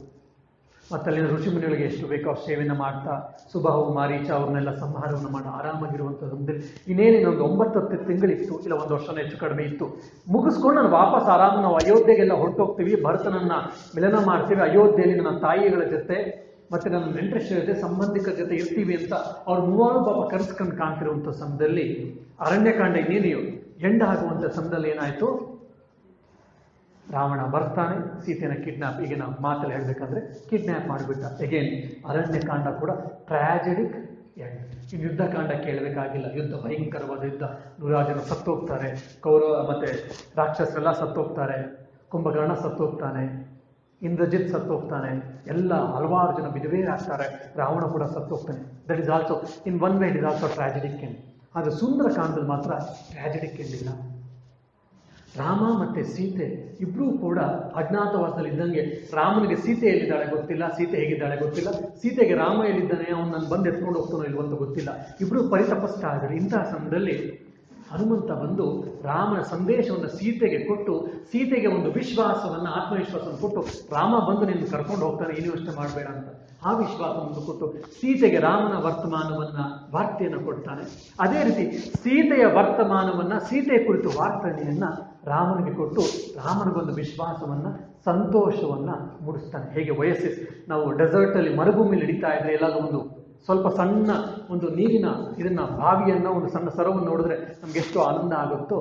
ಮತ್ತು ಅಲ್ಲಿನ ಋಷಿಮುನಿಗಳಿಗೆ ಎಷ್ಟು ಬೇಕೋ ಅಷ್ಟು ಸೇವೆಯನ್ನು ಮಾಡ್ತಾ ಸುಬಾಹು, ಮಾರೀಚ ಅವ್ರನ್ನೆಲ್ಲ ಸಂಹಾರವನ್ನು ಮಾಡಿ ಆರಾಮಾಗಿರುವಂಥದ್ದು. ಇನ್ನೇನು ಒಂದು 9-10 ತಿಂಗಳಿತ್ತು, ಇಲ್ಲ 1 ವರ್ಷನ ಹೆಚ್ಚು ಕಡಿಮೆ ಇತ್ತು. ಮುಗಿಸ್ಕೊಂಡು ನಾನು ವಾಪಸ್ ನಾವು ಅಯೋಧ್ಯೆಗೆಲ್ಲ ಹೊರಟೋಗ್ತೀವಿ, ಭರತನನ್ನು ಮಿಲನ ಮಾಡ್ತೀವಿ, ಅಯೋಧ್ಯೆಯಲ್ಲಿ ನನ್ನ ತಾಯಿಗಳ ಜೊತೆ ಮತ್ತು ನನ್ನ ನೆಂಟರ ಜೊತೆ, ಸಂಬಂಧಿಕರ ಜೊತೆ ಇರ್ತೀವಿ ಅಂತ ಅವ್ರು ಮೂವರು ಪಾಪ ಕರೆಸ್ಕೊಂಡು ಕಾಣ್ತಿರುವಂಥ ಸಮಯದಲ್ಲಿ ಅರಣ್ಯಕಾಂಡ ಇನ್ನೇನು ಎಂಡ ಆಗುವಂಥ ಸಮಯದಲ್ಲಿ ಏನಾಯಿತು, ರಾವಣ ಬರ್ತಾನೆ, ಸೀತೆನ ಕಿಡ್ನಾಪ್, ಈಗ ನಾವು ಮಾತಲ್ಲಿ ಹೇಳಬೇಕಂದ್ರೆ ಕಿಡ್ನ್ಯಾಪ್ ಮಾಡಿಬಿಟ್ಟ. ಎಗೇನ್ ಅರಣ್ಯಕಾಂಡ ಕೂಡ ಟ್ರ್ಯಾಜಿಡಿಕ್ ಎಂಡ್. ಇನ್ನು ಯುದ್ಧಕಾಂಡ ಕೇಳಬೇಕಾಗಿಲ್ಲ, ಯುದ್ಧ ಭಯಂಕರವಾದ ಯುದ್ಧ, 100 ಜನ ಸತ್ತೋಗ್ತಾರೆ, ಕೌರವ ಮತ್ತು ರಾಕ್ಷಸರೆಲ್ಲ ಸತ್ತೋಗ್ತಾರೆ, ಕುಂಭಕರ್ಣ ಸತ್ತೋಗ್ತಾನೆ, ಇಂದ್ರಜಿತ್ ಸತ್ತೋಗ್ತಾನೆ, ಎಲ್ಲ ಹಲವಾರು ಜನ ವಿಧವೆ ಆಗ್ತಾರೆ, ರಾವಣ ಕೂಡ ಸತ್ತೋಗ್ತಾನೆ. That is also in one way it is also tragedic end. ಆದರೆ ಸುಂದರಕಾಂಡದಲ್ಲಿ ಮಾತ್ರ ಟ್ರ್ಯಾಜಿಡಿಕ್ ಎಂಡ್ ಇಲ್ಲ. ರಾಮ ಮತ್ತು ಸೀತೆ ಇಬ್ಬರೂ ಕೂಡ ಅಜ್ಞಾತವಾಸದಲ್ಲಿ ಇದ್ದಂಗೆ, ರಾಮನಿಗೆ ಸೀತೆ ಎಲ್ಲಿದ್ದಾಳೆ ಗೊತ್ತಿಲ್ಲ, ಸೀತೆ ಹೇಗಿದ್ದಾಳೆ ಗೊತ್ತಿಲ್ಲ, ಸೀತೆಗೆ ರಾಮ ಎಲ್ಲಿದ್ದಾನೆ, ಅವನು ನಾನು ಬಂದು ಎತ್ಕೊಂಡು ಹೋಗ್ತಾನೋ ಇಲ್ವಂತ ಗೊತ್ತಿಲ್ಲ. ಇಬ್ಬರೂ ಪರಿತಪಿಸ್ತಾ ಇದ್ದಾರೆ. ಇಂತಹ ಸಮಯದಲ್ಲಿ ಹನುಮಂತ ಬಂದು ರಾಮನ ಸಂದೇಶವನ್ನು ಸೀತೆಗೆ ಕೊಟ್ಟು, ಸೀತೆಗೆ ಒಂದು ವಿಶ್ವಾಸವನ್ನು, ಆತ್ಮವಿಶ್ವಾಸವನ್ನು ಕೊಟ್ಟು, ರಾಮ ಬಂದು ನಿನ್ನ ಕರ್ಕೊಂಡು ಹೋಗ್ತಾನೆ, ಏನು ಯೋಚನೆ ಮಾಡಬೇಡ ಅಂತ ಆ ವಿಶ್ವಾಸವನ್ನು ಕೊಟ್ಟು ಸೀತೆಗೆ ರಾಮನ ವರ್ತಮಾನವನ್ನು, ವಾರ್ತೆಯನ್ನು ಕೊಡ್ತಾನೆ. ಅದೇ ರೀತಿ ಸೀತೆಯ ವರ್ತಮಾನವನ್ನು, ಸೀತೆಯ ಕುರಿತು ವಾರ್ತೆಯನ್ನು ರಾಮನಿಗೆ ಕೊಟ್ಟು ರಾಮನಿಗೊಂದು ವಿಶ್ವಾಸವನ್ನು, ಸಂತೋಷವನ್ನು ಮೂಡಿಸ್ತಾನೆ. ಹೇಗೆ ನಾವು ಡೆಸರ್ಟಲ್ಲಿ ಮರುಭೂಮಿಯಲ್ಲಿ ಹಿಡಿತಾ ಇದ್ರೆ ಎಲ್ಲಾದರೂ ಒಂದು ಸ್ವಲ್ಪ ಸಣ್ಣ ಒಂದು ನೀರಿನ ಇದನ್ನು, ಬಾವಿಯನ್ನು, ಒಂದು ಸಣ್ಣ ಸರವನ್ನು ನೋಡಿದ್ರೆ ನಮ್ಗೆ ಎಷ್ಟು ಆನಂದ ಆಗುತ್ತೋ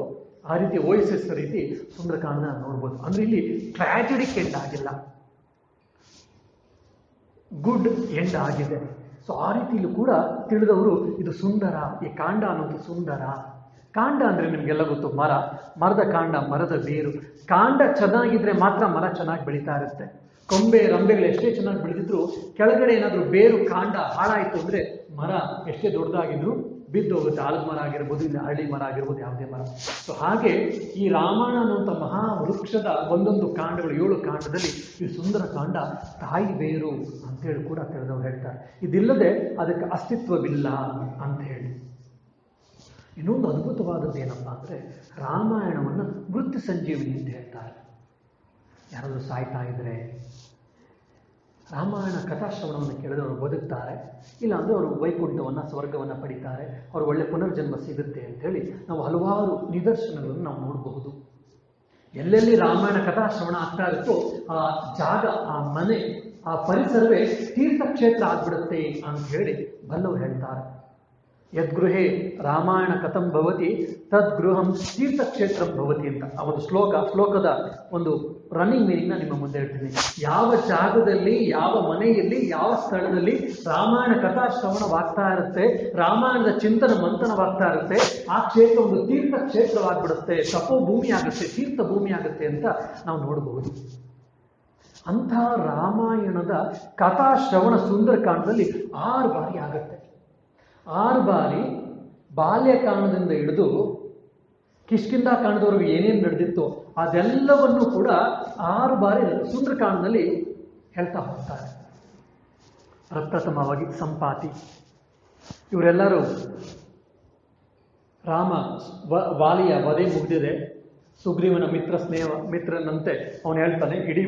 ಆ ರೀತಿ ರೀತಿ ಸುಂದರಕಾಂಡ ನೋಡ್ಬೋದು. ಅಂದರೆ ಇಲ್ಲಿ ಟ್ರ್ಯಾಜಿಡಿಕ್ ಎಂಡ್ ಆಗಿಲ್ಲ, ಗುಡ್ ಎಂಡ್ ಆಗಿದೆ. ಸೊ ಆ ರೀತಿಯಲ್ಲೂ ಕೂಡ ತಿಳಿದವರು ಇದು ಸುಂದರ, ಈ ಕಾಂಡ ಅನ್ನೋದು ಸುಂದರ. ಕಾಂಡ ಅಂದರೆ ನಿಮಗೆಲ್ಲ ಗೊತ್ತು, ಮರದ ಕಾಂಡ, ಮರದ ಬೇರು. ಕಾಂಡ ಚೆನ್ನಾಗಿದ್ರೆ ಮಾತ್ರ ಮರ ಚೆನ್ನಾಗಿ ಬೆಳೀತಾ ಇರುತ್ತೆ. ಕೊಂಬೆ ರಂಬೆಗಳು ಎಷ್ಟೇ ಚೆನ್ನಾಗಿ ಬೆಳೆದಿದ್ರು ಕೆಳಗಡೆ ಏನಾದರೂ ಬೇರು, ಕಾಂಡ ಹಾಳಾಯಿತು ಅಂದರೆ ಮರ ಎಷ್ಟೇ ದೊಡ್ಡದಾಗಿದ್ರು ಬಿದ್ದು ಹೋಗುತ್ತೆ. ಆಲದ ಮರ ಆಗಿರ್ಬೋದು, ಇಲ್ಲ ಹಳ್ಳಿ ಮರ ಆಗಿರ್ಬೋದು, ಯಾವುದೇ ಮರ. ಸೊ ಹಾಗೆ ಈ ರಾಮಾಯಣ ಅನ್ನುವಂಥ ಮಹಾವೃಕ್ಷದ ಒಂದೊಂದು ಕಾಂಡಗಳು, 7 ಕಾಂಡದಲ್ಲಿ ಈ ಸುಂದರ ಕಾಂಡ ತಾಯಿ ಬೇರು ಅಂತೇಳಿ ಕೂಡ ತಿಳಿದವರು ಹೇಳ್ತಾರೆ. ಇದಿಲ್ಲದೆ ಅದಕ್ಕೆ ಅಸ್ತಿತ್ವವಿಲ್ಲ ಅಂತ ಹೇಳಿ. ಇನ್ನೊಂದು ಅದ್ಭುತವಾದದ್ದು ಏನಪ್ಪ ಅಂದರೆ, ರಾಮಾಯಣವನ್ನು ಮೃತ್ಯು ಸಂಜೀವಿನಿ ಅಂತ ಹೇಳ್ತಾರೆ. ಯಾರಾದರೂ ಸಾಯ್ತಾ ಇದ್ದರೆ ರಾಮಾಯಣ ಕಥಾಶ್ರವಣವನ್ನು ಕೇಳಿದವರು ಬದುಕ್ತಾರೆ, ಇಲ್ಲಾಂದರೆ ಅವರು ವೈಕುಂಠವನ್ನು, ಸ್ವರ್ಗವನ್ನು ಪಡಿತಾರೆ, ಅವರು ಒಳ್ಳೆ ಪುನರ್ಜನ್ಮ ಸಿಗುತ್ತೆ ಅಂಥೇಳಿ ನಾವು ಹಲವಾರು ನಿದರ್ಶನಗಳನ್ನು ನಾವು ನೋಡಬಹುದು. ಎಲ್ಲೆಲ್ಲಿ ರಾಮಾಯಣ ಕಥಾಶ್ರವಣ ಆಗ್ತಾ ಇರುತ್ತೋ ಆ ಜಾಗ, ಆ ಮನೆ, ಆ ಪರಿಸರವೇ ತೀರ್ಥಕ್ಷೇತ್ರ ಆಗ್ಬಿಡುತ್ತೆ ಅಂತ ಹೇಳಿ ಬಲ್ಲವರು ಹೇಳ್ತಾರೆ. ಯದ್ಗೃಹೇ ರಾಮಾಯಣ ಕಥಂ ಭವತಿ ತದ್ಗೃಹಂ ತೀರ್ಥಕ್ಷೇತ್ರಂ ಭವತಿ ಅಂತ ಆ ಒಂದು ಶ್ಲೋಕದ ಒಂದು ರನ್ನಿಂಗ್ ಮೀನಿಂಗ್ನ ನಿಮ್ಮ ಮುಂದೆ ಹೇಳ್ತೀನಿ. ಯಾವ ಜಾಗದಲ್ಲಿ, ಯಾವ ಮನೆಯಲ್ಲಿ, ಯಾವ ಸ್ಥಳದಲ್ಲಿ ರಾಮಾಯಣ ಕಥಾಶ್ರವಣವಾಗ್ತಾ ಇರುತ್ತೆ, ರಾಮಾಯಣದ ಚಿಂತನ ಮಂಥನವಾಗ್ತಾ ಇರುತ್ತೆ, ಆ ಕ್ಷೇತ್ರ ಒಂದು ತೀರ್ಥಕ್ಷೇತ್ರವಾಗ್ಬಿಡುತ್ತೆ, ತಪೋಭೂಮಿ ಆಗುತ್ತೆ, ತೀರ್ಥ ಭೂಮಿ ಆಗುತ್ತೆ ಅಂತ ನಾವು ನೋಡಬಹುದು. ಅಂಥ ರಾಮಾಯಣದ ಕಥಾಶ್ರವಣ ಸುಂದರಕಾಂಡದಲ್ಲಿ 6 ಬಾರಿ ಆಗುತ್ತೆ. 6 ಬಾರಿ ಬಾಲ್ಯಕಾಂಡದಿಂದ ಹಿಡಿದು ಕಿಷ್ಕಿಂಧಾಕಾಂಡದವರೆಗೂ ಏನೇನು ನಡೆದಿತ್ತು ಅದೆಲ್ಲವನ್ನೂ ಕೂಡ 6 ಬಾರಿ ಸುಂದರಕಾಂಡದಲ್ಲಿ ಹೇಳ್ತಾ ಹೋಗ್ತಾರೆ. ಪ್ರಪ್ರಥಮವಾಗಿ ಸಂಪಾತಿ, ಇವರೆಲ್ಲರೂ ವಾಲಿಯ ವಧೆ ಮುಗಿದಿದೆ, ಸುಗ್ರೀವನ ಮಿತ್ರನಂತೆ ಅವನು ಹೇಳ್ತಾನೆ, ಇಡೀ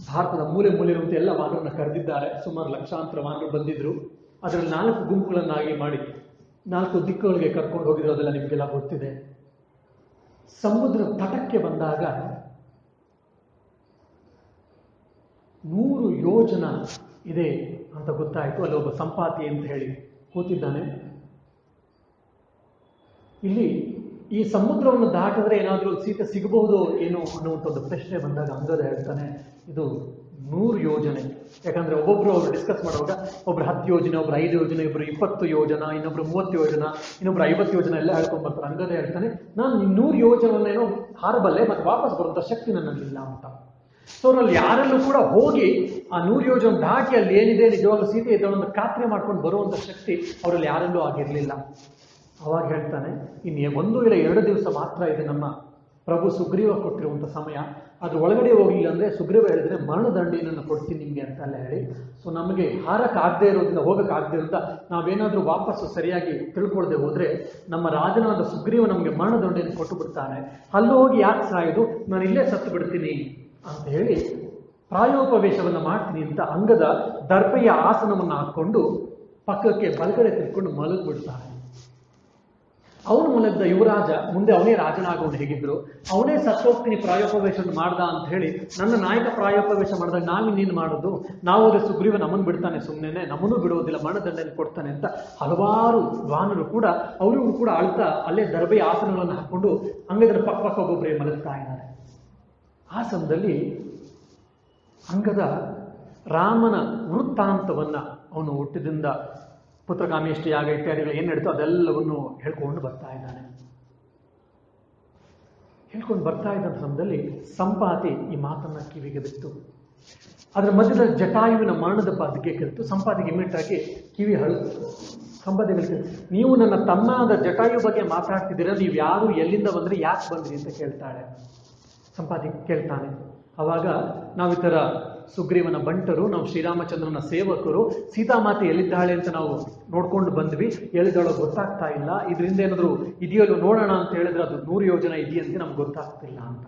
ಭಾರತದ ಮೂಲೆ ಮೂಲೆಯಂತೆ ಎಲ್ಲ ವಾನರನ್ನ ಕರೆದಿದ್ದಾರೆ, ಸುಮಾರು ಲಕ್ಷಾಂತರ ವಾನರು ಬಂದಿದ್ರು, ಅದರಲ್ಲಿ 4 ಗುಂಪುಗಳನ್ನಾಗಿ ಮಾಡಿ 4 ದಿಕ್ಕುಗಳಿಗೆ ಕರ್ಕೊಂಡು ಹೋಗಿದ್ರು, ಅದೆಲ್ಲ ನಿಮಗೆಲ್ಲ ಗೊತ್ತಿದೆ. ಸಮುದ್ರ ತಟಕ್ಕೆ ಬಂದಾಗ 100 ಯೋಜನ ಇದೆ ಅಂತ ಗೊತ್ತಾಯಿತು. ಅಲ್ಲಿ ಒಬ್ಬ ಸಂಪಾತಿ ಅಂತ ಹೇಳಿ ಕೂತಿದ್ದಾನೆ. ಇಲ್ಲಿ ಈ ಸಮುದ್ರವನ್ನು ದಾಟಿದ್ರೆ ಏನಾದರೂ ಸೀತೆ ಸಿಗಬಹುದು ಏನೋ ಅನ್ನುವಂಥ ಒಂದು ಪ್ರಶ್ನೆ ಬಂದಾಗ ಅಂಗದ ಹೇಳ್ತಾನೆ, ಇದು 100 ಯೋಜನೆ. ಯಾಕಂದರೆ ಒಬ್ಬೊಬ್ಬರು ಅವರು ಡಿಸ್ಕಸ್ ಮಾಡುವಾಗ ಒಬ್ರು 10 ಯೋಜನೆ, ಒಬ್ರು 5 ಯೋಜನೆ, ಇಬ್ಬರು 20 ಯೋಜನ, ಇನ್ನೊಬ್ರು 30 ಯೋಜನ, ಇನ್ನೊಬ್ರು 50 ಯೋಜನ ಎಲ್ಲ ಹೇಳ್ಕೊಂಡು ಬರ್ತಾರೆ. ಅಂಗದ ಹೇಳ್ತಾನೆ, ನಾನು 100 ಯೋಜನೆಯನ್ನೇನೋ ಹಾರಬಲ್ಲೆ, ಮತ್ತು ವಾಪಸ್ ಬರುವಂಥ ಶಕ್ತಿ ನನ್ನಲ್ಲಿಲ್ಲ ಅಂತ. ಸೊ ಅವರಲ್ಲಿ ಯಾರಲ್ಲೂ ಕೂಡ ಹೋಗಿ ಆ 100 ಯೋಜನೆ ದಾಟಿ ಅಲ್ಲಿ ಏನಿದೆ ನಿಜವಾಗ್ಲೂ ಸೀತೆ ಇದ್ದವನ್ನ ಖಾತ್ರಿ ಮಾಡ್ಕೊಂಡು ಬರುವಂಥ ಶಕ್ತಿ ಅವರಲ್ಲಿ ಯಾರಲ್ಲೂ ಆಗಿರಲಿಲ್ಲ. ಅವಾಗ ಹೇಳ್ತಾನೆ, ಇನ್ನು 1 ಇಲ್ಲ 2 ದಿವಸ ಮಾತ್ರ ಇದೆ ನಮ್ಮ ಪ್ರಭು ಸುಗ್ರೀವ ಕೊಟ್ಟಿರುವಂಥ ಸಮಯ, ಅದ್ರ ಒಳಗಡೆ ಹೋಗಿಲ್ಲ ಅಂದರೆ ಸುಗ್ರೀವ ಹೇಳಿದ್ರೆ ಮರಣದಂಡಿನನ್ನು ಕೊಡ್ತೀನಿ ನಿಮಗೆ ಅಂತೆಲ್ಲ ಹೇಳಿ, ಸೊ ನಮಗೆ ಹಾರಕ್ಕಾಗದೇ ಇರೋದ್ರಿಂದ ಹೋಗೋಕ್ಕಾಗದೇ ಇರೋದ್ರಿಂದ ನಾವೇನಾದರೂ ವಾಪಸ್ಸು ಸರಿಯಾಗಿ ತಿಳ್ಕೊಳ್ದೆ ಹೋದರೆ ನಮ್ಮ ರಾಜನಾದ ಸುಗ್ರೀವ ನಮಗೆ ಮರಣದಂಡೆಯನ್ನು ಕೊಟ್ಟು ಬಿಡ್ತಾನೆ, ಅಲ್ಲಿ ಹೋಗಿ ಯಾಕೆ ಸಾಯೋದು, ನಾನು ಇಲ್ಲೇ ಸತ್ತು ಬಿಡ್ತೀನಿ ಅಂತ ಹೇಳಿ ಪ್ರಾಯೋಪವೇಶವನ್ನು ಮಾಡ್ತೀನಿ ಅಂತ ಅಂಗದ ದರ್ಪೆಯ ಆಸನವನ್ನು ಹಾಕ್ಕೊಂಡು ಪಕ್ಕಕ್ಕೆ ಬಲಗಡೆ ತಿಳ್ಕೊಂಡು ಮಲಗಿಬಿಡ್ತಾನೆ. ಅವನು ಮಲಗಿದ ಯುವರಾಜ ಮುಂದೆ ಅವನೇ ರಾಜನಾಗೋನು ಹೇಗಿದ್ರು, ಅವನೇ ಸತ್ತೋಗ್ತೀನಿ ಪ್ರಾಯೋಪವೇಶವನ್ನು ಮಾಡ್ದ ಅಂತ ಹೇಳಿ ನನ್ನ ನಾಯಕ ಪ್ರಾಯೋಪವೇಶ ಮಾಡಿದಾಗ ನಾವಿನ್ನೇನು ಮಾಡೋದು, ನಾವು ಹೋದ್ರೆ ಸುಗ್ರೀವ ನಮ್ಮನ್ನು ಬಿಡ್ತಾನೆ, ಸುಮ್ಮನೆ ನಮ್ಮನ್ನು ಬಿಡೋದಿಲ್ಲ, ಮರಣದಂಡನೆ ಕೊಡ್ತಾನೆ ಅಂತ ಹಲವಾರು ವಾನರು ಕೂಡ ಅವರಿಗೂ ಕೂಡ ಅಳ್ತಾ ಅಲ್ಲೇ ದರ್ಬೆಯ ಆಸನಗಳನ್ನು ಹಾಕ್ಕೊಂಡು ಅಂಗದರ ಪಕ್ಕ ಒಬ್ಬೊಬ್ಬರೇ ಮಲಗ್ತಾ ಇದ್ದಾರೆ. ಆ ಸಮಯದಲ್ಲಿ ಅಂಗದ ರಾಮನ ವೃತ್ತಾಂತವನ್ನ ಅವನು ಹುಟ್ಟಿದಿಂದ ಪುತ್ರಕಾಮೇಷ್ಟಿ ಯಾಗ ಇತ್ಯಾದಿಗಳು ಏನು ನಡೀತೋ ಅದೆಲ್ಲವನ್ನು ಹೇಳ್ಕೊಂಡು ಬರ್ತಾ ಇದ್ದಾನೆ. ಹೇಳ್ಕೊಂಡು ಬರ್ತಾ ಇದ್ದ ಸಮಯದಲ್ಲಿ ಸಂಪಾತಿ ಈ ಮಾತನ್ನ ಕಿವಿಗೆ ಬಿತ್ತು. ಅದರ ಮಧ್ಯದ ಜಟಾಯುವಿನ ಮರಣದ ಬಗ್ಗೆ ಕೇಳ್ತು. ಸಂಪಾತಿಗೆ ಇಮಿಡಿಯೇಟ್ ಆಗಿ ಕಿವಿ ಹಳತು. ಸಂಪಾತಿಗಳಿಗೆ, ನೀವು ನನ್ನ ತಮ್ಮನಾದ ಜಟಾಯು ಬಗ್ಗೆ ಮಾತಾಡ್ತಿದ್ದೀರಾ, ನೀವು ಯಾರು, ಎಲ್ಲಿಂದ ಬಂದ್ರಿ, ಯಾಕೆ ಬಂದ್ರಿ ಅಂತ ಕೇಳ್ತಾಳೆ. ಸಂಪಾತಿ ಕೇಳ್ತಾನೆ. ಅವಾಗ ನಾವು ಈ ಥರ ಸುಗ್ರೀವನ ಬಂಟರು, ನಾವು ಶ್ರೀರಾಮಚಂದ್ರನ ಸೇವಕರು, ಸೀತಾಮಾತೆ ಎಲ್ಲಿದ್ದಾಳೆ ಅಂತ ನಾವು ನೋಡ್ಕೊಂಡು ಬಂದ್ವಿ, ಎಲ್ಲಿದ್ದಾಳೋ ಗೊತ್ತಾಗ್ತಾ ಇಲ್ಲ, ಇದರಿಂದ ಏನಾದರೂ ಇದೆಯೋ ನೋಡೋಣ ಅಂತ ಹೇಳಿದ್ರೆ ಅದು 100 ಯೋಜನೆ ಇದೆಯಂತೆ ನಮ್ಗೆ ಗೊತ್ತಾಗ್ತಿಲ್ಲ ಅಂತ.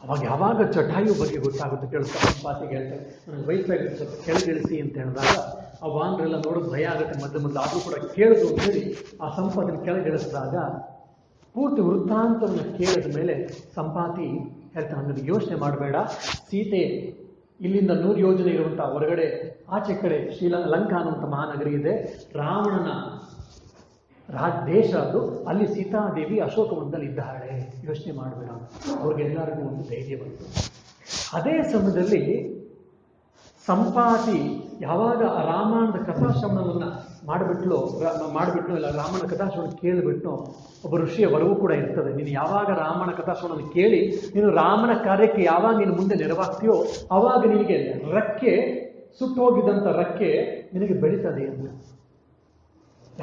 ಅವಾಗ ಯಾವಾಗ ಜಟಾಯು ಬಗ್ಗೆ ಗೊತ್ತಾಗುತ್ತೆ ಕೇಳ್ತಾ ಸಂಪಾತಿಗೆ ಹೇಳ್ತಾರೆ, ನನಗೆ ವೈಫೈ ಸ್ವಲ್ಪ ಕೆಳಗಿಳಿಸಿ ಅಂತ ಹೇಳಿದಾಗ ಆ ವಾನರೆಲ್ಲ ನೋಡೋದು ಭಯ ಆಗುತ್ತೆ ಮೊದಲು ಆದರೂ ಕೂಡ ಕೇಳಿದ್ರು ಅಂತ ಹೇಳಿ ಆ ಸಂಪಾತಿನ ಕೆಳಗಿಳಿಸಿದಾಗ ಪೂರ್ತಿ ವೃತ್ತಾಂತವನ್ನು ಕೇಳಿದ ಮೇಲೆ ಸಂಪಾತಿ ಹೇಳ್ತಾನೆ, ನನಗೆ ಯೋಚನೆ ಮಾಡಬೇಡ, ಸೀತೆ ಇಲ್ಲಿಂದ 100 ಯೋಜನೆ ಇರುವಂಥ ಹೊರಗಡೆ ಆಚೆ ಕಡೆ ಲಂಕಾ ಅನ್ನುವಂಥ ಮಹಾನಗರಿ ಇದೆ, ರಾವಣನ ದೇಶ ಅದು, ಅಲ್ಲಿ ಸೀತಾದೇವಿ ಅಶೋಕವನದಲ್ಲಿ ಇದ್ದಾಳೆ, ಯೋಚನೆ ಮಾಡಬೇಡ. ಅವ್ರಿಗೆಲ್ಲರಿಗೂ ಒಂದು ಧೈರ್ಯ ಬಂತು. ಅದೇ ಸಮಯದಲ್ಲಿ ಸಂಪಾತಿ ಯಾವಾಗ ರಾಮಾಯಣದ ಕಥಾಶ್ರವಣವನ್ನು ಮಾಡಿಬಿಟ್ಲು ಇಲ್ಲ ರಾಮನ ಕಥಾಶ್ರವಣ ಕೇಳಿಬಿಟ್ಟು, ಒಬ್ಬ ಋಷಿಯ ವರವೂ ಕೂಡ ಇರ್ತದೆ, ನೀನು ಯಾವಾಗ ರಾಮನ ಕಥಾಶ್ರವಣವನ್ನು ಕೇಳಿ ನೀನು ರಾಮನ ಕಾರ್ಯಕ್ಕೆ ಯಾವಾಗ ನೀನು ಮುಂದೆ ನೆರವಾಗ್ತೀಯೋ ಆವಾಗ ನಿನಗೆ ರೆಕ್ಕೆ ಸುಟ್ಟೋಗಿದ್ದಂಥ ರೆಕ್ಕೆ ನಿನಗೆ ಬೆಳೀತದೆ ಅಂತ.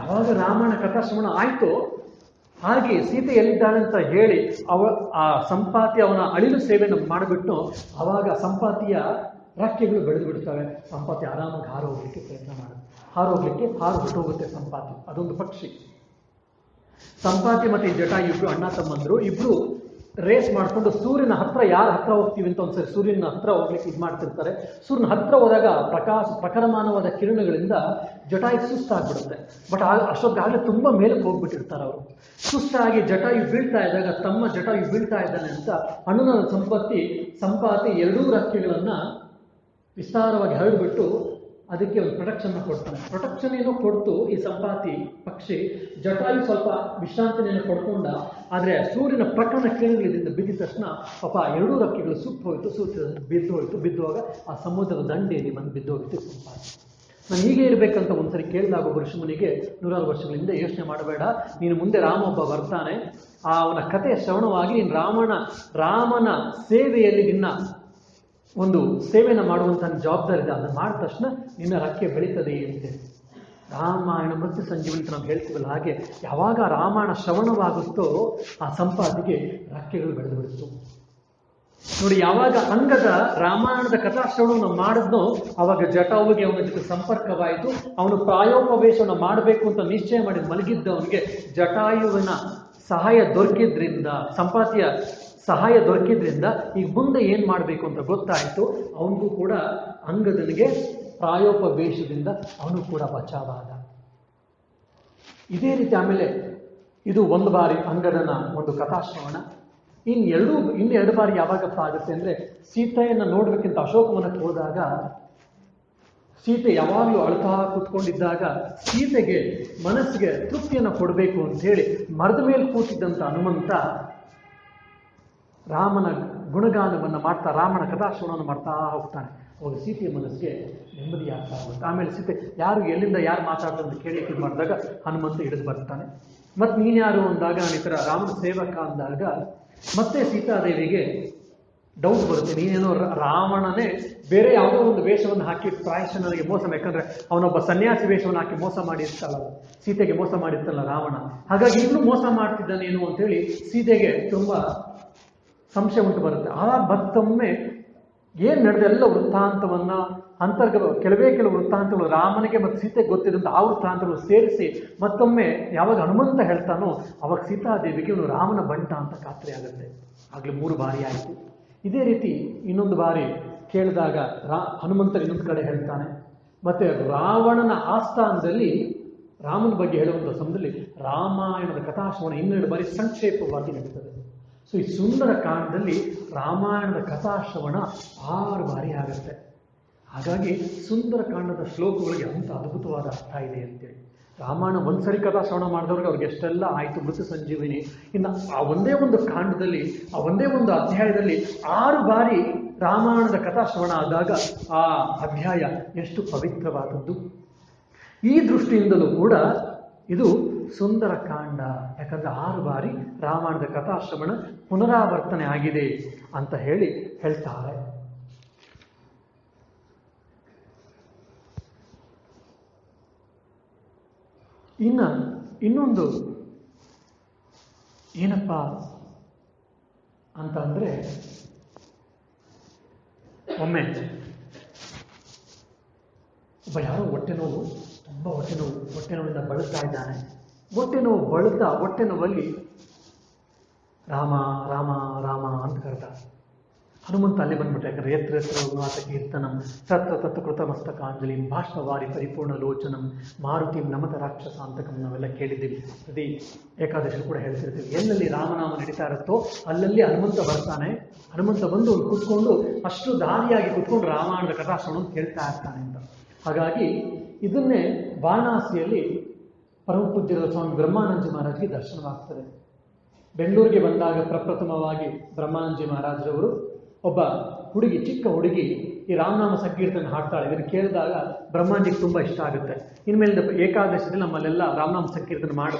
ಯಾವಾಗ ರಾಮನ ಕಥಾಶ್ರವಣ ಆಯಿತು ಹಾಗೆ ಸೀತೆ ಎಲ್ಲಿದ್ದಾಳೆ ಅಂತ ಹೇಳಿ ಆ ಸಂಪಾತಿ ಅವನ ಅಳಿಲು ಸೇವೆಯನ್ನು ಮಾಡಿಬಿಟ್ಟು ಆವಾಗ ಸಂಪಾತಿಯ ರೆಕ್ಕೆಗಳು ಬೆಳೆದು ಬಿಡ್ತವೆ. ಸಂಪಾತಿ ಆರಾಮಾಗಿ ಹಾರೋಗ್ಲಿಕ್ಕೆ ಪ್ರಯತ್ನ ಮಾಡುತ್ತೆ, ಹಾರೋಗ್ಲಿಕ್ಕೆ ಹಾರು ಹೊಟ್ಟೋಗುತ್ತೆ ಸಂಪಾತಿ. ಅದೊಂದು ಪಕ್ಷಿ. ಸಂಪಾತಿ ಮತ್ತೆ ಜಟಾಯು ಇಬ್ರು ಅಣ್ಣ ತಮ್ಮಂದ್ರು, ಇಬ್ರು ರೇಸ್ ಮಾಡಿಕೊಂಡು ಸೂರ್ಯನ ಹತ್ರ ಯಾರು ಹತ್ರ ಹೋಗ್ತೀವಿ ಅಂತ ಒಂದ್ಸರಿ ಸೂರ್ಯನ ಹತ್ರ ಹೋಗ್ಲಿಕ್ಕೆ ಇದು ಮಾಡ್ತಿರ್ತಾರೆ. ಸೂರ್ಯನ ಹತ್ರ ಹೋದಾಗ ಪ್ರಖರಮಾನವಾದ ಕಿರಣಗಳಿಂದ ಜಟಾಯು ಸುಸ್ತಾಗ್ಬಿಡುತ್ತೆ. ಬಟ್ ಅಷ್ಟೊತ್ತಾಗಲೇ ತುಂಬ ಮೇಲಕ್ಕೆ ಹೋಗ್ಬಿಟ್ಟಿರ್ತಾರೆ ಅವರು. ಸುಸ್ತಾಗಿ ಜಟಾಯು ಬೀಳ್ತಾ ಇದ್ದಾಗ ತಮ್ಮ ಜಟಾಯು ಬೀಳ್ತಾ ಇದ್ದಾನೆ ಅಂತ ಅಣ್ಣನ ಸಂಪಾತಿ 2 ರೆಕ್ಕೆಗಳನ್ನ ವಿಸ್ತಾರವಾಗಿ ಹರಡ್ಬಿಟ್ಟು ಅದಕ್ಕೆ ಒಂದು ಪ್ರೊಟೆಕ್ಷನ್ ಕೊಡ್ತಾನೆ. ಪ್ರೊಟೆಕ್ಷನ್ ಏನೋ ಕೊಡ್ತು ಈ ಸಂಪಾತಿ ಪಕ್ಷಿ, ಜಟಾಯು ಸ್ವಲ್ಪ ವಿಶ್ರಾಂತಿಯನ್ನು ಪಡ್ಕೊಂಡ. ಆದರೆ ಸೂರ್ಯನ ಪ್ರಕರಣ ಕಿರಣಗಳಿಂದ ಬಿದ್ದಿದ ತಕ್ಷಣ ಪಾಪ 2 ರೆಕ್ಕೆಗಳು ಬಿದ್ದೋಗ ಆ ಸಮುದ್ರದ ದಂಡೆಯಲ್ಲಿ ಬಂದು ಬಿದ್ದೋಗಿತ್ತು ಸಂಪಾತಿ. ನಾನು ಹೀಗೆ ಇರಬೇಕಂತ ಒಂದ್ಸರಿ ಕೇಳಿದಾಗ ಒಬ್ಬ ಋಷಿಮುನಿಗೆ 100 ವರ್ಷಗಳಿಂದ ಯೋಚನೆ ಮಾಡಬೇಡ, ನೀನು ಮುಂದೆ ರಾಮ ಒಬ್ಬ ಬರ್ತಾನೆ, ಅವನ ಕಥೆಯ ಶ್ರವಣವಾಗಿ ನೀನು ರಾಮನ ಸೇವೆಯಲ್ಲಿ ನಿನ್ನ ಒಂದು ಸೇವೆಯನ್ನು ಮಾಡುವಂಥ ಜವಾಬ್ದಾರಿ ಇದೆ, ಅದನ್ನು ಮಾಡಿದ ತಕ್ಷಣ ನಿನ್ನ ರೆಕ್ಕೆ ಬೆಳೀತದೆ ಅಂತೇಳಿ. ರಾಮಾಯಣ ಮೃತ್ಯು ಸಂಜೀವನಿ ಅಂತ ನಾವು ಹೇಳ್ತೀವಲ್ಲ, ಹಾಗೆ ಯಾವಾಗ ರಾಮಾಯಣ ಶ್ರವಣವಾಗುತ್ತೋ ಆ ಸಂಪಾತಿಗೆ ರೆಕ್ಕೆಗಳು ಬೆಳೆದು ಬಿಡುತ್ತು. ನೋಡಿ, ಯಾವಾಗ ಅಂಗದ ರಾಮಾಯಣದ ಕಥಾಶ್ರವಣವನ್ನು ಮಾಡಿದ್ನೋ ಆವಾಗ ಜಟಾಯುವಿಗೆ ಅವನ ಜೊತೆ ಸಂಪರ್ಕವಾಯಿತು. ಅವನು ಪ್ರಾಯೋಪವೇಶವನ್ನು ಮಾಡಬೇಕು ಅಂತ ನಿಶ್ಚಯ ಮಾಡಿ ಮಲಗಿದ್ದವನಿಗೆ ಜಟಾಯುವಿನ ಸಹಾಯ ದೊರಕಿದ್ರಿಂದ, ಸಂಪಾತಿಯ ಸಹಾಯ ದೊರಕಿದ್ರಿಂದ ಈಗ ಮುಂದೆ ಏನು ಮಾಡಬೇಕು ಅಂತ ಗೊತ್ತಾಯಿತು. ಅವನಿಗೂ ಕೂಡ ಅಂಗದನಿಗೆ ಪ್ರಾಯೋಪವೇಶದಿಂದ ಅವನು ಕೂಡ ಬಚಾವಾದ. ಇದೇ ರೀತಿ ಆಮೇಲೆ ಇದು ಒಂದು ಬಾರಿ ಅಂಗದನ ಒಂದು ಕಥಾಶ್ರವಣ. ಇನ್ನೆರಡು ಬಾರಿ ಯಾವಾಗಪ್ಪ ಆಗುತ್ತೆ ಅಂದರೆ, ಸೀತೆಯನ್ನು ನೋಡ್ಬೇಕಿಂತ ಅಶೋಕವನಕ್ಕೆ ಹೋದಾಗ ಸೀತೆ ಯಾವಾಗಲೂ ಅಳ್ತಾ ಕೂತ್ಕೊಂಡಿದ್ದಾಗ ಸೀತೆಗೆ ಮನಸ್ಸಿಗೆ ತೃಪ್ತಿಯನ್ನು ಕೊಡಬೇಕು ಅಂತ ಹೇಳಿ ಮರದ ಮೇಲೆ ಕೂತಿದ್ದಂಥ ಹನುಮಂತ ರಾಮನ ಗುಣಗಾನವನ್ನು ಮಾಡ್ತಾ ರಾಮನ ಕಥಾಶ್ರವಣವನ್ನು ಮಾಡ್ತಾ ಹೋಗ್ತಾನೆ. ಅವಾಗ ಸೀತೆಯ ಮನಸ್ಸಿಗೆ ನೆಮ್ಮದಿ ಆಗ್ತಾ ಹೋಗುತ್ತೆ. ಆಮೇಲೆ ಸೀತೆ ಎಲ್ಲಿಂದ ಯಾರು ಮಾತಾಡ್ತಾರೆ ಅಂತ ಕೇಳಲಿಕ್ಕೆ ಇದು ಮಾಡಿದಾಗ ಹನುಮಂತ ಹಿಡಿದು ಬರ್ತಾನೆ. ಮತ್ತು ನೀನು ಯಾರು ಅಂದಾಗ ನಾನು ಈ ಥರ ರಾಮನ ಸೇವಕ ಅಂದಾಗ ಮತ್ತೆ ಸೀತಾದೇವಿಗೆ ಡೌಟ್ ಬರುತ್ತೆ, ನೀನೇನೋ ರಾವಣನೇ ಬೇರೆ ಯಾವುದೋ ಒಂದು ವೇಷವನ್ನು ಹಾಕಿ ಪ್ರಾಯಶಃ ನನಗೆ ಮೋಸ, ಯಾಕಂದರೆ ಅವನೊಬ್ಬ ಸನ್ಯಾಸಿ ವೇಷವನ್ನು ಹಾಕಿ ಮೋಸ ಮಾಡಿರ್ತಲ್ಲ, ಸೀತೆಗೆ ಮೋಸ ಮಾಡಿರ್ತಲ್ಲ ರಾವಣ, ಹಾಗಾಗಿ ಇನ್ನೂ ಮೋಸ ಮಾಡ್ತಿದ್ದಾನೇನು ಅಂತೇಳಿ ಸೀತೆಗೆ ತುಂಬ ಸಂಶಯ ಉಂಟು ಬರುತ್ತೆ. ಆ ಮತ್ತೊಮ್ಮೆ ಏನು ನಡೆದ ಎಲ್ಲ ವೃತ್ತಾಂತವನ್ನ ಕೆಲವೇ ಕೆಲವು ವೃತ್ತಾಂತಗಳು ರಾಮನಿಗೆ ಮತ್ತು ಸೀತೆಗೆ ಗೊತ್ತಿದ್ದಂಥ ಆ ವೃತ್ತಾಂತಗಳು ಸೇರಿಸಿ ಮತ್ತೊಮ್ಮೆ ಯಾವಾಗ ಹನುಮಂತ ಹೇಳ್ತಾನೋ ಅವಾಗ ಸೀತಾದೇವಿಗೆ ಇವನು ರಾಮನ ಬಂಟ ಅಂತ ಖಾತ್ರಿ ಆಗುತ್ತೆ. ಆಗಲೇ 3 ಬಾರಿ ಆಯಿತು. ಇದೇ ರೀತಿ ಇನ್ನೊಂದು ಬಾರಿ ಕೇಳಿದಾಗ ಹನುಮಂತ ಇನ್ನೊಂದು ಕಡೆ ಹೇಳ್ತಾನೆ. ಮತ್ತೆ ರಾವಣನ ಆಸ್ಥಾನದಲ್ಲಿ ರಾಮನ ಬಗ್ಗೆ ಹೇಳುವಂಥ ಸಮಯದಲ್ಲಿ ರಾಮಾಯಣದ ಕಥಾಶ್ರವಣ 12 ಬಾರಿ ಸಂಕ್ಷೇಪವಾಗಿ ನಡೀತದೆ. ಸೊ ಈ ಸುಂದರ ಕಾಂಡದಲ್ಲಿ ರಾಮಾಯಣದ ಕಥಾಶ್ರವಣ 6 ಬಾರಿ ಆಗುತ್ತೆ. ಹಾಗಾಗಿ ಸುಂದರ ಕಾಂಡದ ಶ್ಲೋಕಗಳಿಗೆ ಅಂತ ಅದ್ಭುತವಾದ ಅರ್ಥ ಇದೆ ಅಂತೇಳಿ. ರಾಮಾಯಣ ಒಂದ್ಸರಿ ಕಥಾಶ್ರವಣ ಮಾಡಿದವ್ರಿಗೆ ಅವ್ರಿಗೆ ಎಷ್ಟೆಲ್ಲ ಆಯಿತು ಮೃತ ಸಂಜೀವಿನಿ. ಇನ್ನು ಆ ಒಂದೇ ಒಂದು ಕಾಂಡದಲ್ಲಿ, ಆ ಒಂದೇ ಒಂದು ಅಧ್ಯಾಯದಲ್ಲಿ 6 ಬಾರಿ ರಾಮಾಯಣದ ಕಥಾಶ್ರವಣ ಆದಾಗ ಆ ಅಧ್ಯಾಯ ಎಷ್ಟು ಪವಿತ್ರವಾದದ್ದು. ಈ ದೃಷ್ಟಿಯಿಂದಲೂ ಕೂಡ ಇದು ಸುಂದರ ಕಾಂಡ. ಯಾಕಂದ್ರೆ 6 ಬಾರಿ ರಾಮಾಯಣದ ಕಥಾಶ್ರವಣ ಪುನರಾವರ್ತನೆ ಆಗಿದೆ ಅಂತ ಹೇಳ್ತಾರೆ. ಇನ್ನೊಂದು ಏನಪ್ಪ ಅಂತ ಅಂದ್ರೆ, ಒಮ್ಮೆ ಒಬ್ಬ ಯಾರೋ ಹೊಟ್ಟೆ ನೋವಿಂದ ಬಳಲ್ತಾ ಇದ್ದಾನೆ. ಹೊಟ್ಟೆ ನೋವಲ್ಲಿ ರಾಮ ರಾಮ ರಾಮ ಅಂತ ಕರೆದ. ಹನುಮಂತ ಅಲ್ಲೇ ಬಂದ್ಬಿಟ್ರೆ, ಯಾಕಂದ್ರೆ ಯತ್ರ ರಘುನಾಥ ಕೀರ್ತನಂ ತತ್ರ ತತ್ವ ಕೃತಮಸ್ತಕಾಂಜಲಿ ಭಾಷ್ಪವಾರಿ ಪರಿಪೂರ್ಣ ಲೋಚನಂ ಮಾರುತಿ ನಮತ ರಾಕ್ಷಸಾಂತಕಂ ನಾವೆಲ್ಲ ಕೇಳಿದ್ದೀವಿ. ಪ್ರತಿ ಏಕಾದಶಿ ಕೂಡ ಹೇಳ್ತಿರ್ತೀವಿ. ಎಲ್ಲೆಲ್ಲಿ ರಾಮನಾಮ ನಡೀತಾ ಇರುತ್ತೋ ಅಲ್ಲಲ್ಲಿ ಹನುಮಂತ ಬರ್ತಾನೆ. ಹನುಮಂತ ಬಂದು ಕುತ್ಕೊಂಡು ಅಷ್ಟು ದಾರಿಯಾಗಿ ಕುತ್ಕೊಂಡು ರಾಮಾಯಣದ ಕಥಾಶ್ರವಣ ಕೇಳ್ತಾ ಇರ್ತಾನೆ ಅಂತ. ಹಾಗಾಗಿ ಇದನ್ನೇ ವಾರಣಾಸಿಯಲ್ಲಿ ಪರಮ ಪೂಜ್ಯರ ಸ್ವಾಮಿ ಬ್ರಹ್ಮಾನಂದಜಿ ಮಹಾರಾಜ್ಗೆ ದರ್ಶನವಾಗ್ತದೆ. ಬೆಂಗಳೂರಿಗೆ ಬಂದಾಗ ಪ್ರಪ್ರಥಮವಾಗಿ ಬ್ರಹ್ಮಾನಂದಜಿ ಮಹಾರಾಜರವರು ಒಬ್ಬ ಹುಡುಗಿ, ಚಿಕ್ಕ ಹುಡುಗಿ ಈ ರಾಮನಾಮ ಸಂಕೀರ್ತನೆ ಹಾಡ್ತಾಳೆ. ಇದನ್ನು ಕೇಳಿದಾಗ ಬ್ರಹ್ಮಾಂಜಿಗೆ ತುಂಬ ಇಷ್ಟ ಆಗುತ್ತೆ. ಇನ್ಮೇಲೆ ಏಕಾದಶಿಯಲ್ಲಿ ನಮ್ಮಲ್ಲೆಲ್ಲ ರಾಮನಾಮ ಸಂಕೀರ್ತನೆ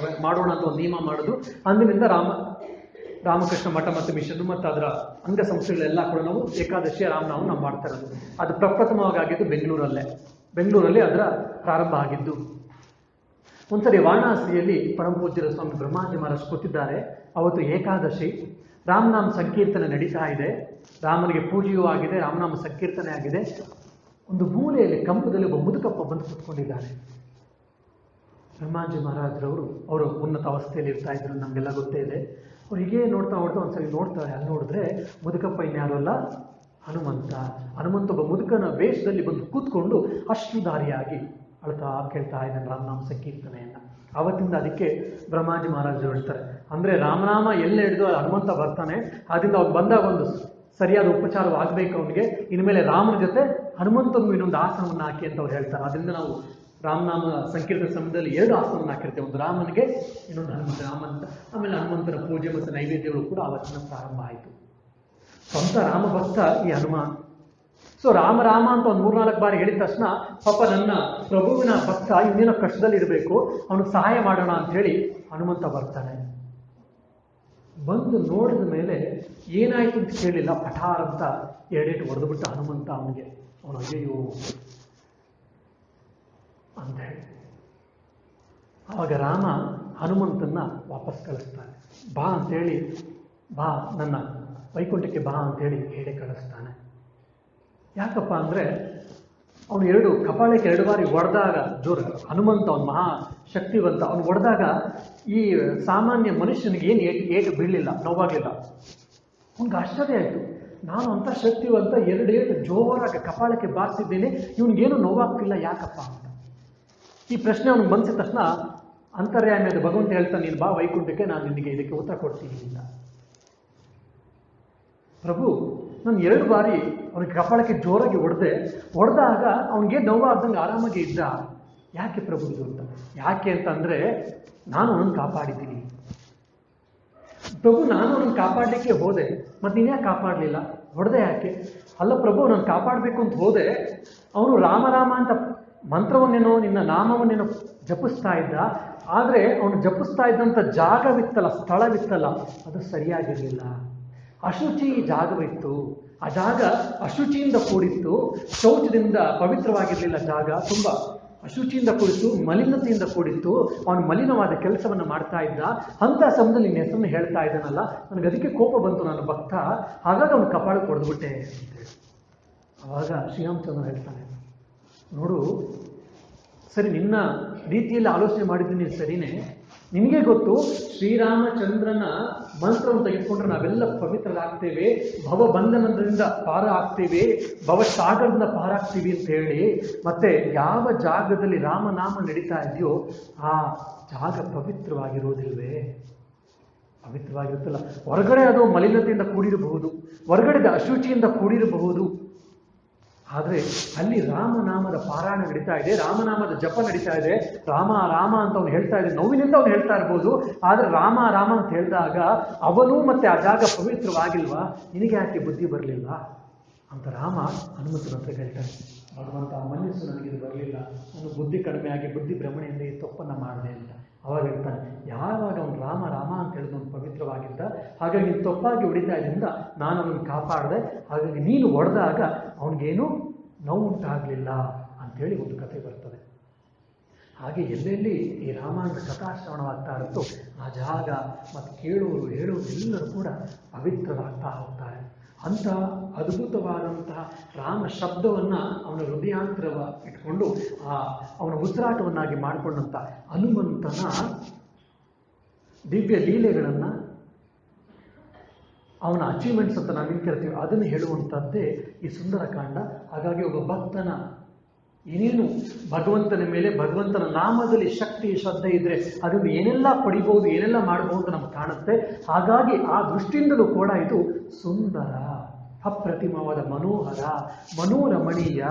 ಮಾಡೋಣ ಅಂತ ಒಂದು ನಿಯಮ ಮಾಡೋದು. ಅಂದಿನಿಂದ ರಾಮಕೃಷ್ಣ ಮಠ ಮತ್ತು ಮಿಷನ್ ಮತ್ತು ಅದರ ಅಂಗಸಂಸ್ಥೆಗಳೆಲ್ಲ ಕೂಡ ನಾವು ಏಕಾದಶಿಯ ರಾಮನಾಮ ನಾವು ಮಾಡ್ತಾ ಇರೋದು. ಅದು ಪ್ರಪ್ರಥಮವಾಗಿ ಆಗಿದ್ದು ಬೆಂಗಳೂರಲ್ಲಿ ಅದರ ಪ್ರಾರಂಭ ಆಗಿದ್ದು. ಒಂದ್ಸರಿ ವಾರಣಾಸಿಯಲ್ಲಿ ಪರಮ ಪೂಜ್ಯರ ಸ್ವಾಮಿ ಬ್ರಹ್ಮಾಂಜಿ ಮಹಾರಾಜ್ ಕೂತಿದ್ದಾರೆ. ಅವತ್ತು ಏಕಾದಶಿ, ರಾಮನಾಮ ಸಂಕೀರ್ತನೆ ನಡೀತಾ ಇದೆ. ರಾಮನಿಗೆ ಪೂಜೆಯೂ ಆಗಿದೆ, ರಾಮನಾಮ ಸಂಕೀರ್ತನೆ ಆಗಿದೆ. ಒಂದು ಮೂಲೆಯಲ್ಲಿ ಕಂಬದಲ್ಲಿ ಒಬ್ಬ ಮುದುಕಪ್ಪ ಬಂದು ಕೂತ್ಕೊಂಡಿದ್ದಾನೆ. ಬ್ರಹ್ಮಾಂಜಿ ಮಹಾರಾಜರವರು ಅವರು ಉನ್ನತ ಅವಸ್ಥೆಯಲ್ಲಿ ಇರ್ತಾ ಇದ್ರು, ನಮಗೆಲ್ಲ ಗೊತ್ತೇ ಇದೆ. ಅವ್ರು ಹೀಗೆ ನೋಡ್ತಾ ಒಂದ್ಸರಿ ನೋಡ್ತಾರೆ. ಅಲ್ಲಿ ನೋಡಿದ್ರೆ ಮುದುಕಪ್ಪ ಇನ್ಯಾರು ಅಲ್ಲ, ಹನುಮಂತ ಒಬ್ಬ ಮುದುಕನ ವೇಷದಲ್ಲಿ ಬಂದು ಕೂತ್ಕೊಂಡು ಅಷ್ಟು ದಾರಿಯಾಗಿ ಅಳ್ತಾ ಕೇಳ್ತಾ ಇದ್ದಾನೆ ರಾಮನಾಮ ಸಂಕೀರ್ತನೆಯನ್ನ. ಆವತ್ತಿಂದ ಅದಕ್ಕೆ ಬ್ರಹ್ಮಾಂಜಿ ಮಹಾರಾಜರು ಹೇಳ್ತಾರೆ, ಅಂದ್ರೆ ರಾಮನಾಮ ಎಲ್ಲ ಹಿಡಿದು ಹನುಮಂತ ಬರ್ತಾನೆ, ಅದರಿಂದ ಅವ್ನು ಬಂದಾಗ ಒಂದು ಸರಿಯಾದ ಉಪಚಾರವಾಗಬೇಕು ಅವನಿಗೆ. ಇನ್ಮೇಲೆ ರಾಮನ ಜೊತೆ ಹನುಮಂತನಿಗೂ ಇನ್ನೊಂದು ಆಸನವನ್ನು ಹಾಕಿ ಅಂತ ಅವ್ರು ಹೇಳ್ತಾರೆ. ಅದರಿಂದ ನಾವು ರಾಮನಾಮ ಸಂಕೀರ್ತನೆ ಸಮಯದಲ್ಲಿ 2 ಆಸನವನ್ನು ಹಾಕಿರ್ತೇವೆ, ಒಂದು ರಾಮನಿಗೆ, ಇನ್ನೊಂದು ಹನುಮಂತ. ಆಮೇಲೆ ಹನುಮಂತನ ಪೂಜೆ ಮತ್ತು ನೈವೇದ್ಯಗಳು ಕೂಡ ಆವತ್ತಿನ ಪ್ರಾರಂಭ ಆಯಿತು. ಸ್ವಂತ ರಾಮ ಭಕ್ತ ಈ ಹನುಮಾನ್. ಸೊ ರಾಮ ಅಂತ ಒಂದು 3-4 ಬಾರಿ ಹೇಳಿದ ತಕ್ಷಣ ಪಾಪ ನನ್ನ ಪ್ರಭುವಿನ ಭಕ್ತ ಇನ್ನೇನೋ ಕಷ್ಟದಲ್ಲಿ ಇರಬೇಕು, ಅವನಿಗೆ ಸಹಾಯ ಮಾಡೋಣ ಅಂತ ಹೇಳಿ ಹನುಮಂತ ಬರ್ತಾನೆ. ಬಂದು ನೋಡಿದ ಮೇಲೆ ಏನಾಯ್ತು ಅಂತ ಕೇಳಿಲ್ಲ, ಪಠಾರ್ ಅಂತ 2 ಹೊಡೆದುಬಿಟ್ಟ ಹನುಮಂತ ಅವನಿಗೆ. ಅವನು ಅಯ್ಯೋ ಅಂತ ಹೇಳಿ ಆವಾಗ ರಾಮ ಹನುಮಂತನ್ನ ವಾಪಸ್ ಕಳಿಸ್ತಾನೆ. ಬಾ ಅಂತೇಳಿ, ಬಾ ನನ್ನ ವೈಕುಂಠಕ್ಕೆ ಬಾ ಅಂತೇಳಿ ಹೇಳಿ ಕಳಿಸ್ತಾನೆ. ಯಾಕಪ್ಪ ಅಂದರೆ ಅವನು ಕಪಾಳಕ್ಕೆ 2 ಬಾರಿ ಹೊಡೆದಾಗ ಜೋರು, ಹನುಮಂತ ಅವನು ಮಹಾ ಶಕ್ತಿವಂತ, ಅವನು ಹೊಡೆದಾಗ ಈ ಸಾಮಾನ್ಯ ಮನುಷ್ಯನಿಗೆ ಏನು ಏಟು ಬೀಳಲಿಲ್ಲ, ನೋವಾಗಲಿಲ್ಲ. ಅವನಿಗೆ ಆಶ್ಚರ್ಯ ಆಯಿತು, ನಾನು ಅಂಥ ಶಕ್ತಿವಂತ 2 ಏಟು ಜೋರಾಗಿ ಕಪಾಳಕ್ಕೆ ಬಾರಿಸಿದ್ದೇನೆ, ಇವನಿಗೇನು ನೋವಾಗ್ತಿಲ್ಲ, ಯಾಕಪ್ಪ ಅಂತ ಈ ಪ್ರಶ್ನೆ ಅವನಿಗೆ ಬಂದಿದ ತಕ್ಷಣ ಅಂತರ್ಯಾಮಿಯಾದ ಭಗವಂತ ಹೇಳ್ತಾನೆ, ನೀನು ಬಾ ವೈಕುಂಠಕ್ಕೆ, ನಾನು ನಿನಗೆ ಇದಕ್ಕೆ ಉತ್ತರ ಕೊಡ್ತೀನಿ ಅಂತ. ಪ್ರಭು ನಾನು 2 ಬಾರಿ ಅವನಿಗೆ ಕಪಾಳಕ್ಕೆ ಜೋರಾಗಿ ಹೊಡೆದಾಗ ಅವನಿಗೆ ನೋವಾಗ್ದಂಗೆ ಆರಾಮಾಗಿ ಇದ್ದ, ಯಾಕೆ ಪ್ರಭು ಇದು ಅಂತ. ಯಾಕೆ ಅಂತಂದರೆ ನಾನು ಅವನನ್ನು ಕಾಪಾಡಿದ್ದೀನಿ ಪ್ರಭು, ನಾನು ಅವನನ್ನು ಕಾಪಾಡಲಿಕ್ಕೆ ಹೋದೆ, ಮತ್ತು ನೀನು ಯಾಕೆ ಕಾಪಾಡಲಿಲ್ಲ, ಹೊಡೆದೆ ಯಾಕೆ? ಅಲ್ಲ ಪ್ರಭು, ನಾನು ಕಾಪಾಡಬೇಕು ಅಂತ ಹೋದೆ, ಅವನು ರಾಮ ಅಂತ ಮಂತ್ರವನ್ನೇನೋ ನಿನ್ನ ನಾಮವನ್ನೇನೋ ಜಪಿಸ್ತಾ ಇದ್ದ, ಆದರೆ ಅವನು ಜಪಿಸ್ತಾ ಇದ್ದಂಥ ಜಾಗವಿತ್ತಲ್ಲ, ಸ್ಥಳವಿತ್ತಲ್ಲ, ಅದು ಸರಿಯಾಗಿರಲಿಲ್ಲ. ಅಶುಚಿ ಜಾಗವಿತ್ತು, ಆ ಜಾಗ ಅಶುಚಿಯಿಂದ ಕೂಡಿತ್ತು, ಶೌಚದಿಂದ ಪವಿತ್ರವಾಗಿರಲಿಲ್ಲ ಜಾಗ, ತುಂಬ ಅಶುಚಿಯಿಂದ ಕೂಡಿತ್ತು, ಮಲಿನತೆಯಿಂದ ಕೂಡಿತ್ತು, ಅವನು ಮಲಿನವಾದ ಕೆಲಸವನ್ನು ಮಾಡ್ತಾ ಇದ್ದ. ಅಂತ ಸಮಯದಲ್ಲಿ ನಿನ್ನ ಹೆಸರನ್ನು ಹೇಳ್ತಾ ಇದ್ದಾನಲ್ಲ, ನನಗೆ ಅದಕ್ಕೆ ಕೋಪ ಬಂತು ನನ್ನ ಭಕ್ತ, ಹಾಗಾಗಿ ಅವನು ಕಪಾಳಕ್ಕೆ ಹೊಡೆದ್ಬಿಟ್ಟೆ ಅಂತೇಳಿ. ಆವಾಗ ಶ್ರೀರಾಮಚಂದ್ರ ಹೇಳ್ತಾನೆ, ನೋಡು ಸರಿ, ನಿನ್ನ ರೀತಿಯಲ್ಲಿ ಆಲೋಚನೆ ಮಾಡಿದ್ದೀನಿ ಸರಿನೇ, ನಿನಗೆ ಗೊತ್ತು ಶ್ರೀರಾಮಚಂದ್ರನ ಮಂತ್ರವನ್ನು ತೆಗೆದುಕೊಂಡ್ರೆ ನಾವೆಲ್ಲ ಪವಿತ್ರರಾಗ್ತೇವೆ, ಭವಬಂಧನದಿಂದ ಪಾರ ಆಗ್ತೇವೆ, ಭವಸಾಗರದಿಂದ ಪಾರಾಗ್ತೀವಿ ಅಂತ ಹೇಳಿ. ಮತ್ತೆ ಯಾವ ಜಾಗದಲ್ಲಿ ರಾಮನಾಮ ನಡೀತಾ ಇದೆಯೋ ಆ ಜಾಗ ಪವಿತ್ರವಾಗಿರೋದಿಲ್ವೇ? ಪವಿತ್ರವಾಗಿರುತ್ತಲ್ಲ. ಹೊರಗಡೆ ಅದು ಮಲಿನತೆಯಿಂದ ಕೂಡಿರಬಹುದು, ಹೊರಗಡೆದ ಅಶುಚಿಯಿಂದ ಕೂಡಿರಬಹುದು, ಆದರೆ ಅಲ್ಲಿ ರಾಮನಾಮದ ಪಾರಾಯಣ ನಡೀತಾ ಇದೆ, ರಾಮನಾಮದ ಜಪ ನಡೀತಾ ಇದೆ, ರಾಮ ರಾಮ ಅಂತ ಅವನು ಹೇಳ್ತಾ ಇದೆ, ನೋವಿನಿಂದ ಅವನು ಹೇಳ್ತಾ ಇರ್ಬೋದು. ಆದರೆ ರಾಮ ರಾಮ ಅಂತ ಹೇಳಿದಾಗ ಅವನು ಮತ್ತೆ ಆ ಜಾಗ ಪವಿತ್ರವಾಗಿಲ್ವಾ? ನಿನಗೆ ಯಾಕೆ ಬುದ್ಧಿ ಬರಲಿಲ್ಲ ಅಂತ ರಾಮ ಹನುಮಂತನ ಹತ್ರ ಹೇಳ್ತಾನೆ. ಭಗವಂತ ಮನಸ್ಸು ನನಗಿದು ಬರಲಿಲ್ಲ, ನಾನು ಬುದ್ಧಿ ಕಡಿಮೆ ಆಗಿ ಬುದ್ಧಿ ಭ್ರಮಣೆಯಿಂದ ಈ ತಪ್ಪನ್ನು ಮಾಡಿದೆ ಅಂತ. ಅವಾಗ ಹೇಳ್ತಾನೆ, ಯಾವಾಗ ಅವನು ರಾಮ ರಾಮ ಅಂತ ಹೇಳಿದ ಅವನು ಪವಿತ್ರವಾಗಿದ್ದ, ಹಾಗಾಗಿ ನೀನು ತಪ್ಪಾಗಿ ಹೊಡಿತಾ ಇದರಿಂದ ನಾನು ಅವನನ್ನು ಕಾಪಾಡಿದೆ, ಹಾಗಾಗಿ ನೀನು ಹೊಡೆದಾಗ ಅವನಿಗೇನು ನೋವು ಉಂಟಾಗಲಿಲ್ಲ ಅಂಥೇಳಿ ಒಂದು ಕಥೆ ಬರ್ತದೆ. ಹಾಗೆ ಎಲ್ಲೆಲ್ಲಿ ಈ ರಾಮಾಯಣದ ಕಥಾಶ್ರವಣವಾಗ್ತಾ ಇರುತ್ತೋ ಆ ಜಾಗ ಮತ್ತು ಕೇಳುವರು ಹೇಳುವರು ಎಲ್ಲರೂ ಕೂಡ ಪವಿತ್ರರಾಗ್ತಾ ಹೋಗ್ತಾರೆ. ಅಂಥ ಅದ್ಭುತವಾದಂತಹ ರಾಮ ಶಬ್ದವನ್ನು ಅವನ ಹೃದಯಾಂತರವ ಇಟ್ಕೊಂಡು ಅವನ ಉಸಿರಾಟವನ್ನಾಗಿ ಮಾಡಿಕೊಂಡಂಥ ಹನುಮಂತನ ದಿವ್ಯ ಲೀಲೆಗಳನ್ನು, ಅವನ ಅಚೀವ್ಮೆಂಟ್ಸ್ ಅಂತ ನಾವೇನು ಕೇಳ್ತೀವಿ ಅದನ್ನು ಹೇಳುವಂಥದ್ದೇ ಈ ಸುಂದರಕಾಂಡ. ಹಾಗಾಗಿ ಒಬ್ಬ ಭಕ್ತನ ಏನೇನು ಭಗವಂತನ ಮೇಲೆ, ಭಗವಂತನ ನಾಮದಲ್ಲಿ ಶಕ್ತಿ ಶ್ರದ್ಧೆ ಇದ್ದರೆ ಅದನ್ನು ಏನೆಲ್ಲ ಪಡಿಬಹುದು, ಏನೆಲ್ಲ ಮಾಡಬಹುದು ನಮ್ಗೆ ಕಾಣುತ್ತೆ. ಹಾಗಾಗಿ ಆ ದೃಷ್ಟಿಯಿಂದಲೂ ಕೂಡ ಇದು ಸುಂದರ, ಅಪ್ರತಿಮವಾದ, ಮನೋಹರ, ಮನೋರಮಣೀಯ.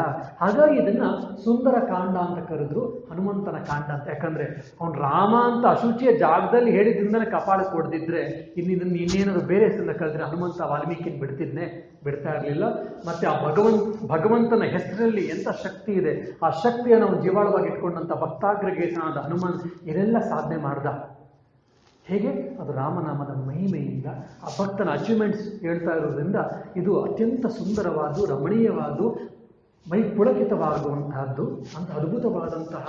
ಹಾಗಾಗಿ ಇದನ್ನು ಸುಂದರ ಕಾಂಡ ಅಂತ ಕರೆದ್ರು, ಹನುಮಂತನ ಕಾಂಡ ಅಂತ. ಯಾಕಂದರೆ ಅವನು ರಾಮ ಅಂತ ಅಶುಚಿಯ ಜಾಗದಲ್ಲಿ ಹೇಳಿದ್ರಿಂದನೇ ಕಪಾಳಕ್ಕೆ ಹೊಡೆದಿದ್ರೆ ಇದನ್ನು ಇನ್ನೇನಾದ್ರು ಬೇರೆ ಹೆಸರನ್ನ ಕರೆದ್ರೆ ಹನುಮಂತ ವಾಲ್ಮೀಕಿನ ಬಿಡ್ತಾ ಇರಲಿಲ್ಲ. ಮತ್ತು ಆ ಭಗವಂತನ ಹೆಸರಲ್ಲಿ ಎಂಥ ಶಕ್ತಿ ಇದೆ, ಆ ಶಕ್ತಿಯನ್ನು ಅವನು ಜೀವಾಳವಾಗಿ ಇಟ್ಕೊಂಡಂಥ ಭಕ್ತಾಗ್ರಗೇಶನಾದ ಹನುಮಂತ ಇದೆಲ್ಲ ಸಾಧನೆ ಮಾಡ್ದ. ಹೇಗೆ? ಅದು ರಾಮನಾಮದ ಮಹಿಮೆಯಿಂದ, ಆ ಭಕ್ತನ ಅಚೀವ್ಮೆಂಟ್ಸ್ ಹೇಳ್ತಾ ಇರೋದ್ರಿಂದ ಇದು ಅತ್ಯಂತ ಸುಂದರವಾದ, ರಮಣೀಯವಾದ, ಮೈ ಪುಳಕಿತವಾಗುವಂತಹದ್ದು. ಅಂತ ಅದ್ಭುತವಾದಂತಹ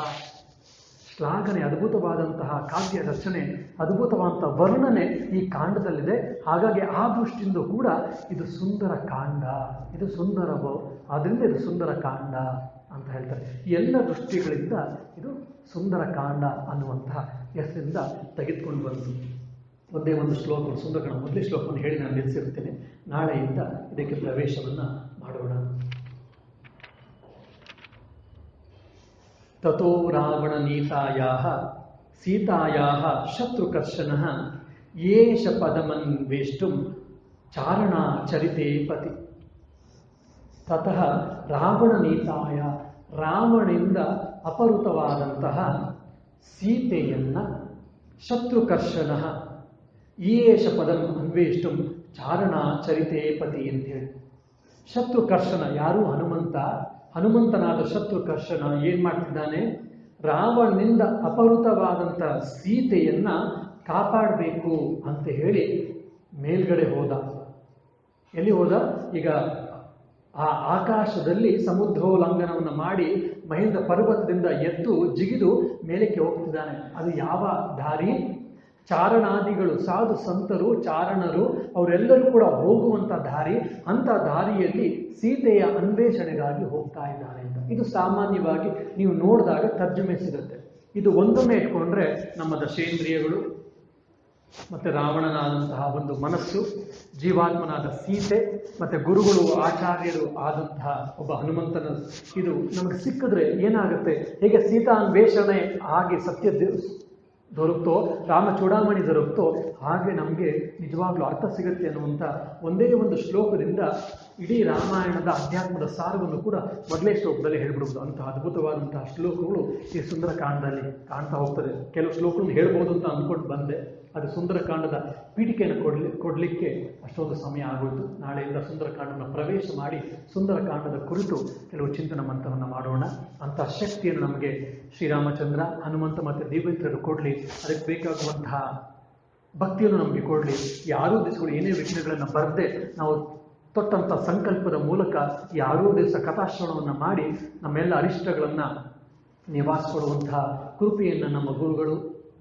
ಶ್ಲಾಘನೆ, ಅದ್ಭುತವಾದಂತಹ ಕಾವ್ಯ ರಚನೆ, ಅದ್ಭುತವಾದಂತಹ ವರ್ಣನೆ ಈ ಕಾಂಡದಲ್ಲಿದೆ. ಹಾಗಾಗಿ ಆ ದೃಷ್ಟಿಯಿಂದ ಕೂಡ ಇದು ಸುಂದರ ಕಾಂಡ, ಇದು ಸುಂದರವೋ, ಆದ್ದರಿಂದ ಇದು ಸುಂದರ ಕಾಂಡ ಅಂತ ಹೇಳ್ತಾರೆ. ಎಲ್ಲ ದೃಷ್ಟಿಗಳಿಂದ ಇದು ಸುಂದರ ಕಾಂಡ ಅನ್ನುವಂತಹ ಹೆಸರಿಂದ ತೆಗೆದುಕೊಂಡು ಬಂತು. ಒಂದೇ ಒಂದು ಶ್ಲೋಕ, ಸುಂದರಕಾಂಡ ಮೊದಲೇ ಶ್ಲೋಕವನ್ನು ಹೇಳಿ ನಾನು ನಿಲ್ಲಿಸಿರ್ತೇನೆ. ನಾಳೆಯಿಂದ ಇದಕ್ಕೆ ಪ್ರವೇಶವನ್ನು ಮಾಡೋಣ. ತಥೋ ರಾವಣ ನೀತಾಯಾಃ ಸೀತಾಯಾಃ ಶತ್ರುಕರ್ಷಣಃ ಯೇಷ ಪದಮನ್ವೇಷ್ಟುಂ ಚಾರಣಾಚರಿತೆ ಪತಿ. ತತಃ ರಾವಣ ನೀತಾಯ, ರಾವಣನಿಂದ ಅಪಹೃತವಾದಂತಹ ಸೀತೆಯನ್ನು ಶತ್ರುಕರ್ಷಣ ಯೇಷ ಪದಂ ಅನ್ವೇಷ್ಟುಂ ಚಾರಣಾಚರಿತೆ ಪತಿ ಅಂತೇಳಿ. ಶತ್ರುಕರ್ಷಣ ಯಾರು? ಹನುಮಂತ. ಹನುಮಂತನಾದ ಶತ್ರುಕರ್ಷಣ ಏನು ಮಾಡ್ತಿದ್ದಾನೆ? ರಾವಣನಿಂದ ಅಪಹೃತವಾದಂಥ ಸೀತೆಯನ್ನು ಕಾಪಾಡಬೇಕು ಅಂತ ಹೇಳಿ ಮೇಲ್ಗಡೆ ಹೋದ. ಎಲ್ಲಿ ಹೋದ? ಈಗ ಆ ಆಕಾಶದಲ್ಲಿ ಸಮುದ್ರೋಲ್ಲಂಘನವನ್ನು ಮಾಡಿ ಮಹೇಂದ್ರ ಪರ್ವತದಿಂದ ಎದ್ದು ಜಿಗಿದು ಮೇಲಕ್ಕೆ ಹೋಗ್ತಿದ್ದಾನೆ. ಅದು ಯಾವ ದಾರಿ? ಚಾರಣಾದಿಗಳು, ಸಾಧು ಸಂತರು, ಚಾರಣರು ಅವರೆಲ್ಲರೂ ಕೂಡ ಹೋಗುವಂಥ ದಾರಿ. ಅಂಥ ದಾರಿಯಲ್ಲಿ ಸೀತೆಯ ಅನ್ವೇಷಣೆಗಾಗಿ ಹೋಗ್ತಾ ಇದ್ದಾನೆ ಅಂತ. ಇದು ಸಾಮಾನ್ಯವಾಗಿ ನೀವು ನೋಡಿದಾಗ ತರ್ಜುಮೆ ಸಿಗುತ್ತೆ. ಇದು ಒಂದೊಮ್ಮೆ ಇಟ್ಕೊಂಡ್ರೆ ನಮ್ಮ ದಶೇಂದ್ರಿಯಗಳು ಮತ್ತು ರಾವಣನಾದಂತಹ ಒಂದು ಮನಸ್ಸು, ಜೀವಾತ್ಮನಾದ ಸೀತೆ ಮತ್ತು ಗುರುಗಳು ಆಚಾರ್ಯರು ಆದಂತಹ ಒಬ್ಬ ಹನುಮಂತನ ಇದು ನಮಗೆ ಸಿಕ್ಕಿದ್ರೆ ಏನಾಗುತ್ತೆ? ಹೇಗೆ ಸೀತಾ ಅನ್ವೇಷಣೆ ಹಾಗೆ ಸತ್ಯ ದೊರಕ್ತೋ, ರಾಮ ಚೂಡಾಮಣಿ ದೊರಕ್ತೋ, ಹಾಗೆ ನಮಗೆ ನಿಜವಾಗ್ಲೂ ಅರ್ಥ ಸಿಗುತ್ತೆ ಅನ್ನುವಂಥ ಒಂದೇ ಒಂದು ಶ್ಲೋಕದಿಂದ ಇಡೀ ರಾಮಾಯಣದ ಅಧ್ಯಾತ್ಮದ ಸಾರವನ್ನು ಕೂಡ ಮೊದಲೇ ಶ್ಲೋಕದಲ್ಲಿ ಹೇಳ್ಬಿಡ್ಬೋದು. ಅಂತಹ ಅದ್ಭುತವಾದಂತಹ ಶ್ಲೋಕಗಳು ಈ ಸುಂದರಕಾಂಡದಲ್ಲಿ ಕಾಣ್ತಾ ಹೋಗ್ತದೆ. ಕೆಲವು ಶ್ಲೋಕಗಳನ್ನು ಹೇಳ್ಬೋದು ಅಂತ ಅಂದ್ಕೊಂಡು ಬಂದೆ, ಅದು ಸುಂದರಕಾಂಡದ ಪೀಠಿಕೆಯನ್ನು ಕೊಡಲಿಕ್ಕೆ ಅಷ್ಟೊಂದು ಸಮಯ ಆಗೋಯ್ತು. ನಾಳೆಯಿಂದ ಸುಂದರಕಾಂಡವನ್ನು ಪ್ರವೇಶ ಮಾಡಿ ಸುಂದರಕಾಂಡದ ಕುರಿತು ಕೆಲವು ಚಿಂತನ ಮಂತ್ರವನ್ನು ಮಾಡೋಣ. ಅಂತಹ ಶಕ್ತಿಯನ್ನು ನಮಗೆ ಶ್ರೀರಾಮಚಂದ್ರ, ಹನುಮಂತ ಮತ್ತು ದಿವ್ಯತ್ರರು ಕೊಡಲಿ. ಅದಕ್ಕೆ ಬೇಕಾಗುವಂತಹ ಭಕ್ತಿಯನ್ನು ನಮಗೆ ಕೊಡಲಿ. ಯಾರೂ ದಿವಸಗಳು ಏನೇ ವಿಘ್ನಗಳನ್ನು ಬರದೆ ನಾವು ತೊಟ್ಟಂಥ ಸಂಕಲ್ಪದ ಮೂಲಕ ಯಾರೂ ದಿವಸ ಕಥಾಶ್ರವಣವನ್ನು ಮಾಡಿ ನಮ್ಮೆಲ್ಲ ಅರಿಷ್ಟಗಳನ್ನು ನಿವಾಸಿಸುವಂತಹ ಕೃಪೆಯನ್ನು ನಮ್ಮ ಗುರುಗಳು,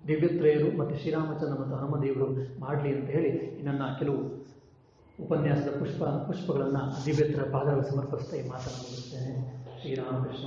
ದಿವ್ಯತ್ರಯರು ಮತ್ತು ಶ್ರೀರಾಮಚಂದ್ರ ಮತ್ತು ಹನುಮದೇವರು ಮಾಡಲಿ ಅಂತ ಹೇಳಿ ನನ್ನ ಕೆಲವು ಉಪನ್ಯಾಸದ ಪುಷ್ಪಗಳನ್ನು ದಿವ್ಯತ್ರ ಪಾದಗಳು ಸಮರ್ಪಿಸ್ತಾ ಈ ಮಾತನ್ನು ಮುಗಿಸ್ತೇನೆ. ಶ್ರೀರಾಮಕೃಷ್ಣ.